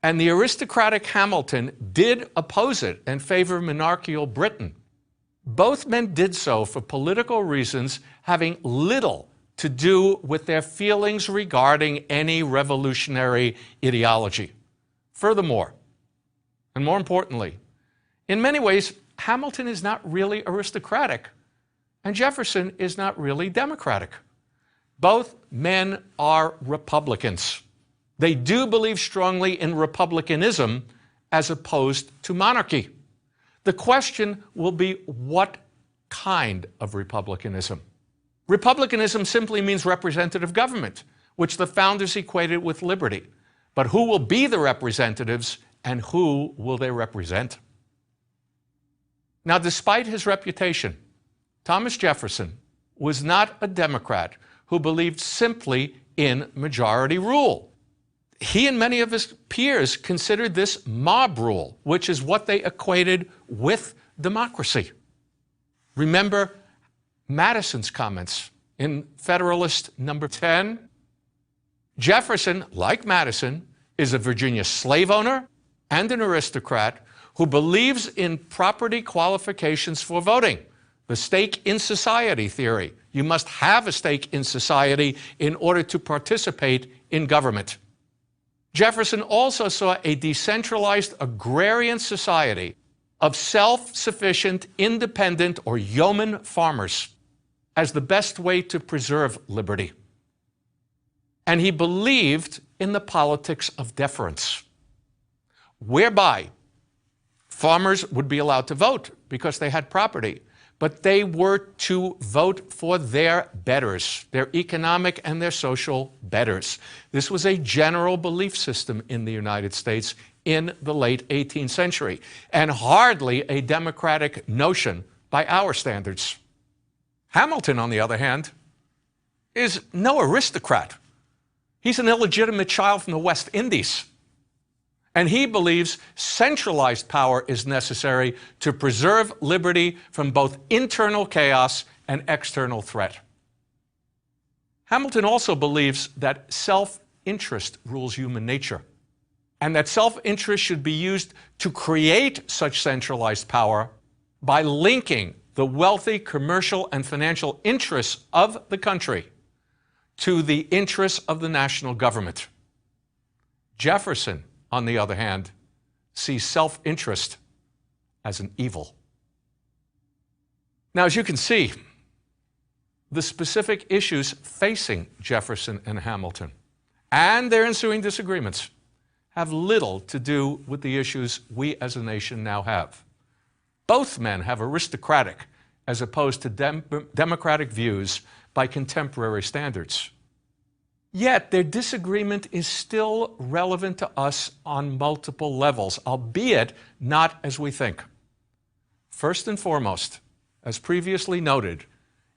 and the aristocratic Hamilton did oppose it and favor monarchical Britain, both men did so for political reasons having little to do with their feelings regarding any revolutionary ideology. Furthermore, and more importantly, in many ways, Hamilton is not really aristocratic, and Jefferson is not really democratic. Both men are Republicans. They do believe strongly in republicanism as opposed to monarchy. The question will be, what kind of republicanism? Republicanism simply means representative government, which the founders equated with liberty. But who will be the representatives, and who will they represent? Now, despite his reputation, Thomas Jefferson was not a Democrat who believed simply in majority rule. He and many of his peers considered this mob rule, which is what they equated with democracy. Remember Madison's comments in Federalist number 10? Jefferson, like Madison, is a Virginia slave owner and an aristocrat who believes in property qualifications for voting, the stake in society theory. You must have a stake in society in order to participate in government. Jefferson also saw a decentralized agrarian society of self-sufficient, independent, or yeoman farmers as the best way to preserve liberty. And he believed in the politics of deference, whereby farmers would be allowed to vote because they had property, but they were to vote for their betters, their economic and their social betters. This was a general belief system in the United States in the late 18th century, and hardly a democratic notion by our standards. Hamilton, on the other hand, is no aristocrat. He's an illegitimate child from the West Indies. And he believes centralized power is necessary to preserve liberty from both internal chaos and external threat. Hamilton also believes that self-interest rules human nature, and that self-interest should be used to create such centralized power by linking the wealthy commercial and financial interests of the country to the interests of the national government. Jefferson, on the other hand, sees self-interest as an evil. Now, as you can see, the specific issues facing Jefferson and Hamilton and their ensuing disagreements have little to do with the issues we as a nation now have. Both men have aristocratic as opposed to democratic views by contemporary standards. Yet their disagreement is still relevant to us on multiple levels, albeit not as we think. First and foremost, as previously noted,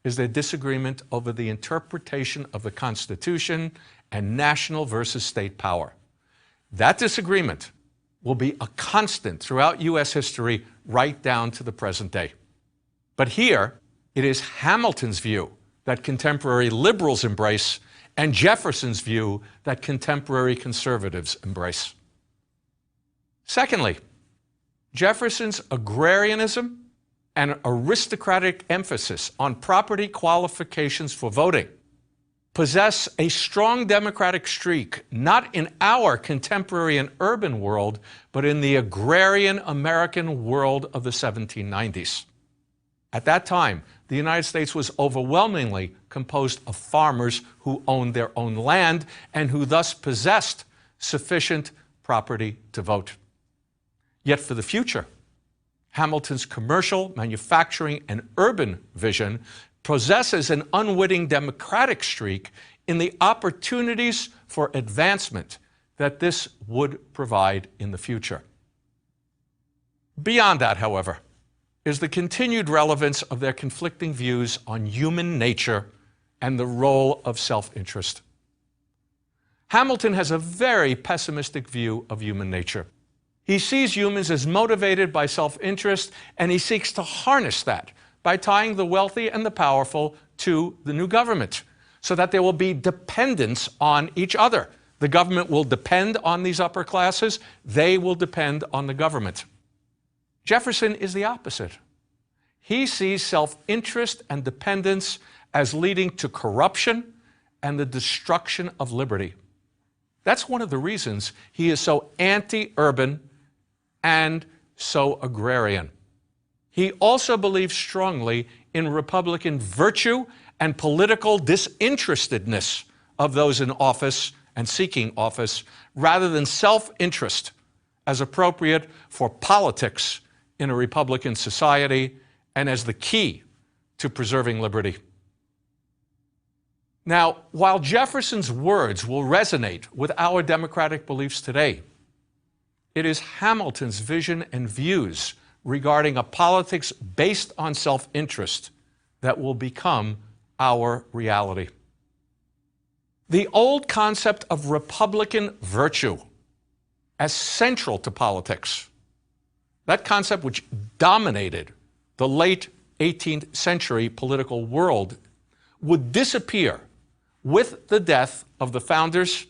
is their disagreement over the interpretation of the Constitution and national versus state power. That disagreement will be a constant throughout U.S. history right down to the present day. But here, it is Hamilton's view that contemporary liberals embrace and Jefferson's view that contemporary conservatives embrace. Secondly, Jefferson's agrarianism and aristocratic emphasis on property qualifications for voting possess a strong democratic streak, not in our contemporary and urban world, but in the agrarian American world of the 1790s. At that time, the United States was overwhelmingly composed of farmers who owned their own land and who thus possessed sufficient property to vote. Yet for the future, Hamilton's commercial, manufacturing, and urban vision possesses an unwitting democratic streak in the opportunities for advancement that this would provide in the future. Beyond that, however, is the continued relevance of their conflicting views on human nature and the role of self-interest. Hamilton has a very pessimistic view of human nature. He sees humans as motivated by self-interest, and he seeks to harness that by tying the wealthy and the powerful to the new government so that there will be dependence on each other. The government will depend on these upper classes. They will depend on the government. Jefferson is the opposite. He sees self-interest and dependence as leading to corruption and the destruction of liberty. That's one of the reasons he is so anti-urban and so agrarian. He also believes strongly in Republican virtue and political disinterestedness of those in office and seeking office, rather than self-interest as appropriate for politics in a Republican society and as the key to preserving liberty. Now, while Jefferson's words will resonate with our democratic beliefs today, it is Hamilton's vision and views regarding a politics based on self-interest that will become our reality. The old concept of Republican virtue as central to politics, that concept which dominated the late 18th century political world, would disappear with the death of the founders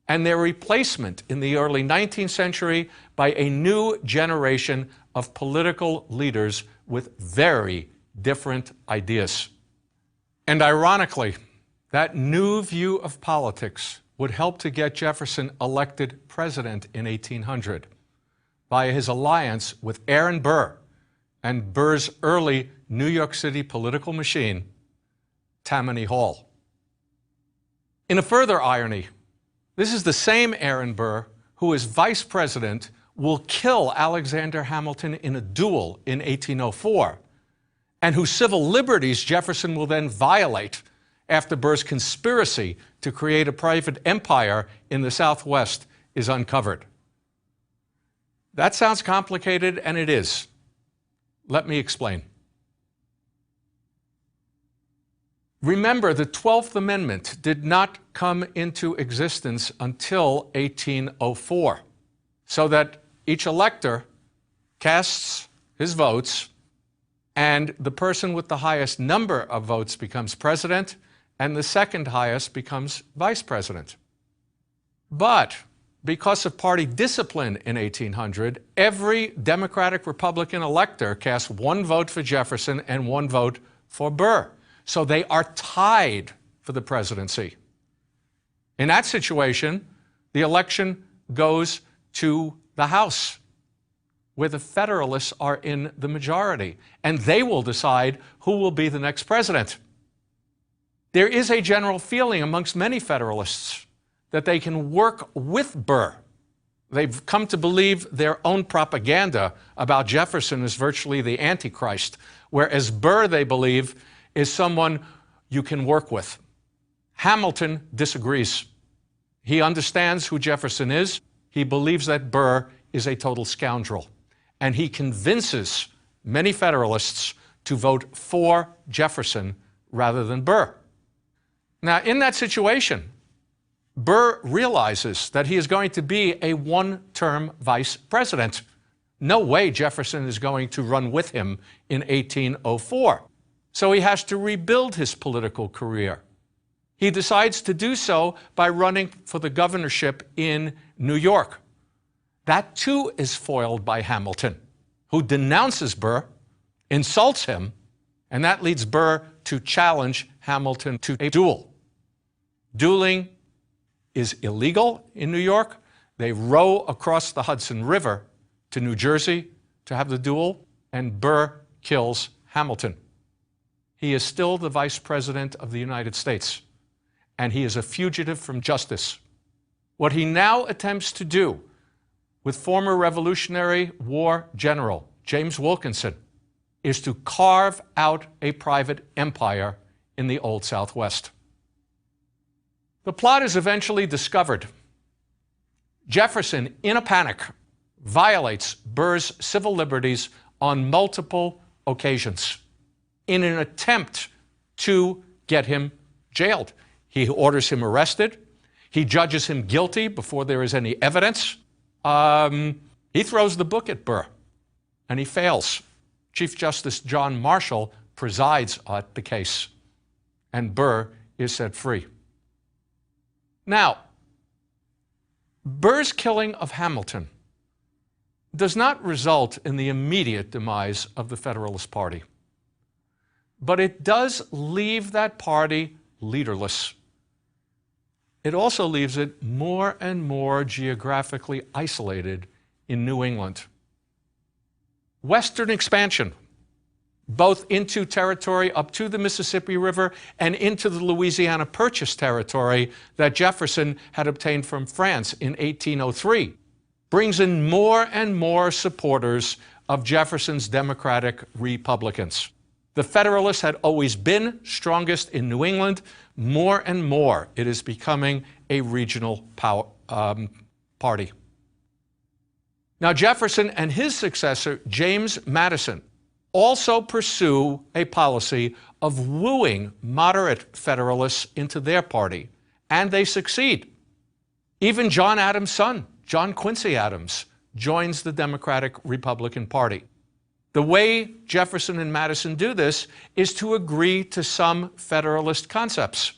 and their replacement in the early 19th century by a new generation of political leaders with very different ideas. And ironically, that new view of politics would help to get Jefferson elected president in 1800 via his alliance with Aaron Burr and Burr's early New York City political machine, Tammany Hall. In a further irony, this is the same Aaron Burr who, as vice president, will kill Alexander Hamilton in a duel in 1804, and whose civil liberties Jefferson will then violate after Burr's conspiracy to create a private empire in the Southwest is uncovered. That sounds complicated, and it is. Let me explain. Remember, the 12th Amendment did not come into existence until 1804, so that each elector casts his votes, and the person with the highest number of votes becomes president, and the second highest becomes vice president. But because of party discipline in 1800, every Democratic Republican elector cast one vote for Jefferson and one vote for Burr. So they are tied for the presidency. In that situation, the election goes to the House, where the Federalists are in the majority, and they will decide who will be the next president. There is a general feeling amongst many Federalists that they can work with Burr. They've come to believe their own propaganda about Jefferson is virtually the Antichrist, whereas Burr, they believe, is someone you can work with. Hamilton disagrees. He understands who Jefferson is. He believes that Burr is a total scoundrel. And he convinces many Federalists to vote for Jefferson rather than Burr. Now, in that situation, Burr realizes that he is going to be a one-term vice president. No way Jefferson is going to run with him in 1804. So he has to rebuild his political career. He decides to do so by running for the governorship in New York. That too is foiled by Hamilton, who denounces Burr, insults him, and that leads Burr to challenge Hamilton to a duel. Dueling is illegal in New York. They row across the Hudson River to New Jersey to have the duel, and Burr kills Hamilton. He is still the Vice President of the United States, and he is a fugitive from justice. What he now attempts to do with former Revolutionary War General James Wilkinson is to carve out a private empire in the Old Southwest. The plot is eventually discovered. Jefferson, in a panic, violates Burr's civil liberties on multiple occasions in an attempt to get him jailed. He orders him arrested. He judges him guilty before there is any evidence. He throws the book at Burr, and he fails. Chief Justice John Marshall presides at the case, and Burr is set free. Now, Burr's killing of Hamilton does not result in the immediate demise of the Federalist Party, but it does leave that party leaderless. It also leaves it more and more geographically isolated in New England. Western expansion, both into territory up to the Mississippi River and into the Louisiana Purchase territory that Jefferson had obtained from France in 1803, brings in more and more supporters of Jefferson's Democratic Republicans. The Federalists had always been strongest in New England. More and more, it is becoming a regional party. Now, Jefferson and his successor, James Madison, also pursue a policy of wooing moderate Federalists into their party, and they succeed. Even John Adams' son, John Quincy Adams, joins the Democratic Republican Party. The way Jefferson and Madison do this is to agree to some Federalist concepts,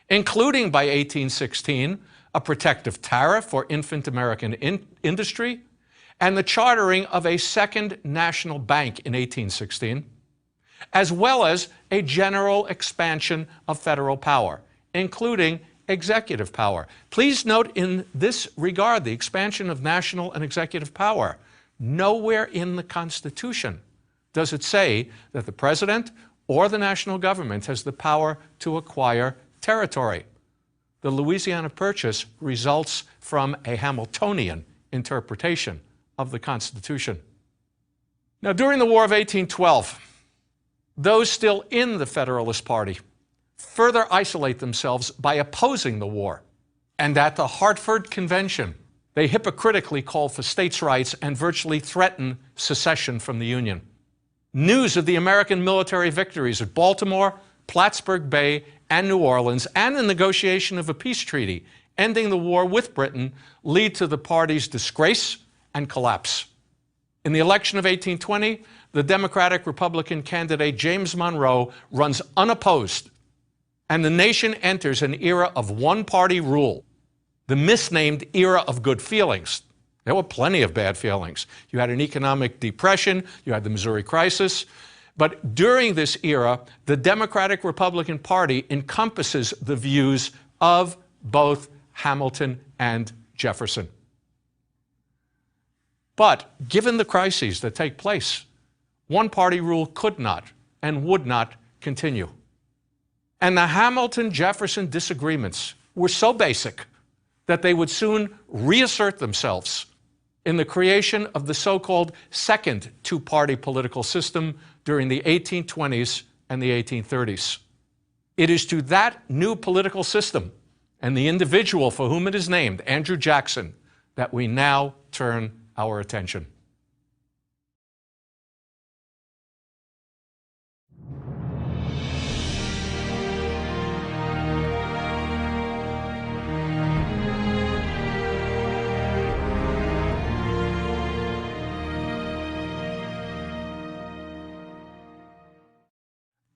including by 1816, a protective tariff for infant American industry, and the chartering of a second national bank in 1816, as well as a general expansion of federal power, including executive power. Please note in this regard, the expansion of national and executive power. Nowhere in the Constitution does it say that the president or the national government has the power to acquire territory. The Louisiana Purchase results from a Hamiltonian interpretation of the Constitution. Now, during the War of 1812, those still in the Federalist Party further isolate themselves by opposing the war. And at the Hartford Convention, they hypocritically call for states' rights and virtually threaten secession from the Union. News of the American military victories at Baltimore, Plattsburgh Bay, and New Orleans, and the negotiation of a peace treaty ending the war with Britain, lead to the party's disgrace and collapse. In the election of 1820, the Democratic-Republican candidate James Monroe runs unopposed, and the nation enters an era of one-party rule, the misnamed era of good feelings. There were plenty of bad feelings. You had an economic depression, you had the Missouri crisis, but during this era, the Democratic-Republican Party encompasses the views of both Hamilton and Jefferson. But given the crises that take place, one-party rule could not and would not continue. And the Hamilton-Jefferson disagreements were so basic that they would soon reassert themselves in the creation of the so-called second two-party political system during the 1820s and the 1830s. It is to that new political system and the individual for whom it is named, Andrew Jackson, that we now turn our attention.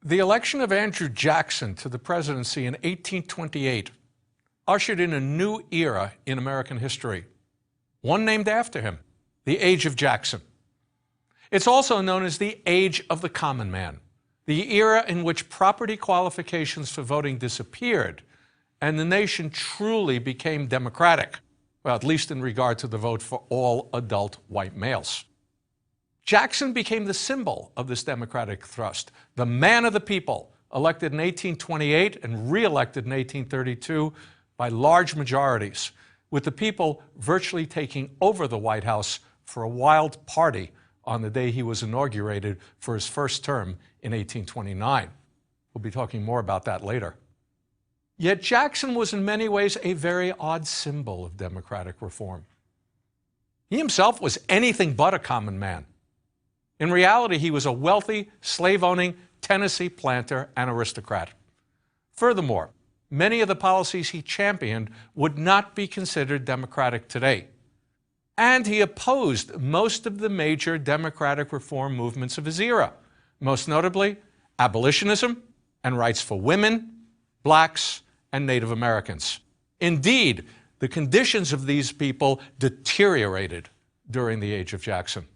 The election of Andrew Jackson to the presidency in 1828 ushered in a new era in American history, one named after him, the Age of Jackson. It's also known as the Age of the Common Man, the era in which property qualifications for voting disappeared and the nation truly became democratic, well, at least in regard to the vote for all adult white males. Jackson became the symbol of this democratic thrust, the man of the people, elected in 1828 and re-elected in 1832 by large majorities, with the people virtually taking over the White House for a wild party on the day he was inaugurated for his first term in 1829. We'll be talking more about that later. Yet Jackson was in many ways a very odd symbol of democratic reform. He himself was anything but a common man. In reality, he was a wealthy, slave-owning Tennessee planter and aristocrat. Furthermore, many of the policies he championed would not be considered democratic today. And he opposed most of the major democratic reform movements of his era, most notably abolitionism and rights for women, blacks, and Native Americans. Indeed, the conditions of these people deteriorated during the age of Jackson.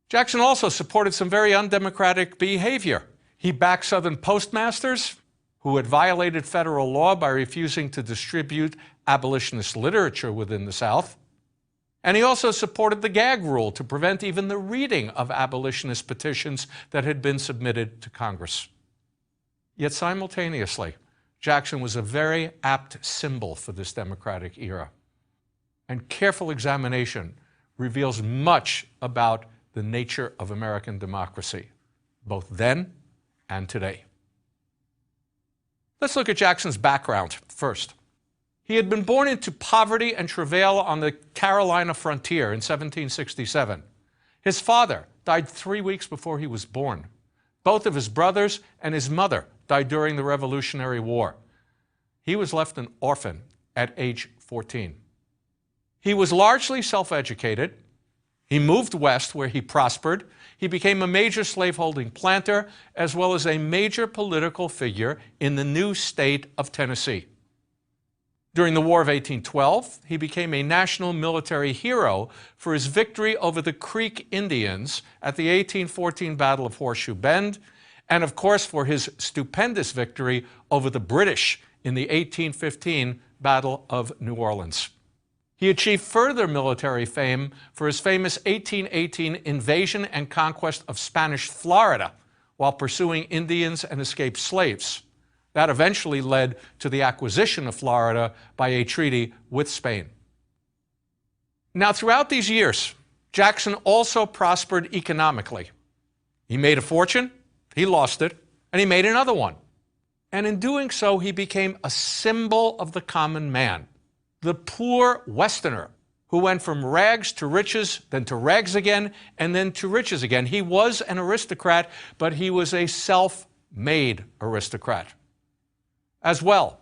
Jackson also supported some very undemocratic behavior. He backed Southern postmasters who had violated federal law by refusing to distribute abolitionist literature within the South. And he also supported the gag rule to prevent even the reading of abolitionist petitions that had been submitted to Congress. Yet simultaneously, Jackson was a very apt symbol for this democratic era. And careful examination reveals much about the nature of American democracy, both then and today. Let's look at Jackson's background first. He had been born into poverty and travail on the Carolina frontier in 1767. His father died 3 weeks before he was born. Both of his brothers and his mother died during the Revolutionary War. He was left an orphan at age 14. He was largely self-educated. He moved west where he prospered. He became a major slaveholding planter as well as a major political figure in the new state of Tennessee. During the War of 1812, he became a national military hero for his victory over the Creek Indians at the 1814 Battle of Horseshoe Bend, and of course for his stupendous victory over the British in the 1815 Battle of New Orleans. He achieved further military fame for his famous 1818 invasion and conquest of Spanish Florida while pursuing Indians and escaped slaves. That eventually led to the acquisition of Florida by a treaty with Spain. Now, throughout these years, Jackson also prospered economically. He made a fortune, he lost it, and he made another one. And in doing so, he became a symbol of the common man, the poor Westerner who went from rags to riches, then to rags again, and then to riches again. He was an aristocrat, but he was a self-made aristocrat. As well,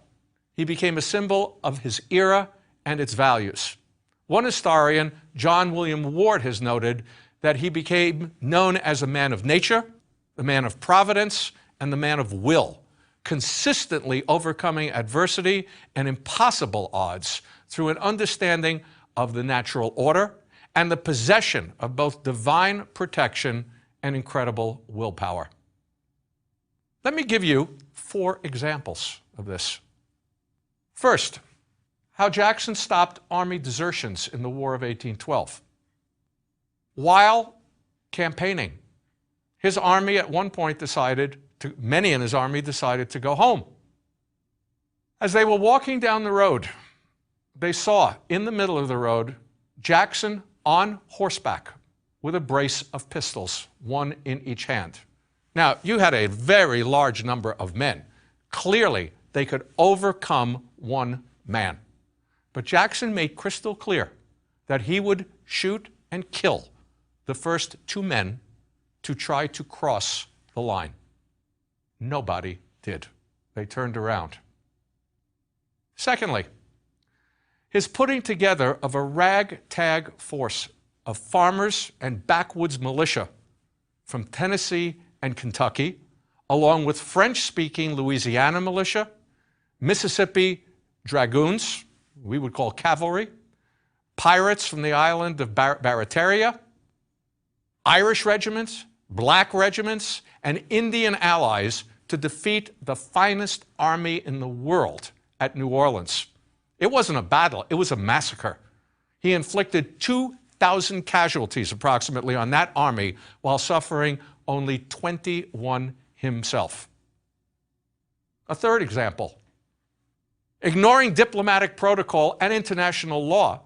he became a symbol of his era and its values. One historian, John William Ward, has noted that he became known as a man of nature, the man of providence, and the man of will, consistently overcoming adversity and impossible odds through an understanding of the natural order and the possession of both divine protection and incredible willpower. Let me give you 4 examples of this. First, how Jackson stopped Army desertions in the War of 1812. While campaigning, his army at one point many in his army decided to go home. As they were walking down the road, they saw in the middle of the road Jackson on horseback with a brace of pistols, one in each hand. Now, you had a very large number of men. Clearly, they could overcome one man. But Jackson made crystal clear that he would shoot and kill the first 2 men to try to cross the line. Nobody did. They turned around. Secondly, his putting together of a ragtag force of farmers and backwoods militia from Tennessee and Kentucky, along with French-speaking Louisiana militia, Mississippi dragoons, we would call cavalry, pirates from the island of Barataria, Irish regiments, black regiments, and Indian allies to defeat the finest army in the world at New Orleans. It wasn't a battle, it was a massacre. He inflicted 2,000 casualties approximately on that army while suffering only 21 himself. A third example. Ignoring diplomatic protocol and international law,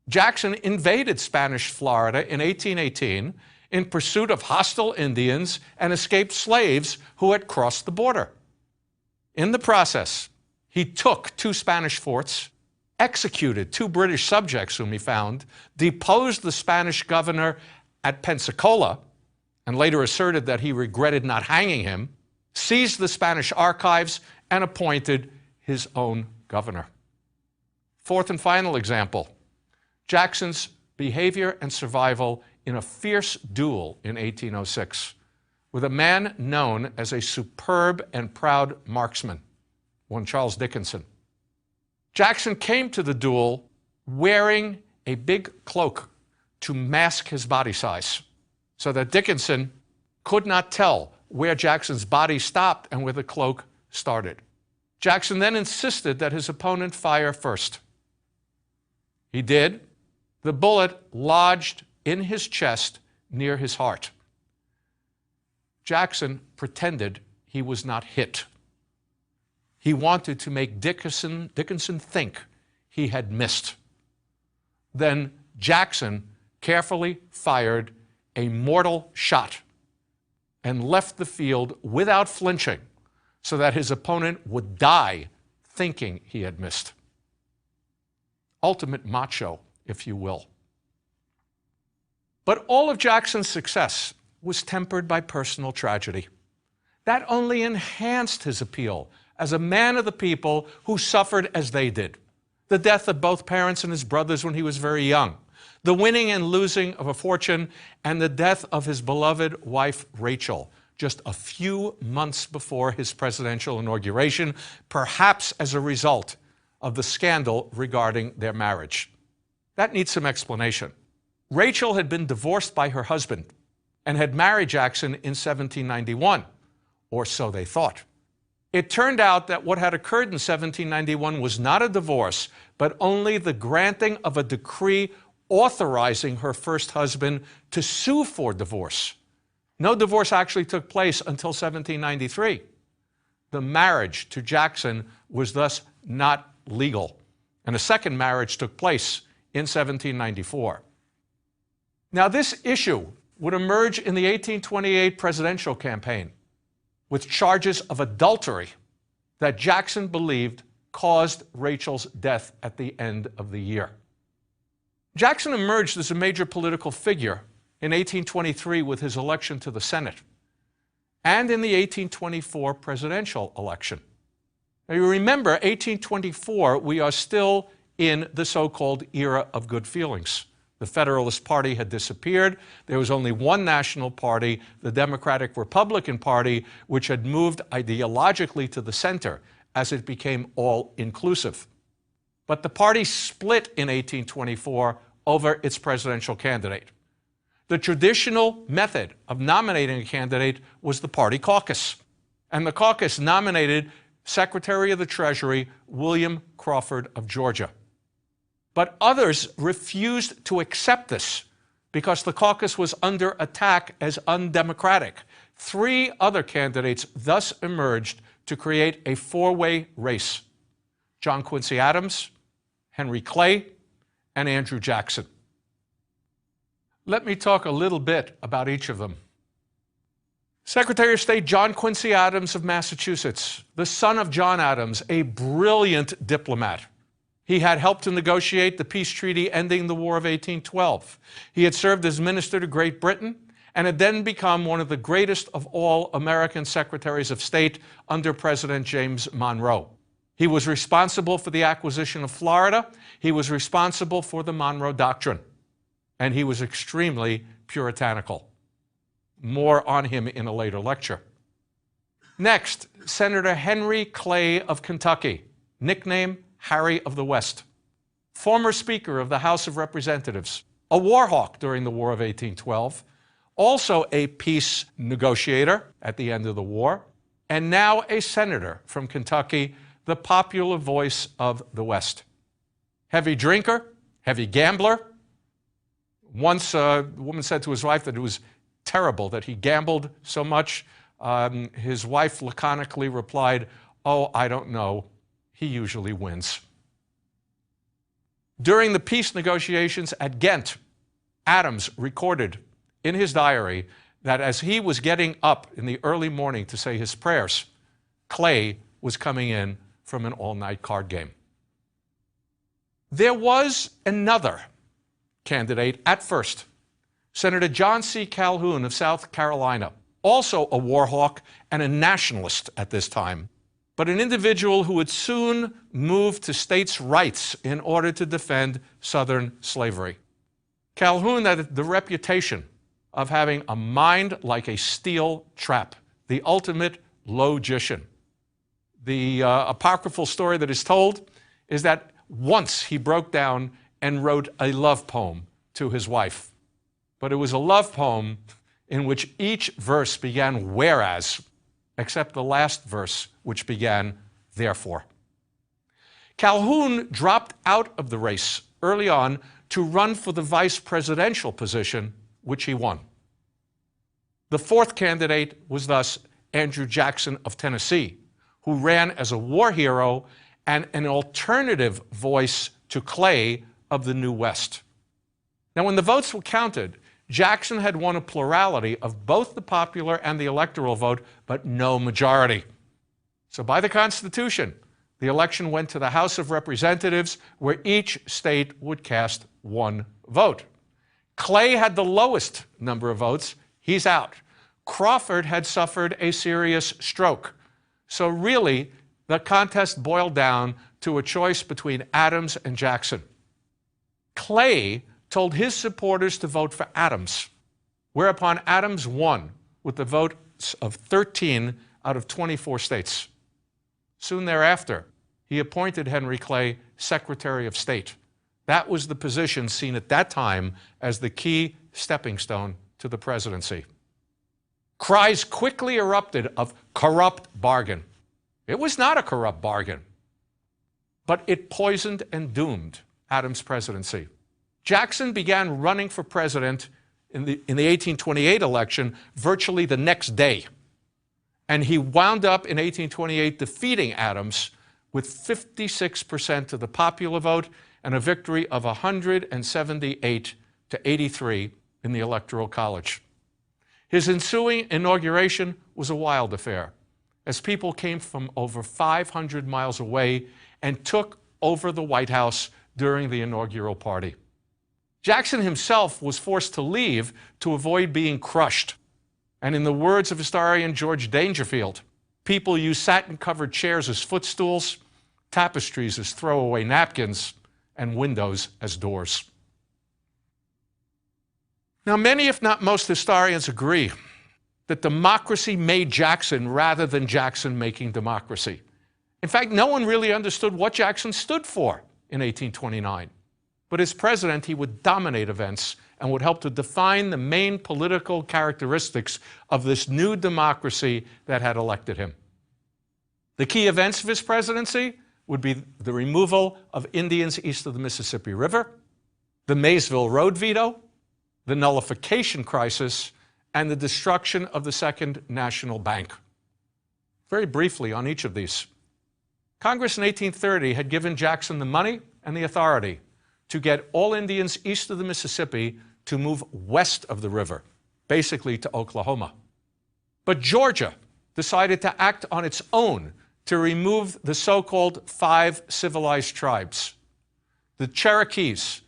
Jackson invaded Spanish Florida in 1818 in pursuit of hostile Indians and escaped slaves who had crossed the border. In the process, he took 2 Spanish forts, executed 2 British subjects whom he found, deposed the Spanish governor at Pensacola, and later asserted that he regretted not hanging him, seized the Spanish archives, and appointed his own governor. Fourth and final example, Jackson's behavior and survival in a fierce duel in 1806. with a man known as a superb and proud marksman, one Charles Dickinson. Jackson came to the duel wearing a big cloak to mask his body size, so that Dickinson could not tell where Jackson's body stopped and where the cloak started. Jackson then insisted that his opponent fire first. He did. The bullet lodged in his chest near his heart. Jackson pretended he was not hit. He wanted to make Dickinson think he had missed. Then Jackson carefully fired a mortal shot and left the field without flinching so that his opponent would die thinking he had missed. Ultimate macho, if you will. But all of Jackson's success was tempered by personal tragedy. That only enhanced his appeal as a man of the people who suffered as they did. The death of both parents and his brothers when he was very young, the winning and losing of a fortune, and the death of his beloved wife, Rachel, just a few months before his presidential inauguration, perhaps as a result of the scandal regarding their marriage. That needs some explanation. Rachel had been divorced by her husband and had married Jackson in 1791, or so they thought. It turned out that what had occurred in 1791 was not a divorce, but only the granting of a decree authorizing her first husband to sue for divorce. No divorce actually took place until 1793. The marriage to Jackson was thus not legal, and a second marriage took place in 1794. Now, this issue would emerge in the 1828 presidential campaign with charges of adultery that Jackson believed caused Rachel's death at the end of the year. Jackson emerged as a major political figure in 1823 with his election to the Senate and in the 1824 presidential election. Now, you remember, 1824, we are still in the so-called era of good feelings. The Federalist Party had disappeared. There was only one national party, the Democratic Republican Party, which had moved ideologically to the center as it became all-inclusive. But the party split in 1824 over its presidential candidate. The traditional method of nominating a candidate was the party caucus, and the caucus nominated Secretary of the Treasury William Crawford of Georgia. But others refused to accept this because the caucus was under attack as undemocratic. 3 other candidates thus emerged to create a 4-way race: John Quincy Adams, Henry Clay, and Andrew Jackson. Let me talk a little bit about each of them. Secretary of State John Quincy Adams of Massachusetts, the son of John Adams, a brilliant diplomat. He had helped to negotiate the peace treaty ending the War of 1812. He had served as minister to Great Britain and had then become one of the greatest of all American secretaries of state under President James Monroe. He was responsible for the acquisition of Florida. He was responsible for the Monroe Doctrine. And he was extremely puritanical. More on him in a later lecture. Next, Senator Henry Clay of Kentucky, nickname Harry of the West, former Speaker of the House of Representatives, a war hawk during the War of 1812, also a peace negotiator at the end of the war, and now a senator from Kentucky, the popular voice of the West. Heavy drinker, heavy gambler. Once a woman said to his wife that it was terrible that he gambled so much. His wife laconically replied, "Oh, I don't know. He usually wins." During the peace negotiations at Ghent, Adams recorded in his diary that as he was getting up in the early morning to say his prayers, Clay was coming in from an all-night card game. There was another candidate at first, Senator John C. Calhoun of South Carolina, also a war hawk and a nationalist at this time, but an individual who would soon move to states' rights in order to defend Southern slavery. Calhoun had the reputation of having a mind like a steel trap, the ultimate logician. The apocryphal story that is told is that once he broke down and wrote a love poem to his wife. But it was a love poem in which each verse began whereas, except the last verse, which began therefore. Calhoun dropped out of the race early on to run for the vice presidential position, which he won. The fourth candidate was thus Andrew Jackson of Tennessee, who ran as a war hero and an alternative voice to Clay of the New West. Now, when the votes were counted, Jackson had won a plurality of both the popular and the electoral vote, but no majority. So by the Constitution, the election went to the House of Representatives, where each state would cast one vote. Clay had the lowest number of votes. He's out. Crawford had suffered a serious stroke. So really, the contest boiled down to a choice between Adams and Jackson. Clay told his supporters to vote for Adams, whereupon Adams won with the votes of 13 out of 24 states. Soon thereafter, he appointed Henry Clay Secretary of State. That was the position seen at that time as the key stepping stone to the presidency. Cries quickly erupted of corrupt bargain. It was not a corrupt bargain, but it poisoned and doomed Adams' presidency. Jackson began running for president in the 1828 election virtually the next day. And he wound up in 1828 defeating Adams with 56% of the popular vote and a victory of 178 to 83 in the Electoral College. His ensuing inauguration was a wild affair, as people came from over 500 miles away and took over the White House during the inaugural party. Jackson himself was forced to leave to avoid being crushed. And in the words of historian George Dangerfield, people used satin-covered chairs as footstools, tapestries as throwaway napkins, and windows as doors. Now, many, if not most, historians agree that democracy made Jackson rather than Jackson making democracy. In fact, no one really understood what Jackson stood for in 1829. But as president, he would dominate events and would help to define the main political characteristics of this new democracy that had elected him. The key events of his presidency would be the removal of Indians east of the Mississippi River, the Maysville Road veto, the nullification crisis, and the destruction of the Second National Bank. Very briefly on each of these. Congress in 1830 had given Jackson the money and the authority to get all Indians east of the Mississippi to move west of the river, basically to Oklahoma. But Georgia decided to act on its own to remove the so-called 5 civilized tribes. The Cherokees,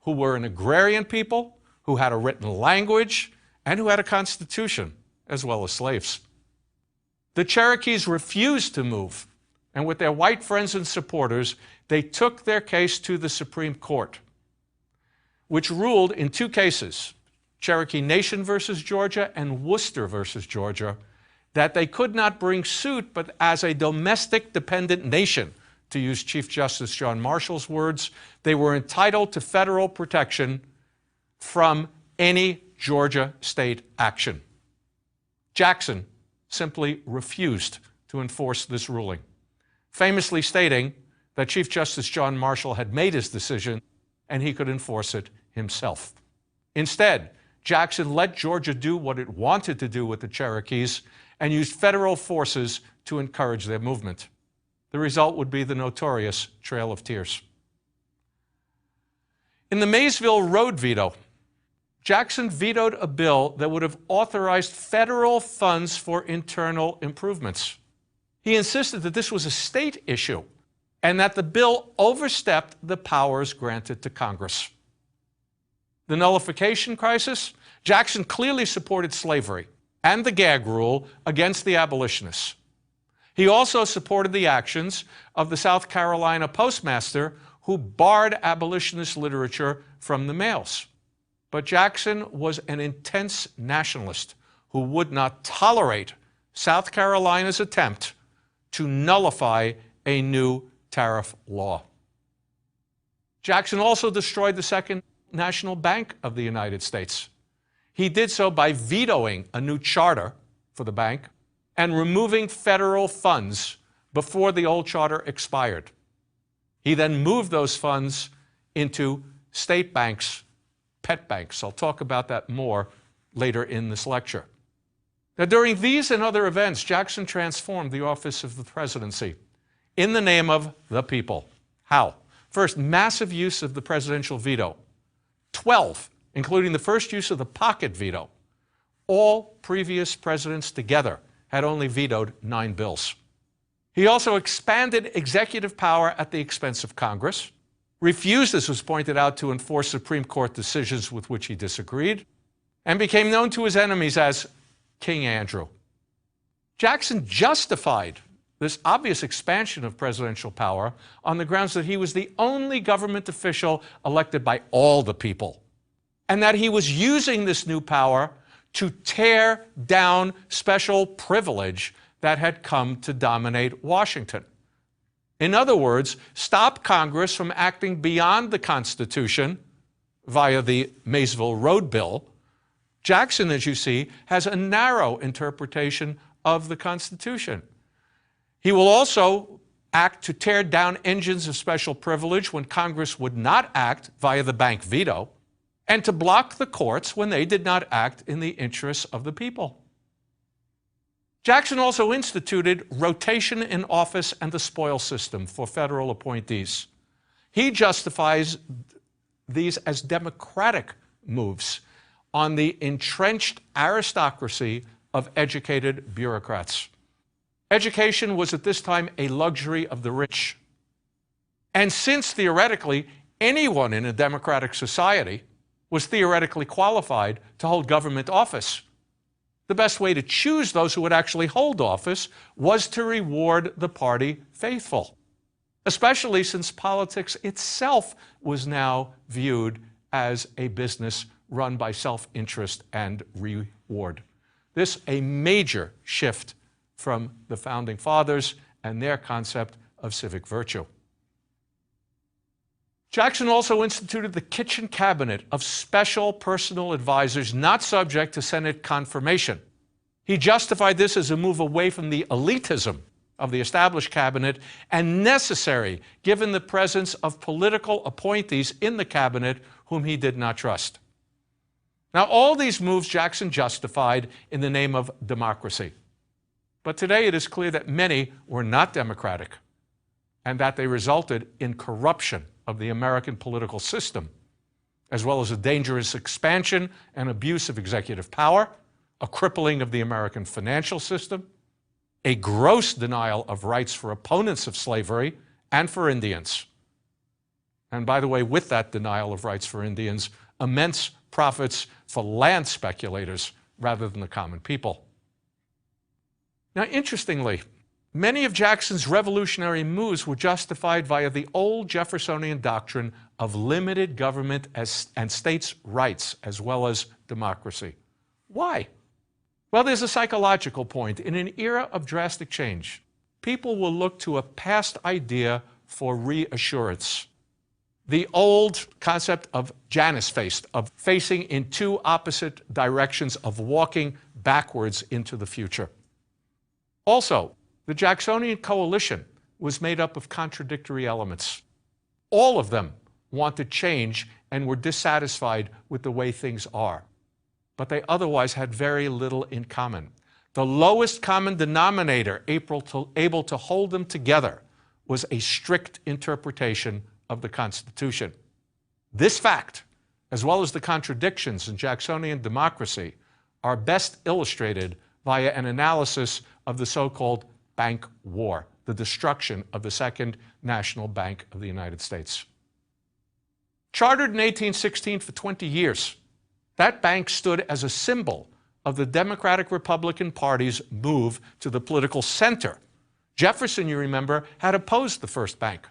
who were an agrarian people, who had a written language, and who had a constitution, as well as slaves. The Cherokees refused to move, and with their white friends and supporters, they took their case to the Supreme Court, which ruled in 2 cases, Cherokee Nation versus Georgia and Worcester versus Georgia, that they could not bring suit, but as a domestic dependent nation, to use Chief Justice John Marshall's words, they were entitled to federal protection from any Georgia state action. Jackson simply refused to enforce this ruling, famously stating that Chief Justice John Marshall had made his decision and he could enforce it himself. Instead, Jackson let Georgia do what it wanted to do with the Cherokees and used federal forces to encourage their movement. The result would be the notorious Trail of Tears. In the Maysville Road veto, Jackson vetoed a bill that would have authorized federal funds for internal improvements. He insisted that this was a state issue and that the bill overstepped the powers granted to Congress. The nullification crisis, Jackson clearly supported slavery and the gag rule against the abolitionists. He also supported the actions of the South Carolina postmaster who barred abolitionist literature from the mails. But Jackson was an intense nationalist who would not tolerate South Carolina's attempt to nullify a new tariff law. Jackson also destroyed the Second National Bank of the United States. He did so by vetoing a new charter for the bank and removing federal funds before the old charter expired. He then moved those funds into state banks, pet banks. I'll talk about that more later in this lecture. Now, during these and other events, Jackson transformed the office of the presidency in the name of the people. How? First, massive use of the presidential veto. 12, including the first use of the pocket veto. All previous presidents together had only vetoed 9 bills. He also expanded executive power at the expense of Congress, refused, as was pointed out, to enforce Supreme Court decisions with which he disagreed, and became known to his enemies as King Andrew. Jackson justified this obvious expansion of presidential power on the grounds that he was the only government official elected by all the people, and that he was using this new power to tear down special privilege that had come to dominate Washington. In other words, stop Congress from acting beyond the Constitution via the Maysville Road Bill. Jackson, as you see, has a narrow interpretation of the Constitution. He will also act to tear down engines of special privilege when Congress would not act via the bank veto, and to block the courts when they did not act in the interests of the people. Jackson also instituted rotation in office and the spoil system for federal appointees. He justifies these as democratic moves on the entrenched aristocracy of educated bureaucrats. Education was at this time a luxury of the rich. And since theoretically anyone in a democratic society was theoretically qualified to hold government office, the best way to choose those who would actually hold office was to reward the party faithful, especially since politics itself was now viewed as a business run by self-interest and reward. This a major shift from the Founding Fathers and their concept of civic virtue. Jackson also instituted the kitchen cabinet of special personal advisors not subject to Senate confirmation. He justified this as a move away from the elitism of the established cabinet and necessary given the presence of political appointees in the cabinet whom he did not trust. Now, all these moves Jackson justified in the name of democracy. But today it is clear that many were not democratic and that they resulted in corruption of the American political system, as well as a dangerous expansion and abuse of executive power, a crippling of the American financial system, a gross denial of rights for opponents of slavery and for Indians. And by the way, with that denial of rights for Indians, immense profits for land speculators rather than the common people. Now, interestingly, many of Jackson's revolutionary moves were justified via the old Jeffersonian doctrine of limited government and states' rights as well as democracy. Why? Well, there's a psychological point. In an era of drastic change, people will look to a past idea for reassurance. The old concept of Janus faced, of facing in two opposite directions, of walking backwards into the future. Also, the Jacksonian coalition was made up of contradictory elements. All of them wanted change and were dissatisfied with the way things are, but they otherwise had very little in common. The lowest common denominator able to hold them together was a strict interpretation of the Constitution. This fact, as well as the contradictions in Jacksonian democracy, are best illustrated via an analysis of the so-called Bank War, the destruction of the Second National Bank of the United States. Chartered in 1816 for 20 years, that bank stood as a symbol of the Democratic Republican Party's move to the political center. Jefferson, you remember, had opposed the first bank.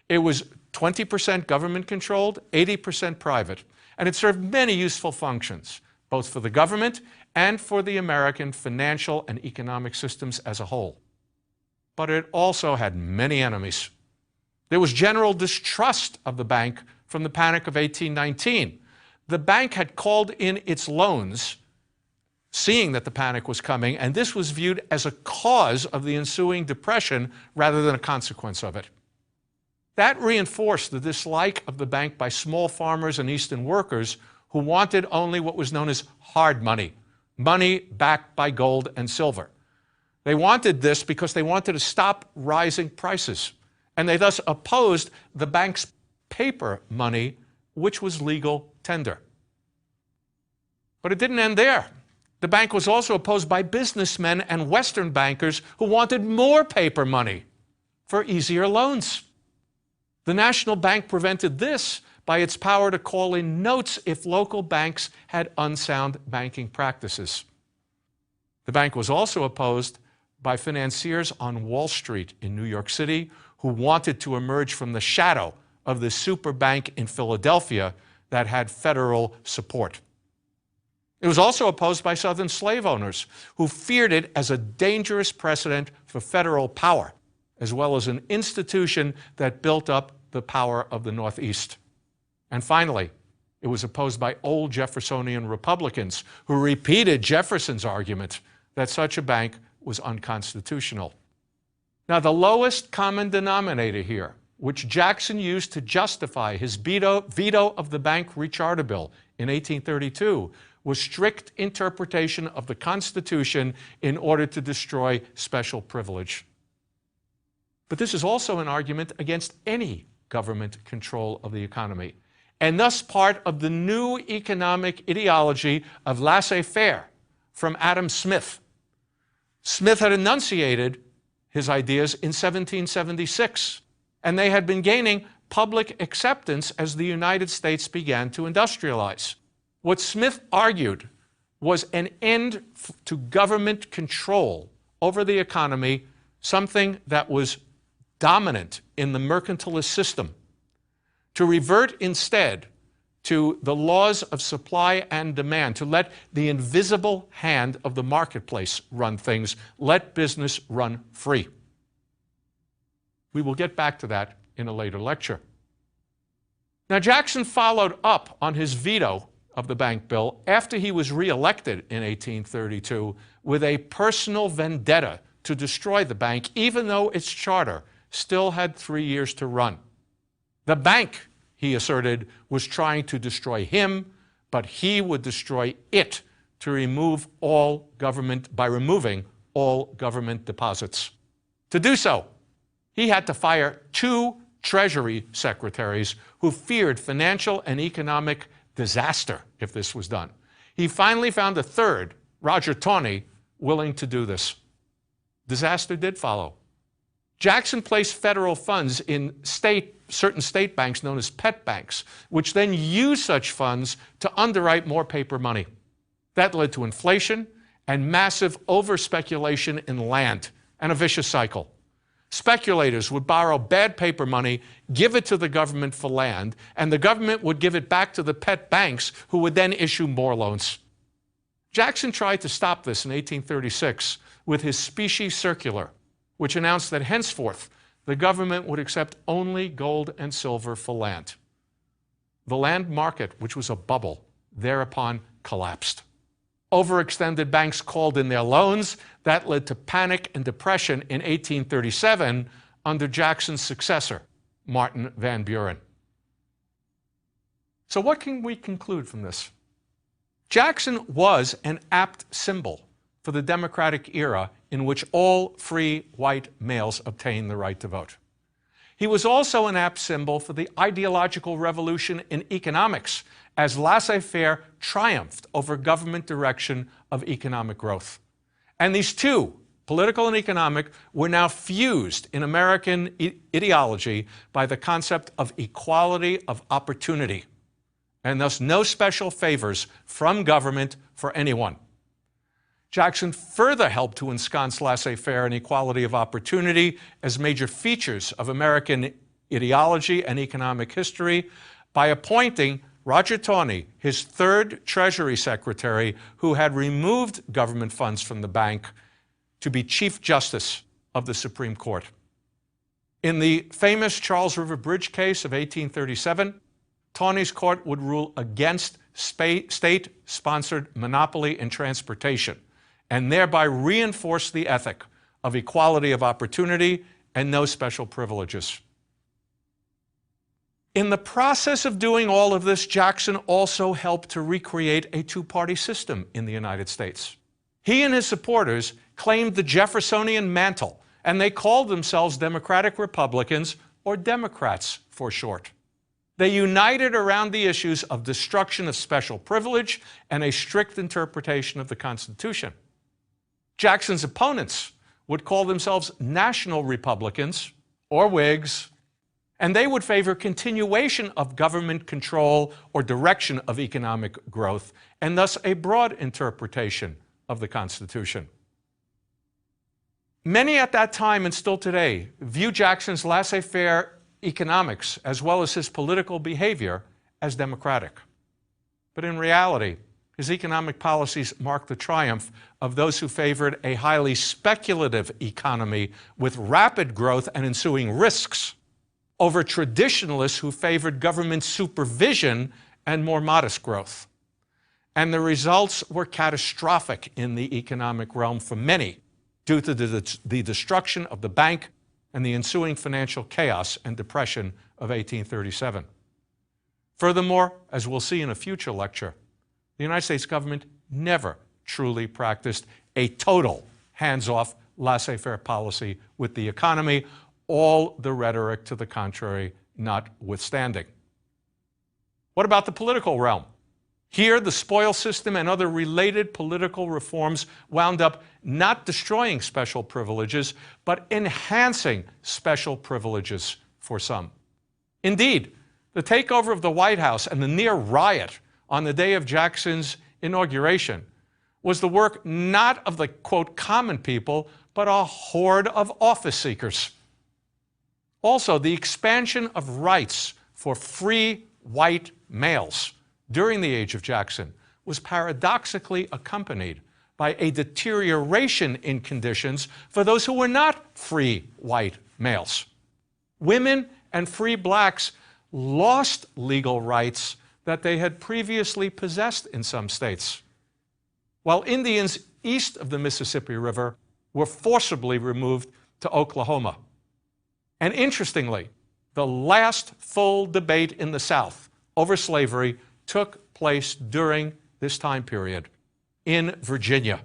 It was 20% government-controlled, 80% private, and it served many useful functions, both for the government and for the American financial and economic systems as a whole. But it also had many enemies. There was general distrust of the bank from the Panic of 1819. The bank had called in its loans, seeing that the panic was coming, and this was viewed as a cause of the ensuing depression rather than a consequence of it. That reinforced the dislike of the bank by small farmers and Eastern workers who wanted only what was known as hard money, money backed by gold and silver. They wanted this because they wanted to stop rising prices, and they thus opposed the bank's paper money, which was legal tender. But it didn't end there. The bank was also opposed by businessmen and Western bankers who wanted more paper money for easier loans. The National Bank prevented this by its power to call in notes if local banks had unsound banking practices. The bank was also opposed by financiers on Wall Street in New York City who wanted to emerge from the shadow of the super bank in Philadelphia that had federal support. It was also opposed by Southern slave owners who feared it as a dangerous precedent for federal power, as well as an institution that built up the power of the Northeast. And finally, it was opposed by old Jeffersonian Republicans who repeated Jefferson's argument that such a bank was unconstitutional. Now, the lowest common denominator here, which Jackson used to justify his veto of the bank recharter bill in 1832, was strict interpretation of the Constitution in order to destroy special privilege. But this is also an argument against any government control of the economy, and thus part of the new economic ideology of laissez-faire from Adam Smith. Smith had enunciated his ideas in 1776, and they had been gaining public acceptance as the United States began to industrialize. What Smith argued was an end to government control over the economy, something that was dominant in the mercantilist system, to revert instead to the laws of supply and demand, to let the invisible hand of the marketplace run things, let business run free. We will get back to that in a later lecture. Now, Jackson followed up on his veto of the bank bill after he was reelected in 1832 with a personal vendetta to destroy the bank, even though its charter still had 3 years to run. The bank, he asserted, was trying to destroy him, but he would destroy it to remove all government by removing all government deposits. To do so, he had to fire 2 Treasury secretaries who feared financial and economic disaster if this was done. He finally found a third, Roger Taney, willing to do this. Disaster did follow. Jackson placed federal funds in certain state banks known as pet banks, which then used such funds to underwrite more paper money. That led to inflation and massive over-speculation in land and a vicious cycle. Speculators would borrow bad paper money, give it to the government for land, and the government would give it back to the pet banks, who would then issue more loans. Jackson tried to stop this in 1836 with his specie circular, which announced that henceforth the government would accept only gold and silver for land. The land market, which was a bubble, thereupon collapsed. Overextended banks called in their loans. That led to panic and depression in 1837 under Jackson's successor, Martin Van Buren. So what can we conclude from this? Jackson was an apt symbol for the democratic era in which all free white males obtained the right to vote. He was also an apt symbol for the ideological revolution in economics as laissez-faire triumphed over government direction of economic growth. And these two, political and economic, were now fused in American ideology by the concept of equality of opportunity, and thus no special favors from government for anyone. Jackson further helped to ensconce laissez-faire and equality of opportunity as major features of American ideology and economic history by appointing Roger Taney, his third Treasury Secretary, who had removed government funds from the bank, to be Chief Justice of the Supreme Court. In the famous Charles River Bridge case of 1837, Taney's court would rule against state-sponsored monopoly in transportation and thereby reinforce the ethic of equality of opportunity and no special privileges. In the process of doing all of this, Jackson also helped to recreate a two-party system in the United States. He and his supporters claimed the Jeffersonian mantle, and they called themselves Democratic Republicans, or Democrats for short. They united around the issues of destruction of special privilege and a strict interpretation of the Constitution. Jackson's opponents would call themselves National Republicans, or Whigs, and they would favor continuation of government control or direction of economic growth, and thus a broad interpretation of the Constitution. Many at that time, and still today, view Jackson's laissez-faire economics, as well as his political behavior, as democratic. But in reality, his economic policies marked the triumph of those who favored a highly speculative economy with rapid growth and ensuing risks, over traditionalists who favored government supervision and more modest growth. And the results were catastrophic in the economic realm for many, due to the destruction of the bank and the ensuing financial chaos and depression of 1837. Furthermore, as we'll see in a future lecture, the United States government never truly practiced a total hands-off laissez-faire policy with the economy, all the rhetoric to the contrary notwithstanding. What about the political realm? Here, the spoils system and other related political reforms wound up not destroying special privileges, but enhancing special privileges for some. Indeed, the takeover of the White House and the near riot on the day of Jackson's inauguration was the work not of the, quote, common people, but a horde of office seekers. Also, the expansion of rights for free white males during the age of Jackson was paradoxically accompanied by a deterioration in conditions for those who were not free white males. Women and free blacks lost legal rights that they had previously possessed in some states, while Indians east of the Mississippi River were forcibly removed to Oklahoma. And interestingly, the last full debate in the South over slavery took place during this time period in Virginia,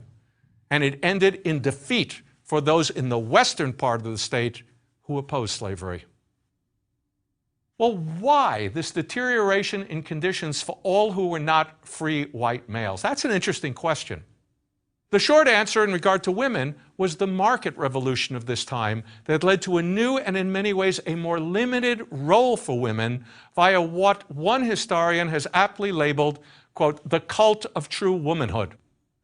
and it ended in defeat for those in the western part of the state who opposed slavery. Well, why this deterioration in conditions for all who were not free white males? That's an interesting question. The short answer in regard to women was the market revolution of this time that led to a new and in many ways a more limited role for women via what one historian has aptly labeled, quote, the cult of true womanhood.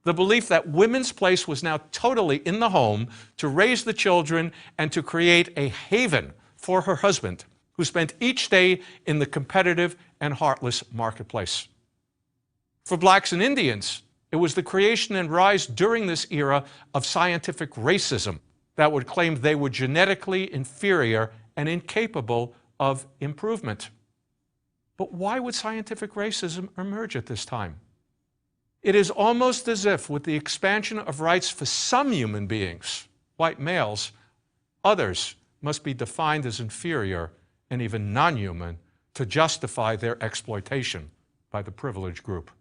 The belief that women's place was now totally in the home to raise the children and to create a haven for her husband, who spent each day in the competitive and heartless marketplace. For blacks and Indians, it was the creation and rise during this era of scientific racism that would claim they were genetically inferior and incapable of improvement. But why would scientific racism emerge at this time? It is almost as if with the expansion of rights for some human beings, white males, others must be defined as inferior and even non-human to justify their exploitation by the privileged group.